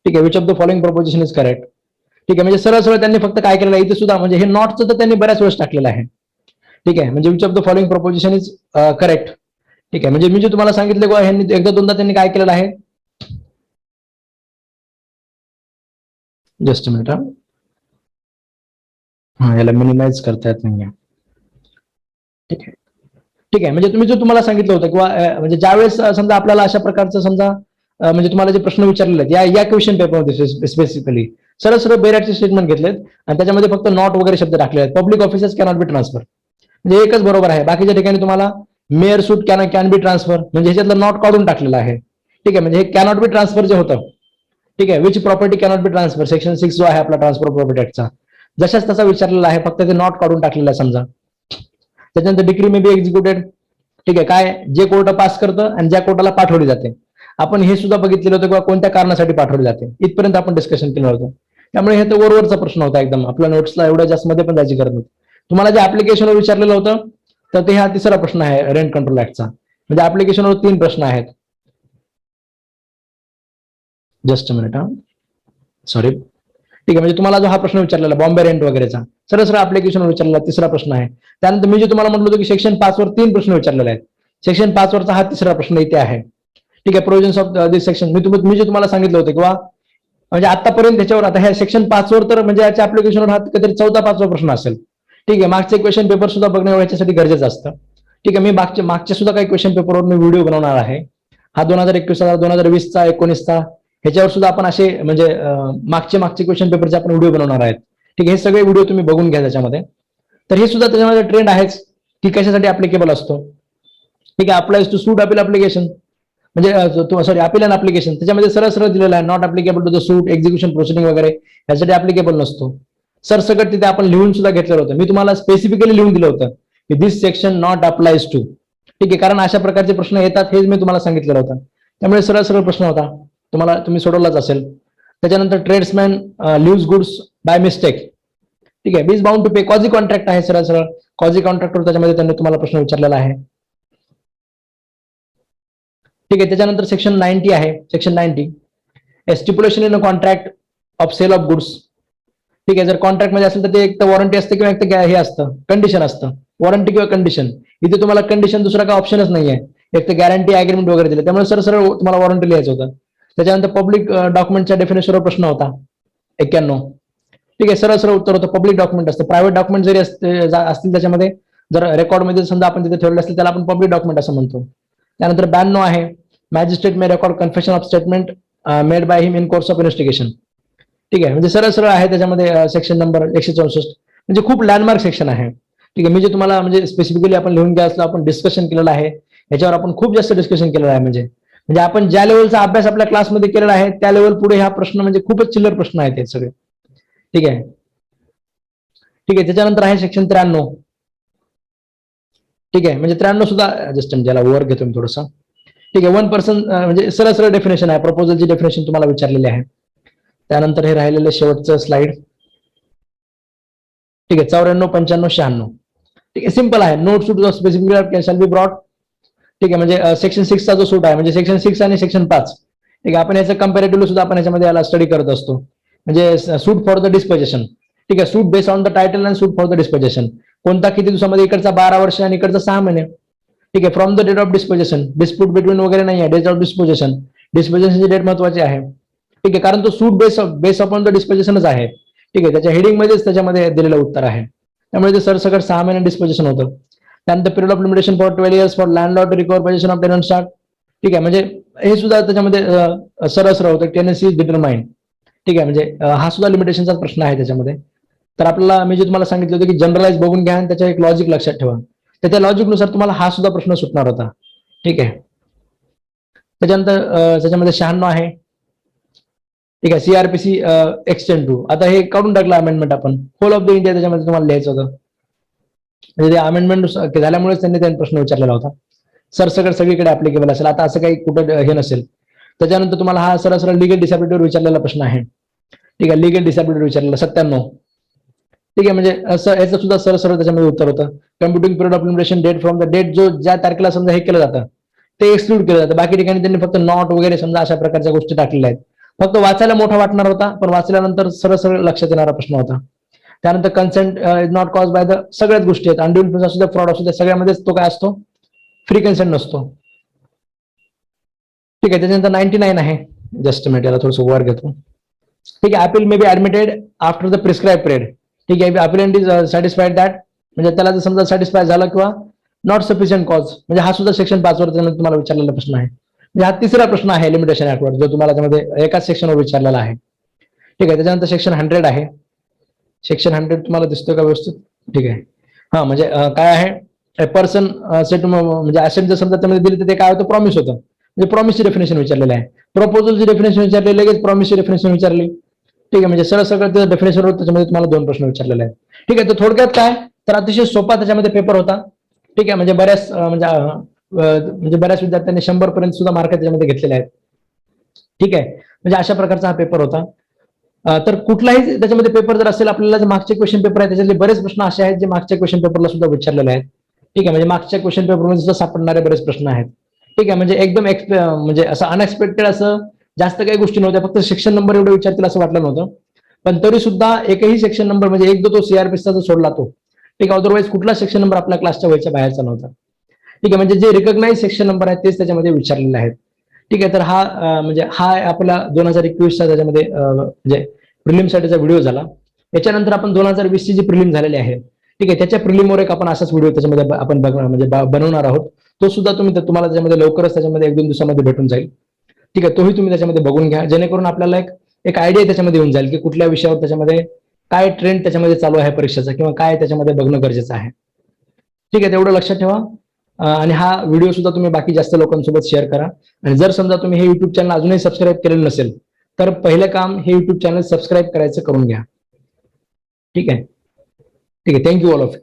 ठीक आहे, which of the following proposition is correct. ठीक आहे, म्हणजे सरळ सरळ त्यांनी फक्त काय केलेलं आहे इथे सुद्धा, म्हणजे हे नॉटचं तर त्यांनी बऱ्याच वेळेस टाकलेलं आहे. ठीक आहे, म्हणजे which of the following proposition is correct. ठीक आहे, म्हणजे मी जे तुम्हाला सांगितलं किंवा ह्यांनी एकदा दोनदा त्यांनी काय केलेलं आहे, जस्ट मिनिट याला मिनिमाइज करता येत नाही. ठीक आहे, ठीक आहे, म्हणजे तुम्ही जो तुम्हाला सांगितलं होतं किंवा म्हणजे ज्यावेळेस समजा आपल्याला अशा प्रकारचं समजा म्हणजे तुम्हाला जे प्रश्न विचारलेले आहेत या क्वेश्चन पेपरमध्ये स्पेसिफिकली सरळ सरळ बेराटचे स्टेटमेंट घेतलेत आणि त्याच्यामध्ये फक्त नॉट वगैरे शब्द टाकले आहेत. Public officers cannot be transfer, म्हणजे एकच बरोबर आहे. बाकीच्या ठिकाणी तुम्हाला mayor suit can be transfer, म्हणजे ह्याच्यातलं नॉट काढून टाकलेलं आहे. ठीक आहे, म्हणजे हे कॅनॉट बी ट्रान्सफर जे होतं, ठीक आहे, which property cannot be transfer, section 6 जो आहे आपला ट्रान्सफर प्रॉपर्टी ऍक्टचा, जशाच तसा विचारलेला आहे, फक्त ते नॉट काढून टाकलेला आहे समजा. त्याच्यानंतर डिग्री मे बी एक्झिक्युटेड. ठीक आहे, काय जे कोर्ट पास करतं आणि ज्या कोर्टाला पाठवली जाते, आपण हे सुद्धा बघितलेलं होतं किंवा कोणत्या कारणासाठी पाठवली जाते, इथपर्यंत आपण डिस्कशन केलं होतं. त्यामुळे हे तर वरवरचा प्रश्न होता एकदम, आपल्या नोट्सला एवढ्या जास्त मध्ये पण जायची गरज नव्हती. तुम्हाला जे ऍप्लिकेशनवर विचारलेलं होतं तर ते हा तिसरा प्रश्न आहे रेंट कंट्रोल ऍक्टचा, म्हणजे ऍप्लिकेशनवर 3 प्रश्न आहेत. Just minute sorry. ठीक आहे, म्हणजे तुम्हाला जो हा प्रश्न विचारलेला बॉम्बे रेंट वगैरेचा सरळ सरळ ऍप्लिकेशनवर विचारलेला तिसरा प्रश्न आहे. त्यानंतर मी जे तुम्हाला म्हटलं होतं की सेक्शन 5 वर 3 प्रश्न विचारलेले आहेत, सेक्शन 5 वरचा हा तिसरा प्रश्न इथे आहे. ठीक आहे, प्रोव्हिजन्स ऑफ दिस सेक्शन मी जे तुम्हाला सांगितलं होतं किंवा म्हणजे आतापर्यंत त्याच्यावर आता ह्या सेक्शन 5 वर तर म्हणजे याच्या ऍप्लिकेशनवर हा कधीतरी 4था-5वा प्रश्न असेल. ठीक आहे, मागचे क्वेश्चन पेपर सुद्धा बघणं याच्यासाठी गरजेचं असतं. ठीक आहे, मी मागच्या सुद्धा काही क्वेश्चन पेपरवर मी व्हिडिओ बनवणार आहे. हा 2021 2020चा 19चा ह्याच्यावर सुद्धा आपण असे म्हणजे मागचे क्वेश्चन पेपरचे आपण व्हिडिओ बनवणार आहेत. ठीक आहे, हे सगळे व्हिडिओ तुम्ही बघून घ्या त्याच्यामध्ये. तर हे सुद्धा त्याच्यामध्ये ट्रेंड आहेच की कशासाठी ऍप्लिकेबल असतो. ठीक आहे, applies to suit appeal application, म्हणजे सॉरी अपील अँड ऍप्लिकेशन, त्याच्यामध्ये सरळ सरळ दिलेला आहे not applicable to the suit execution proceeding वगैरे यासाठी ऍप्लिकेबल नसतो. सरसकट तिथे आपण लिहून सुद्धा घेतलेलं होतं, मी तुम्हाला स्पेसिफिकली लिहून दिलं होतं की दिस सेक्शन नॉट अप्लाइज टू. ठीक आहे, कारण अशा प्रकारचे प्रश्न येतात हेच मी तुम्हाला सांगितलेलं होतं, त्यामुळे सरळ सरळ प्रश्न होता, तुम्ही सोडवलाच असेल. त्याच्यानंतर tradesman leaves goods by mistake. ठीक आहे. Is bound to pay quasi contract आहे, सरळ सरळ कॉझी कॉन्ट्रॅक्टवर त्याच्यामध्ये त्यांनी तुम्हाला प्रश्न विचारलेला आहे. ठीक आहे. त्याच्यानंतर सेक्शन 90 आहे. Section 90 stipulation in a contract of sale of goods. ठीक आहे. जर कॉन्ट्रॅक्ट मध्ये असेल तर ते एक तर वॉरंटी असते किंवा एक तर हे असतं कंडिशन असतं, वॉरंटी किंवा कंडिशन. इथे तुम्हाला कंडिशन दुसरा काय ऑप्शनच नाहीये, एक तर गॅरंटी अग्रीमेंट वगैरे दिलं, त्यामुळे सरळ तुम्हाला वॉरंटी लिहायचं होतं. त्याच्यानंतर पब्लिक डॉक्युमेंटच्या डेफिनेशनवर प्रश्न होता 91. ठीक आहे. सरळ उत्तर होतं पब्लिक डॉक्युमेंट असतं. प्रायव्हेट डॉक्युमेंट जरी असतील त्याच्यामध्ये जर रेकॉर्डमध्ये समजा आपण तिथे ठेवले असतील त्याला आपण पब्लिक डॉक्युमेंट असं म्हणतो. त्यानंतर 92 आहे magistrate may record confession of statement made by him in course of investigation. ठीक आहे. म्हणजे सरळ आहे त्याच्यामध्ये सेक्शन नंबर 164, म्हणजे खूप लँडमार्क सेक्शन आहे. ठीक आहे. म्हणजे तुम्हाला म्हणजे स्पेसिफिकली आपण लिहून घ्या असलं आपण डिस्कशन केलेलं आहे, याच्यावर आपण खूप जास्त डिस्कशन केलेलं आहे. म्हणजे आपण ज्या लेवलचा अभ्यास आपल्या क्लासमध्ये केलेला आहे त्या लेवल पुढे हा प्रश्न म्हणजे खूपच चिल्लर प्रश्न आहेत हे सगळे. ठीक आहे. ठीक आहे. त्याच्यानंतर आहे सेक्शन 93. ठीक आहे. म्हणजे 93 सुद्धा जस्ट ज्याला वर घेतो मी थोडंसं. ठीक आहे. 1% म्हणजे सरळ डेफिनेशन आहे, प्रपोजलची डेफिनेशन तुम्हाला विचारलेली आहे. त्यानंतर हे राहिलेलं शेवटचं स्लाइड. ठीक आहे. 94, 95, 96. ठीक आहे. सिंपल आहे. Note suit specific shall be brought. ठीक आहे. म्हणजे सेक्शन 6 चा जो सूट आहे म्हणजे सेक्शन 6 आणि सेक्शन 5. ठीक आहे. आपण याचं कम्पॅरेटिव्हली सुद्धा आपण याच्यामध्ये याला स्टडी करत असतो. म्हणजे सूट फॉर द डिस्पोजेशन. ठीक आहे. Suit based on the title and suit for the dispossession. कोणता किती दिवसामध्ये, इकडचा 12 वर्ष आणि इकडचा 6 महिने. ठीक आहे. From the date of disposition, dispute between वगैरे नाही आहे, डेट ऑफ डिस्पोजेशन. डिस्पोजेशनची डेट महत्वाची आहे. ठीक आहे. कारण तो सूट बेस अपॉन द डिस्पोजेशनच आहे. ठीक आहे. त्याच्या हेडिंग मध्येच त्याच्यामध्ये दिलेलं उत्तर आहे. त्यामुळे ते सरसकट 6 महिने डिस्पोजेशन होतं. त्यानंतर period of limitation for 12 years for landlord to recover possession of tenant start. ठीक आहे. म्हणजे हे सुद्धा त्याच्यामध्ये सरळ होतं टेनन्सी इज डिटरमाइंड. ठीक आहे. म्हणजे हा सुद्धा लिमिटेशनचाच प्रश्न आहे त्याच्यामध्ये. तर आपल्याला मी जे तुम्हाला सांगितलं होतं की जनरलाइज बघून घ्या आणि त्याच्या एक लॉजिक लक्षात ठेवा, तर त्या लॉजिकनुसार तुम्हाला हा सुद्धा प्रश्न सुटणार होता. ठीक आहे. त्याच्यानंतर त्याच्यामध्ये 96 आहे. ठीक आहे. सीआरपीसी एक्सटेंड टू, आता हे काढून टाकलं अमेंडमेंट आपण, होल ऑफ द इंडिया त्याच्यामध्ये तुम्हाला लिहायचं होतं. म्हणजे ते अमेंडमेंट झाल्यामुळेच त्यांनी प्रश्न विचारलेला होता. सरसकट सगळीकडे ऍप्लिकेबल असेल, आता असं काही कुठं हे नसेल. त्याच्यानंतर तुम्हाला हा सरळ लिगल डिसॅबिलिटीवर विचारलेला प्रश्न आहे. ठीक आहे. लिगल डिसॅबिलिटी विचारलेला 97. ठीक आहे. म्हणजे असं याचं सुद्धा सरळ त्याच्यामध्ये उत्तर होतं. Computing period of limitation date from the date, जो ज्या तारखेला समजा हे केलं जातं ते एक्सक्लूड केलं जातं. बाकी ठिकाणी त्यांनी फक्त नॉट वगैरे समजा अशा प्रकारच्या गोष्टी टाकलेल्या आहेत. फक्त वाचायला मोठा वाटणार होता, पण वाचल्यानंतर सरळ लक्षात येणारा प्रश्न होता. त्यानंतर consent is not cause by the, सगळ्याच गोष्टी आहेत. अनड्यू इन्फ्लुएन्स असू द्या, फ्रॉड असू द्या, सगळ्यामध्येच तो काय असतो, फ्री कन्सेंट नसतो. ठीक आहे. त्याच्यानंतर 99 आहे. जस्ट मिनिट, याला थोडंसं वर घेतो. ठीक आहे. Appeal may be admitted after the prescribe period. ठीक आहे. अपीलंट इज सॅटिस्फाईड दॅट, म्हणजे त्याला जर समजा सॅटिस्फाय झालं किंवा नॉट सफिशियंट कॉज, म्हणजे हा सुद्धा सेक्शन 5 वर तुम्हाला विचारलेला प्रश्न आहे. म्हणजे हा तिसरा प्रश्न आहे लिमिटेशन ऍक्टवर, जो तुम्हाला त्यामध्ये एकाच सेक्शनवर विचारलेला आहे. ठीक आहे. त्याच्यानंतर सेक्शन 100 आहे. सेक्शन 100 तुम्हाला दिसतोय का व्यवस्थित? ठीक आहे. हा, म्हणजे काय आहे, पर्सन सेट, म्हणजे असेट जर समजा त्यामध्ये दिली तर ते काय होतं, प्रॉमिस होतं. म्हणजे प्रॉमिसची डेफिनेशन विचारलेलं आहे. प्रपोजलची डेफिनेशन विचारली, लगेच प्रॉमिसची डेफिनेशन विचारली. ठीक आहे. म्हणजे सगळं डेफिनेशनवर त्याच्यामध्ये तुम्हाला 2 प्रश्न विचारलेले आहेत. ठीक आहे. तर थोडक्यात काय, तर अतिशय सोपा त्याच्यामध्ये पेपर होता. ठीक आहे. म्हणजे बऱ्याच विद्यार्थ्यांनी 100 पर्यंत सुद्धा मार्क त्याच्यामध्ये घेतलेले आहेत. ठीक आहे. म्हणजे अशा प्रकारचा हा पेपर होता. तर कुठलाही त्याच्यामध्ये पेपर जर असेल, आपल्याला जे मागचे क्वेश्चन पेपर आहे त्याच्यातले बरेच प्रश्न असे आहेत जे मागच्या क्वेश्चन पेपरला सुद्धा विचारलेले आहेत. ठीक आहे. म्हणजे मागच्या क्वेश्चन पेपरमध्ये सुद्धा सापडणारे बरेच प्रश्न आहेत. ठीक आहे. म्हणजे एकदम म्हणजे असं अनएक्सपेक्टेड असं जास्त काही गोष्टी नव्हत्या, फक्त सेक्शन नंबर एवढे विचारतील असं वाटलं नव्हतं. पण तरी सुद्धा एकही सेक्शन नंबर, म्हणजे एक जो सीआरपीचा जो सोडला तो, ठीक आहे, अदरवाईज कुठला सेक्शन नंबर आपल्या क्लासच्या व्हायच्या बाहेरचा नव्हता. ठीक आहे. म्हणजे जे रिकॉग्नाइज सेक्शन नंबर आहेत तेच त्याच्यामध्ये विचारलेले आहेत. ठीक आहे. तर हा आपला 2021चा त्याच्यामध्ये म्हणजे प्रिलिमसाठीचा व्हिडिओ झाला. याच्यानंतर आपण 2020 ची जी प्रिलिम झालेली आहे, ठीक आहे, त्याच्या प्रिलिमवर एक आपण असाच व्हिडिओ त्याच्यामध्ये आपण बनवणार आहोत. तो सुद्धा तुम्हाला त्याच्यामध्ये लवकरच त्याच्यामध्ये 1-2 दिवसामध्ये भेटून जाईल. ठीक आहे. तोही तुम्ही त्याच्यामध्ये बघून घ्या, जेणेकरून आपल्याला एक आयडिया त्याच्यामध्ये येऊन जाईल की कुठल्या विषयावर त्याच्यामध्ये काय ट्रेंड त्याच्यामध्ये चालू आहे परीक्षेचा, किंवा काय त्याच्यामध्ये बघणं गरजेचं आहे. ठीक आहे. तेवढं लक्षात ठेवा. आणि हा व्हिडिओ सुद्धा तुम्ही बाकी जास्त लोकांसोबत शेअर करा. आणि जर समजा तुम्ही हे युट्यूब चॅनल अजूनही सबस्क्राईब केलेलं नसेल तर पहिलं काम हे युट्यूब चॅनल सबस्क्राईब करायचं करून घ्या. ठीक आहे. ठीक आहे. Thank you all of you.